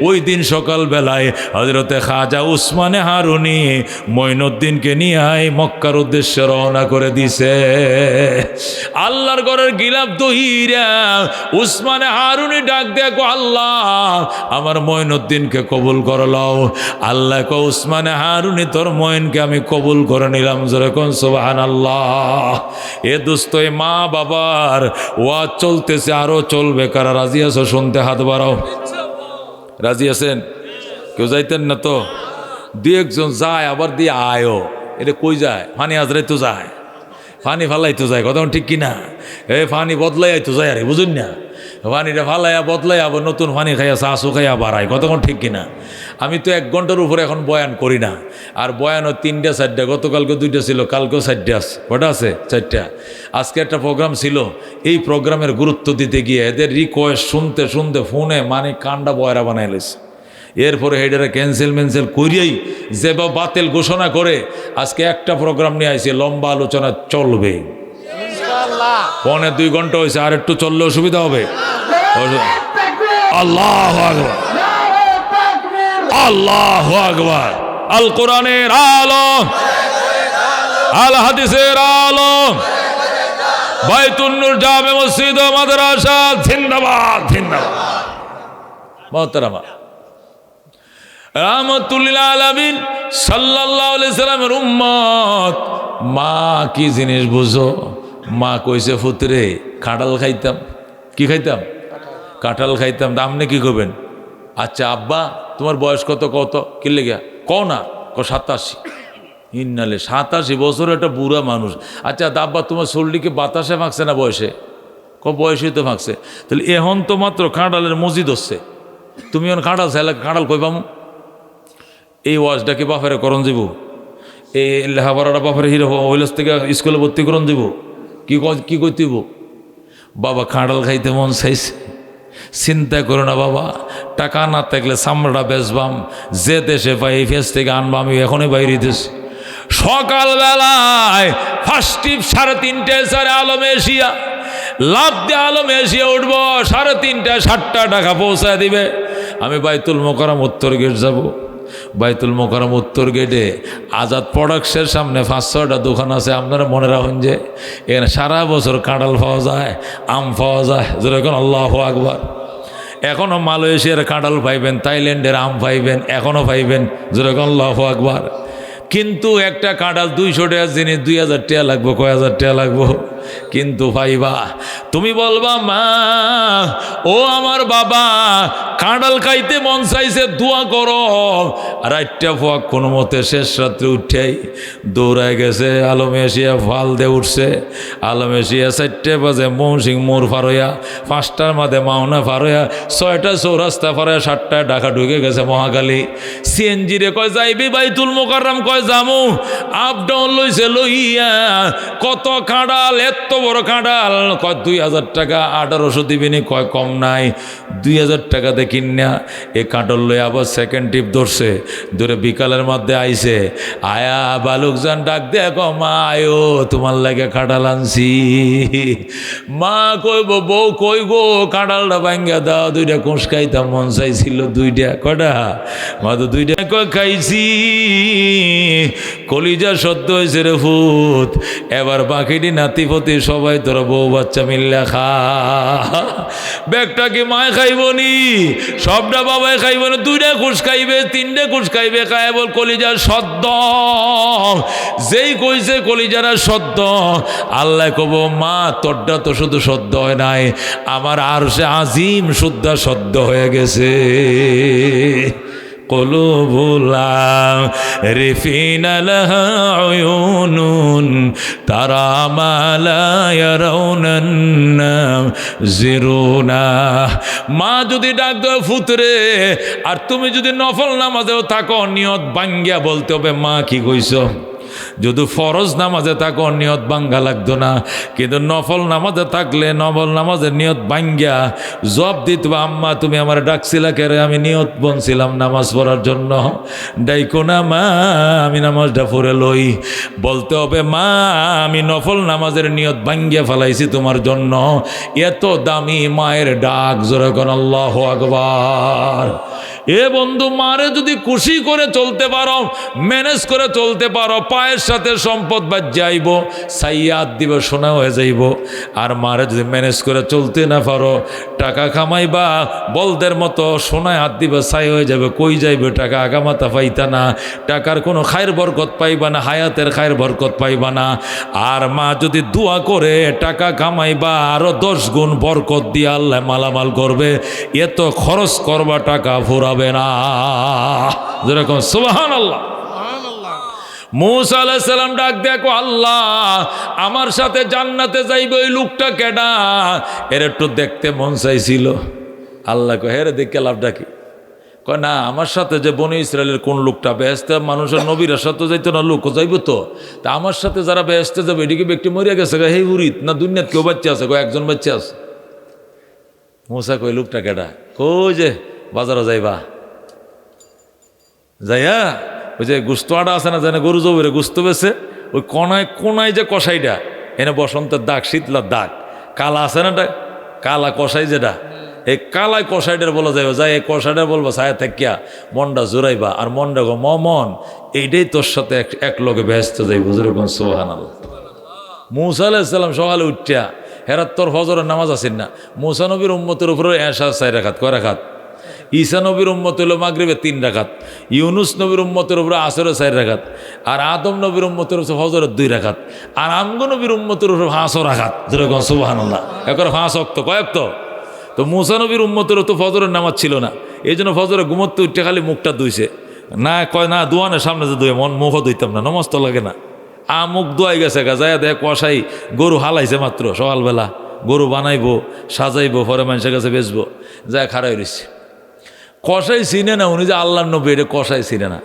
ওই দিন সকালবেলায় হযরতে খাজা উসমানে হারুনি মঈনুদ্দিনকে নিয়ে মক্কার উদ্দেশ্যে রওনা করে দিছে। আল্লাহর ঘরের গিলাফ দহিরা উসমানে হারুনি ডাক দেখো, আল্লাহ আমার মঈনুদ্দিনকে কবুল করে লও। আল্লাহ কো উসমানে হারুনি তোর মঈনকে আমি কবুল করে নিলাম। যেরকম সুবহানাল্লাহ। এ দোস্ত, মা বাবার ওয়াজ চলতেছে, আরো চলবে। কারা রাজি আছো শুনতে? হাত বাড়াও। রাজি আছেন? কেউ যাইতেন না তো? দুই একজন যায়, আবার দিয়ে আয়ও। এটা কই যায়? ফানি আজরাই তো যায়, ফানি ফালাই তো যায়, কথা ঠিক কিনা? ফানি বদলাই তো যায়, আরে বুঝুন না? পানিটা ফালাইয়া বদলাই আবার নতুন পানি খাইয়া চাষও খাইয়া বাড়ায়, কতক্ষণ ঠিক কিনা? আমি তো 1 ঘন্টার উপরে এখন বয়ান করি না, আর বয়ানও 3টা 4টা, গতকালকে 2টা ছিল, কালকেও 4টা আছে। কটা আছে? 4টা। আজকে একটা প্রোগ্রাম ছিল, এই প্রোগ্রামের গুরুত্ব দিতে গিয়ে এদের রিকোয়েস্ট শুনতে শুনতে ফোনে মানে কান্ডা বয়রা বানাই লেছে। এরপরে হেডারে ক্যান্সেল করিয়াই যে বা বাতিল ঘোষণা করে আজকে একটা প্রোগ্রাম নিয়ে আসছে, লম্বা আলোচনা চলবে, 1.5-2 ঘন্টা হয়েছে, আর একটু চললে অসুবিধা হবে। আল্লাহু আকবার, আল্লাহু আকবার। আল কোরআনের আলো, আল হাদিসের আলো, বাইতুন নূর জামে মসজিদ ও মাদ্রাসা জিন্দাবাদ, জিন্দাবাদ। মুহতারামা, রাহমাতুল্লিল আলামিন সাল্লাল্লাহু আলাইহি সাল্লামের উম্মত, মা কি জিনিস বুঝো? মা কইছে, ফুতরে কাঁঠাল খাইতাম। কি খাইতাম? কাঁঠাল খাইতাম। আপনি কি করবেন? আচ্ছা আব্বা তোমার বয়স কত? কত কি লেগে কও না? 87। ইন্নালে 87 বছর একটা বুড়া মানুষ। আচ্ছা আব্বা তোমার শরীরকে বাতাসে ফাঁকছে না বয়সে? বয়সে তো ফাঁকছে। তাহলে এখন তো মাত্র কাঁঠালের মসজিদ হচ্ছে, তুমি এখন কাঁঠাল চাইলে কাঁঠাল কই পামু? এই ওয়াজটা কি বাপেরে করণ যাব? এই লেখাপড়াটা বাপের হিরো ওইলাস থেকে স্কুলে ভর্তি করণ যাব? কি করতেইব? বাবা কাঁঠাল খাইতে মন চাইছে, চিন্তা করো না বাবা, টাকা না থাকলে চামড়াটা বেচবাম, যে দেশে পাই এই ফেস থেকে আনবাম, আমি এখনই বাইরে দিছি। সকালবেলায় ফার্স্ট টিপ 3:30 সারে আলমে এশিয়া, লাভ দিয়ে আলমে এশিয়া উঠবো, 3:30 60 টাকা পৌঁছায় দিবে। আমি বাইতুল মোকাররম উত্তর গেট যাব। বাইতুল মোকাররম উত্তর গেটে আজাদ প্রোডাক্টসের সামনে 5-6টা দোকান আছে। আপনারা মনে রাখুন যে এখানে সারা বছর কাঁঠাল পাওয়া যায়, আম পাওয়া যায়। যেরকম আল্লাহু আকবার। এখনও মালয়েশিয়ার কাঁঠাল পাইবেন, থাইল্যান্ডের আম পাইবেন, এখনও পাইবেন। যেরকম আল্লাহু আকবার। কিন্তু একটা কাঁঠাল 200 টাকার জিনিস 2000 টাকা লাগবো, কয় হাজার টাকা লাগবো, কিন্তু পাইবা। তুমি বলবা মা ও আমার বাবা কাঁঠাল খাইতে মন চাইছে, দোয়া করো। রাতটা ফোয়া কোনো মতে শেষ রাত্রে উঠাই দৌড়ায় গেছে আলমে এশিয়া, ফাল দিয়ে উঠছে আলমে এশিয়া। 4টে বাজে মৌসিং মোড় ফারোয়া, 5টার মাঝে মাওনা ফারোয়া, 6টা চৌরাস্তা ফারোয়া, 7টায় ঢাকা ঢুকে গেছে মহাকালী। সিএনজি রে কয় যাইবি বাইতুল মোকাররম? কয় জামু। আপ ডাউন লইছে লইয়া, কত কাঁঠাল, এত বড় কাঁঠাল। কয় 2000 টাকা। 1800 দিবিনি? কয় কম নাই। 2000 টাকাতে কিনা এ কাঁঠাল লই আবার সেকেন্ড টিপ ধরছে, ধরে বিকালের মধ্যে আইছে। আয়া বালুকজান ডাক দে, মা আয়ো তোমার লাগে কাঁঠাল আনছি। মা কইব বউ কই গো কাঁঠালটা ভাঙ্গা দাও, 2টা কোষ খাইতাম মন চাইছিল। 2টা কটা? মা তো 2টা কয় খাইছি, কলিজা সদ্য হয়েছে রে ফুত। এবার বাকিটি নাতিপতি সবাই তোরা বউ বাচ্চা মিল্লা খা। ব্যাগটা কি মায় খাইবনি? সবটা বাবাই খাইবনি। 2টা কোষ খাইবে, 3টে কোষ খাইবে। খায় বল কলিজা সদ্য। যেই কইছে কলিজারা সদ্য, আল্লাহ কব মা তোরটা তো শুধু সদ্য হয় নাই, আমার আরশে আজিম শুদ্ধা সদ্য হয়ে গেছে। কলুবুলাম রিফিনা লাহা উয়ুনুন তারা মালা ইয়ারাউনান্না জিরুনা। মা যদি ডাক দেয় ফুতরে, আর তুমি যদি নফল নামাজেও থাকো, নিয়ত ভাঙ্গিয়া বলতে হবে মা কি কইছো। যদি ফরজ নামাজে থাকো নিয়ত ভাঙ্গা লাগতো না, কিন্তু নফল নামাজে থাকলে নফল নামাজের নিয়ত ভাঙ্গিয়া জব দিত, আম্মা তুমি আমার ডাকছিলা কেরে? আমি নিয়ত বনছিলাম নামাজ পড়ার জন্য, ডাইকো না মা, আমি নামাজটা পড়ে লই। বলতে হবে মা আমি নফল নামাজের নিয়ত ভাঙ্গিয়া ফেলাইছি তোমার জন্য। এত দামি মায়ের ডাক, জোরে কোন আল্লাহু আকবার। এ বন্ধু, মারে যদি খুশি করে চলতে পারো, ম্যানেজ করে চলতে পারো, পায়ের সাথে সম্পদ বাদ যাইব, সাইয়াদ দিব, সোনা হয়ে যাইব। আর মারে যদি ম্যানেজ করে চলতে না পারো, টাকা কামাইবা বলদের মতো, সোনায় হাত দিবা, ছাই হয়ে যাবে। কই যাইবে টাকা? আগামাতা পাইতা না, টাকার কোনো খায়ের বরকত পাইবা না, হায়াতের খায়ের বরকত পাইবা না। আর মা যদি দোয়া করে টাকা কামাইবা, আরো 10 গুণ বরকত দিয়ে আল্লাহ মালামাল করবে। এত খরচ করবা, টাকা ফুরাবা হবে না। যেরকম সুবহানাল্লাহ। মূসা আলাইহিস সালাম ডাক দেখো, আল্লাহ আমার সাথে জান্নাতে যাইবে ওই লোকটা কেডা? এর একটু দেখতে মন চাইছিল। আল্লাহ কয়, হ্যাঁ রে, দেখে লাভটা কি? কয় না, আমার সাথে যে বনি ইসরায়েলের কোন লোকটা বেহেশতে, মানুষের নবীর সাথে যাইতো না, লোক যাইব তো, তা আমার সাথে যারা বেহেশতে যাবে এদিকে ব্যক্তি মরিয়া গেছে, হে উরিত না দুনিয়াত কেউ বাচ্চা আছে? কয় একজন বাচ্চা আছে। মূসা কই লোকটা কেডা? কই যে বাজারে যাইবা, যাইয়া ওই যে গুস্ত আটা আছে না, জানে গরু জবের গুস্ত বেছে, ওই কোনায় কোনায় যে কষাইটা, এনে বসন্তের দাগ, শীতলার দাগ, কালা আছে না, কালা কষাই যেটা, এই কালাই কষাইটার বলা যাইব, যাই এই কষাইটা বলবো ছায়া থাকিয়া মনটা জোরাইবা, আর মনটা গো মন এইটাই তোর সাথে এক লগে ব্যস্ত যাইব। যেরকম সুবহানাল্লাহ। মূসা আলাইহিস সালাম সকালে উঠিয়া হেরাত তোর ফজরের নামাজ আছেন না, মূসা নবীর উম্মতের উপরে এশার 4 রাকাত, কয় রাকাত? ঈসা নবীর উম্মত হলো মাগরিবে 3 রাকাত, ইউনুস নবীর উম্মতের উপরে আসরে 4 রাকাত, আর আদম নবীর উম্মতের উপরে ফজরের 2 রাকাত, আর আমগো নবীর উম্মতের উপরে 5 রাকাত। যেরকম সুবহানাল্লাহ। একবার 5 ওয়াক্ত, কয়েক তো মুসা নবীর উম্মতেরও তো ফজরের নামাজ ছিল না, এই জন্য ফজরে ঘুমোতে উঠে খালি মুখটা ধুইছে না, কয় না দোয়ানের সামনে যে ধুয়ে মন মুখও ধুইতাম না, নমাজ তো লাগে না। মুখ ধোয়াই গেছে গা, যায় দেখ কষাই গরু হালাইছে মাত্র সকালবেলা, গরু বানাইবো সাজাইবো, পরে মানুষের কাছে বেচবো, যায় খাড়াই রয়েছে। কষাই চিনে না উনি যে আল্লাহর নবী, এটা কষাই চিনে না।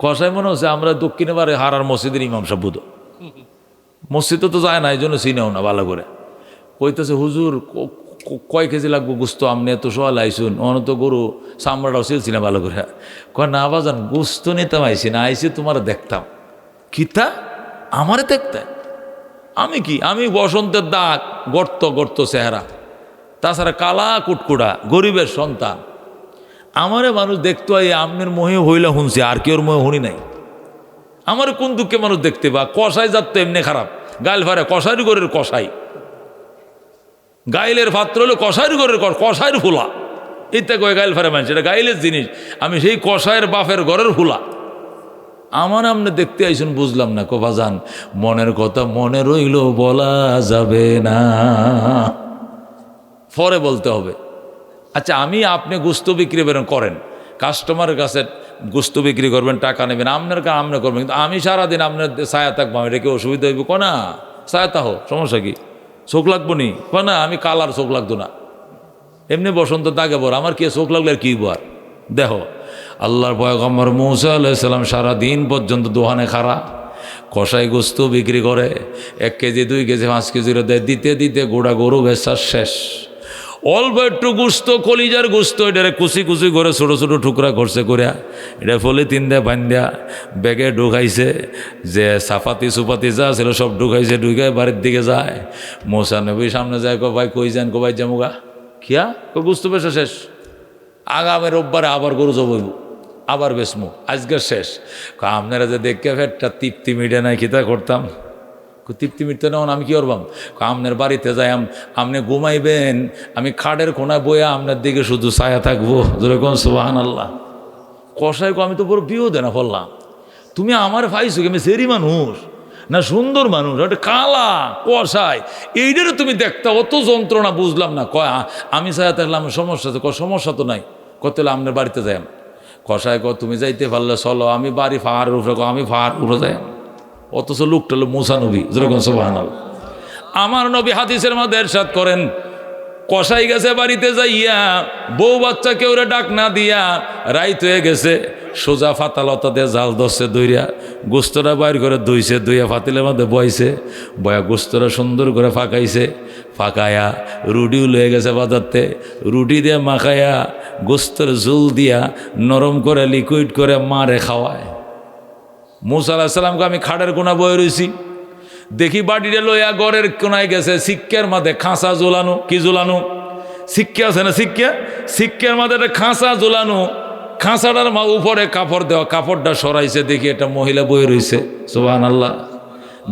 কষাই মনে হচ্ছে আমরা দক্ষিণে বারে হারার মসজিদের ইমাম সাহেব বুধ, মসজিদে তো যায় না, এই জন্য চিনেও না ভালো করে। কইতেছে হুজুর কয় কেজি লাগবো গুস্ত, আপনি এত সোয়াল আইসুন, অনত গরু চামড়াটাও ছিলছি না ভালো করে। কয় না বাজান, গুস্ত নিতাম আইসি না, আইসি তোমার দেখতাম। কিতা আমারে দেখতে? আমি কি, আমি বসন্তের দাগ, গর্ত গর্ত চেহারা, তাছাড়া কালা কুটকুড়া, গরিবের সন্তান, আমারে মানুষ দেখতো এই আমের মোহে হইলা শুনছি, আর কেউর মোহে শুনি নাই। আমার কোন দুঃখে মানুষ দেখতে বা কষাই যাত তো এমনি খারাপ, গাইল ফারে কষাইর গরের কষাই, গাইলের পাত্র হলো কষাইর ঘরের কষাইয়ের ফুলা, ইত্যা কয়ে গাইল ফারে মানুষ, এটা গাইলের জিনিস, আমি সেই কষাইয়ের বাপের ঘরের ফুলা। আমার আপনি দেখতে আইসুন, বুঝলাম না। কোভাজান মনের কথা মনে রইল, বলা যাবে না, পরে বলতে হবে। আচ্ছা আমি আপনি গুস্ত বিক্রি করেন, কাস্টমারের কাছে গুস্ত বিক্রি করবেন, টাকা নেবেন, আপনার কাজ আপনি করবেন, কিন্তু আমি সারাদিন আপনার ছায়া থাকবো, এটা কি অসুবিধা হইব? না ছায়া তাহো, সমস্যা কি? চোখ লাগবো নি? না আমি কালার চোখ লাগতো না, এমনি বসন্ত দাগে বর, আমার কি চোখ লাগলে আর কি বার? দেখো আল্লাহর পয়গম্বর মূসা আলাইহিস সালাম সারাদিন পর্যন্ত দোকানে খাড়া, কষাই গোস্ত বিক্রি করে, 1 কেজি 2 কেজি 5 কেজির দেয়, দিতে দিতে গোড়া গরু বেচা শেষ। অল্প একটু গুস্ত, কলিজার গুস্ত, এটারে কুচি কুচি করে ছোটো ছোটো টুকরা করছে করিয়া, এটা পলিথিন দিয়ে বান্ধিয়া ব্যাগে ঢুকাইছে, যে সাফাতি সুপাতি যা ছিল সব ঢুকাইছে, ঢুকাই বাড়ির দিকে যায়। মূসা নবী সামনে যায়, কো ভাই কই যান? কো ভাই জামুগা। কিয়া? কো গুস্ত বেচা শেষ, আগামী রোববারে আবার গরু জবইব, আবার বেসমু, আজকে শেষ। আপনারা যে দেখে ফেরটা তৃপ্তি মিটে নাই, কিতা করতাম? তৃপ্তি মিটতে না, আমি কি করবাম? আপনার বাড়িতে যাই, আপনি ঘুমাইবেন, আমি খাটের কোনায় বইয়া আপনার দিকে শুধু ছায়া থাকবো। যেরকম সুবহানাল্লাহ। কষাই কো আমি তো বড় বিয়ে দেনা বললাম, তুমি আমার ভাইছো, আমি সেরি মানুষ না সুন্দর মানুষ, ওটা কালা কষাই, এইটারে তুমি দেখতে অত যন্ত্রণা, বুঝলাম না। কয় আমি ছায়া থাকলাম সমস্যা তো? সমস্যা তো নাই। কত আপনার বাড়িতে যাই। কষাই কো তুমি যাইতে পারলে চলো, আমি বাড়ি পাহাড়ের উপরে, আমি পাহাড় উপরে যাই। অথচ লোকটা হলো মূসা নবী। যেরকম সুবহানাল্লাহ। আমার নবী হাদিসের মধ্যে ইরশাদ করেন, কষাই গেছে বাড়িতে যাইয়া, বউ বাচ্চা কেউ ডাক না দিয়া, রাইত হয়ে গেছে, সোজা ফাতালতা দিয়ে জাল ধরছে, দইরা গোস্তটা বাইর করে ধুইছে, ধুইয়া ফাতিলের মধ্যে বইছে, বয়া গোস্তটা সুন্দর করে ফাঁকাইছে, ফাঁকায়া রুটিও লয়ে গেছে বাজারতে, রুটি দিয়ে মাখাইয়া গোস্তর ঝুল দিয়া নরম করে লিকুইড করে মারে খাওয়ায়। মূসা আলাইহিস সালামকে আমি খাড়ের কোনা বয়ে রয়েছি, দেখি বাড়িটা লইয়া গড়ের কোনায় গেছে, শিক্ষার মাঝে খাঁচা ঝোলানো, কি ঝোলানো? শিক্ষা আছে না, শিক্ষার মাঝে একটা খাঁচা ঝোলানো, খাঁচাটার উপরে কাপড় দেওয়া, কাপড়টা সরাইছে, দেখি একটা মহিলা বয়ে রয়েছে। সুবহানাল্লাহ।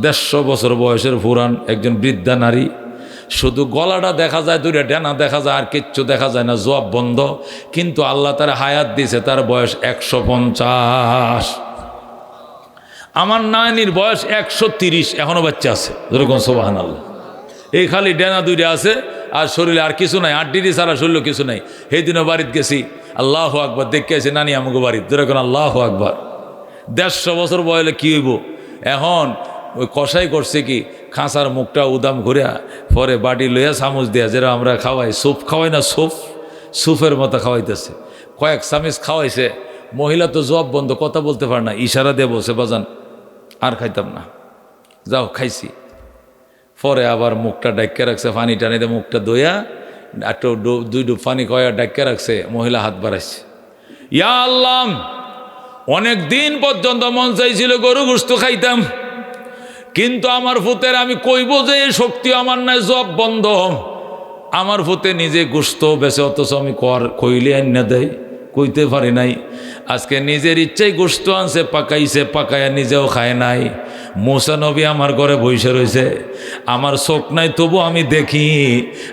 150 বছর বয়সের পুরান একজন বৃদ্ধা নারী, শুধু গলাটা দেখা যায়, 2টা ডানা দেখা যায়, আর কিচ্ছু দেখা যায় না, জবাব বন্ধ। কিন্তু আল্লাহ তার হায়াত দিয়েছে, তার বয়স 150। আমার নানির বয়স 130, এখনো বাচ্চা আছে। যেরকম সুবহানাল্লাহ। এই খালি ডেনা 2টা আছে, আর শরীরে আর কিছু নাই, 8 ডিগ্রি ছাড়া শরীরে কিছু নাই। সেই দিনও বাড়িতে গেছি, আল্লাহু আকবার দেখে আছে নানি আমাকে বাড়ি তোর এখন আল্লাহু আকবার 150 বছর বয়লে কি হইব এখন ওই কষাই করছে কি খাঁচার মুখটা উদাম ঘুরিয়া পরে বাটি লইয়া চামচ দিয়া যেটা আমরা খাওয়াই স্যুপ খাওয়াই না স্যুপের মতো খাওয়াইতেছে কয়েক চামচ খাওয়াইছে মহিলা তো জবাব বন্ধ কথা বলতে পারে না ইশারা দিয়ে বলছে বাজান আর খাইতাম না যাও খাইছি পরে আবার মুখটা ডাক্কে রাখছে পানি টানিতে মুখটা দইয়া একটু 2 ডুব পানি কয়া ডাক্কে রাখছে মহিলা হাত বাড়াইছে ইয়া আল্লাহ অনেক দিন পর্যন্ত মন চাইছিল গরু গোশত খাইতাম কিন্তু আমার ফুতের আমি কইব যে এই শক্তি আমার নাই জব বন্ধ আমার ফুতে নিজে গোশত বেছে অথচ আমি কইলে আন্না দেয় কইতে পারি নাই আজকে নিজের ইচ্ছাই গোশত আনছে পাকাইছে পাকাইয়া নিজেও খায় নাই মুসা নবী আমার ঘরে বসে রয়েছে আমার চোখ নাই তবু আমি দেখি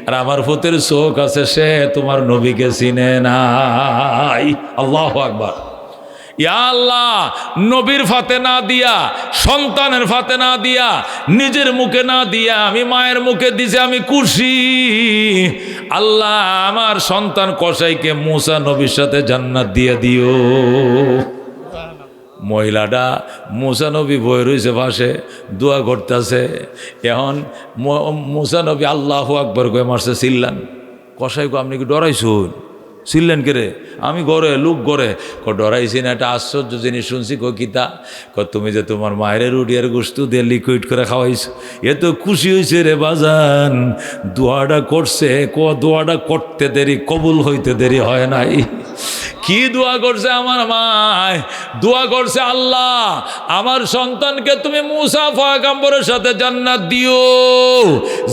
আর আমার ফুতের চোখ আছে সে তোমার নবীকে চিনে নাই আল্লাহু আকবার ইয়া আল্লাহ নবীর ফাতে না দিয়া সন্তানের ফাতে না দিয়া নিজের মুখে না দিয়া আমি মায়ের মুখে দিছে আমি খুশি আল্লাহ আমার সন্তান কসাইকে মুসা নবীর সাথে জান্নাত দিয়ে দিও মহিলাটা মুসা নবী বই রয়েছে পাশে দোয়া করতেছে এখন মুসা নবী আল্লাহু আকবার কয়ে মারছে চিল্লান কসাইকে আপনি কি ডরাইছুন ছিলেন কে রে আমি গড়ে লোক গড়ে ডরাইছি না একটা আশ্চর্য জিনিস শুনছি কিতা তুমি যে তোমার মায়ের রুটিয়ার গোশত দিয়ে লিকুইড করে খাওয়াইছো এ তো খুশি হয়েছে রে বাজান দোয়াটা করছে দোয়াটা করতে দেরি কবুল হইতে দেরি হয় নাই কি দোয়া করছে আমার মায় দোয়া করছে আল্লাহ আমার সন্তানকে তুমি মুসা পয়গম্বরের সাথে জান্নাত দিও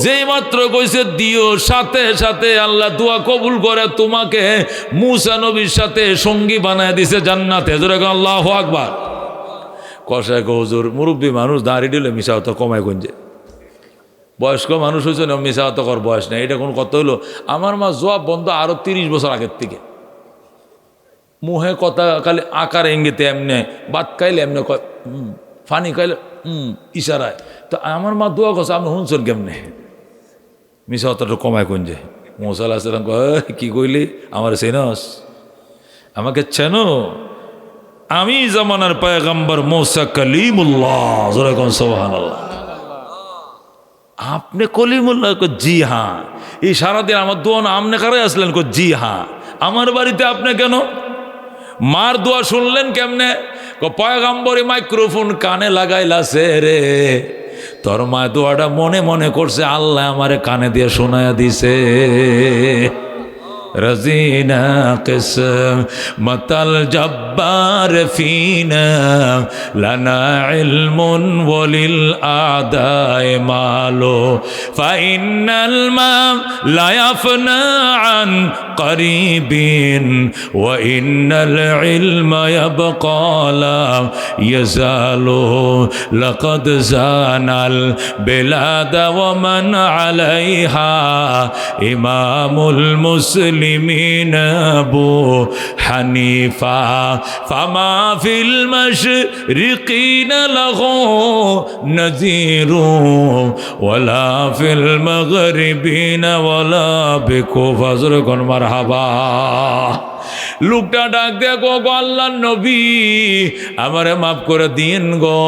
যেই মাত্র কইছে দিও সাথে সাথে আল্লাহ দোয়া কবুল করে তোমাকে মুসা নবীর সাথে সঙ্গী বানায় দিছে জান্নাতে জোরে আল্লাহু আকবার কষায় হুজুর মুরব্বী মানুষ দাঁড়িয়ে দিলে মিশা হতো কমায় গঞ্জে বয়স্ক মানুষ হয়েছে না মিশা হতো কর বয়স নেই এটা কোনো কথা হলো আমার মা জবাব বন্ধ আরো 30 বছর আগের থেকে মুহে কথা খালি আকার ইঙ্গিতে এমনি ভাত খাইলে এমনি ফানি খাইলে ইশারায় তো আমার মা দোয়া করছে আপনি শুনছেন কেমনে মিশা হতটা কমায় কোন যে মুসা আলাইহিস সালাম কি কইলি আমার চেনস আমাকে চেনো আমি জামানার পয়গম্বর মুসা কালিমুল্লাহ জোরে কোন সুবহানাল্লাহ আপনি কলিমুল্লাহ জি হ্যাঁ এই সারাদিন আমার দোয়া না আপনি কারাই আসলেন জি হ্যাঁ আমার বাড়িতে আপনি কেন মার দোয়া শুনলেন কেমনে পয়গম্বরে মাইক্রোফোন কানে লাগাইলাছে রে তোর মা দোয়াটা মনে মনে করছে আল্লাহ আমারে কানে দিয়ে শোনায়া দিছে رزينا قسمة الجبار فينا لنا علم وللأعداء مال فإن الماء لا يفنى عن قريب وإن العلم يبقى لا يزال لقد زان البلاد ومن عليها إمام المسلمين أبو حنيفة فما في المشرقين له نذير ولا في المغربين ولا بكوفة مرحبا লোকটা ডাক দিয়ে গো আল্লাহর নবী আমারে মাফ করে দিন গো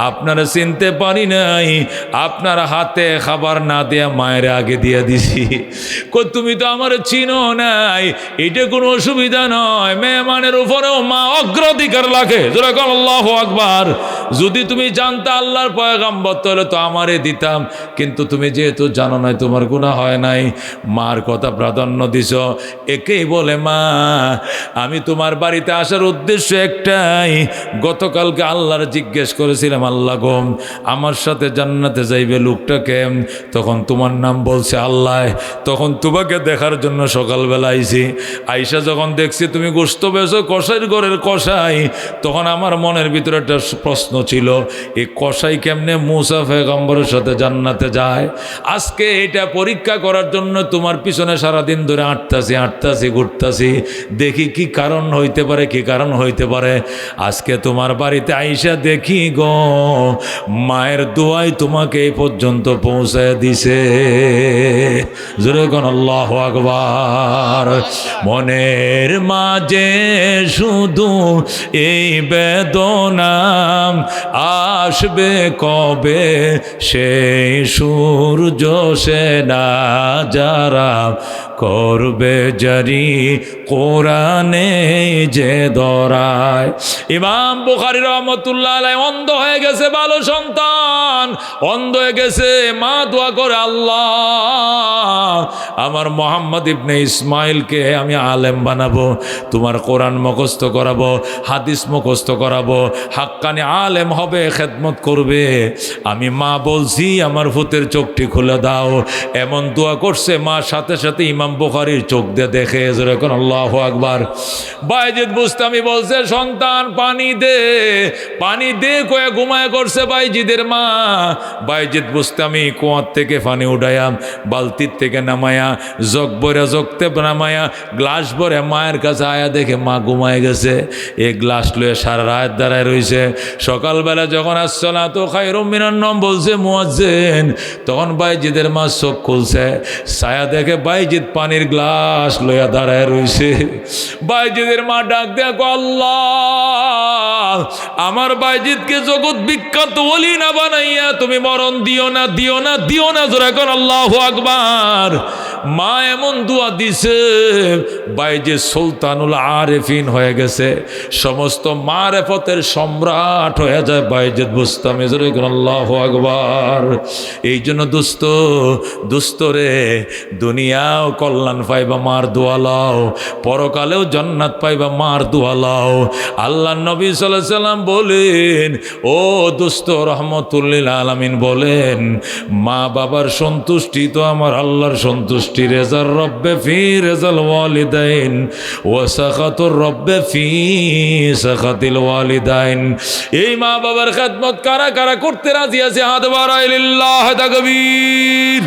আপনারা চিনতে পারি নাই আপনার হাতে খাবার না দিয়ে মায়ের আগে দিয়ে দিছি তুমি তো আমার চিনো নাই এটা কোনো অসুবিধা নয় মেহমানের উপরেও মা অগ্রাধিকার রাখে জোরে বল আল্লাহু আকবার যদি তুমি জানতে আল্লাহর পয়গম্বর তাহলে তো আমারে দিতাম কিন্তু তুমি যেহেতু জানো না তোমার গুনাহ হয় নাই মার কথা প্রাধান্য দিছ একেই বলে মা আমি তোমার বাড়িতে আসার উদ্দেশ্য একটাই গতকালকে আল্লাহর জিজ্ঞেস করেছিলাম আল্লাহ গো আমার সাথে জান্নাতে যাইবে লোকটাকে তখন তোমার নাম বলছে আল্লাহ তখন তোমাকে দেখার জন্য সকালবেলা আইছি আইসা যখন দেখছি তুমি গোশত বেছো কসাইয়ের ঘরের কসাই তখন আমার মনের ভিতরে একটা প্রশ্ন ছিল এই কসাই কেমনে মুসা পয়গম্বরের সাথে জান্নাতে যায় আজকে এটা পরীক্ষা করার জন্য তোমার পিছনে সারাদিন ধরে ভিতরে আটতাছি ঘুরতাছি, দেখি কি কারণ হইতে পারে, কি কারণ হইতে পারে। আজকে তোমার বাড়িতে আইসা দেখি গো, মায়ের দোয়াই তোমাকে এই পর্যন্ত পৌঁছায় দিছে। জোরে কোন আল্লাহু আকবার। মনের মাঝে শুধু এই বেদনা, আসবে কবে সেই সূর্য সেনা, যারা করবে জারি কোরআনে যে দরায়। ইমাম বুখারী রহমতুল্লাহ আলাইহি অন্ধ হয়ে গেছে, ভালো সন্তান অন্ধ হয়ে গেছে। মা দোয়া করে, আল্লাহ আমার মোহাম্মদ ইবনে ইসমাইলকে আমি আলেম বানাবো, তোমার কোরআন মুখস্থ করাবো, হাদিস মুখস্থ করাবো, হাক্কানি আলেম হবে, খেদমত করবে। আমি মা বলছি আমার ভূতের চোখটি খুলে দাও। এমন দোয়া করছে, মা সাথে সাথে ইমাম বুখারীর চোখ দিয়ে দেখে। এখন আল্লাহু আকবার। বাইজিদ বুস্তামি বলছে, সন্তান পানি দে, পানি দে কয়ে ঘুমায় করছে বাইজিদের মা। বাইজিদ বুস্তামি কুয়ার থেকে পানি উঠায়া বালতির থেকে নামায়া জগ ভরে জগতে নামায়া গ্লাস ভরে মায়ের কাছে আয়া দেখে মা ঘুমায় গেছে। এই গ্লাস লয়ে সারা রাত দাঁড়ায় রয়েছে। সকালবেলা যখন আসসালাতু খায়রুম মিনান নওম বলছে মুয়াজ্জিন, তখন বাইজিদের মা চোখ খুলছে, ছায়া দেখে বাইজিদ পানির গ্লাস লইয়া দাঁড়ায় রয়েছে। বাইজিদের মা ডাক দেয়া, আল্লাহ আমার বাইজিদকে জগৎ বিখ্যাত ওলি না বানাইয়া তুমি মরণ দিও না, দিও না, দিও না। জোরে কর আল্লাহু আকবার। মা এমন দোয়া দিছে, বাইজিদ সুলতানুল আরিফিন হয়ে গেছে, সমস্ত মারেফতের সম্রাট হয়ে যায় বাইজিদ বুস্তামি। জোরে কর আল্লাহু আকবার। এই জন্য দুস্থ রে, দুনিয়াও কল্যাণ পাইবা মার দোয়া লাও, পরকালেও জান্নাত পাইবা মার দোয়া লাও। আল্লাহ নবী সাল্লাল্লাহু আলাইহি সাল্লাম বলেন, ও দুস্থ রহমতুল্লিল আলামিন বলেন, মা বাবার সন্তুষ্টি তো আমার আল্লাহর সন্তুষ্টি। রেজার রব্বে ফি রেজাল ওয়ালিদাইন ওয়া সাখাতুর রব্বে ফি সাখাতিল ওয়ালিদাইন। এই মা বাবার খেদমত কারা কারা করতে রাজি আছে? হাত বাড়াই লিল্লাহ তাকবীর।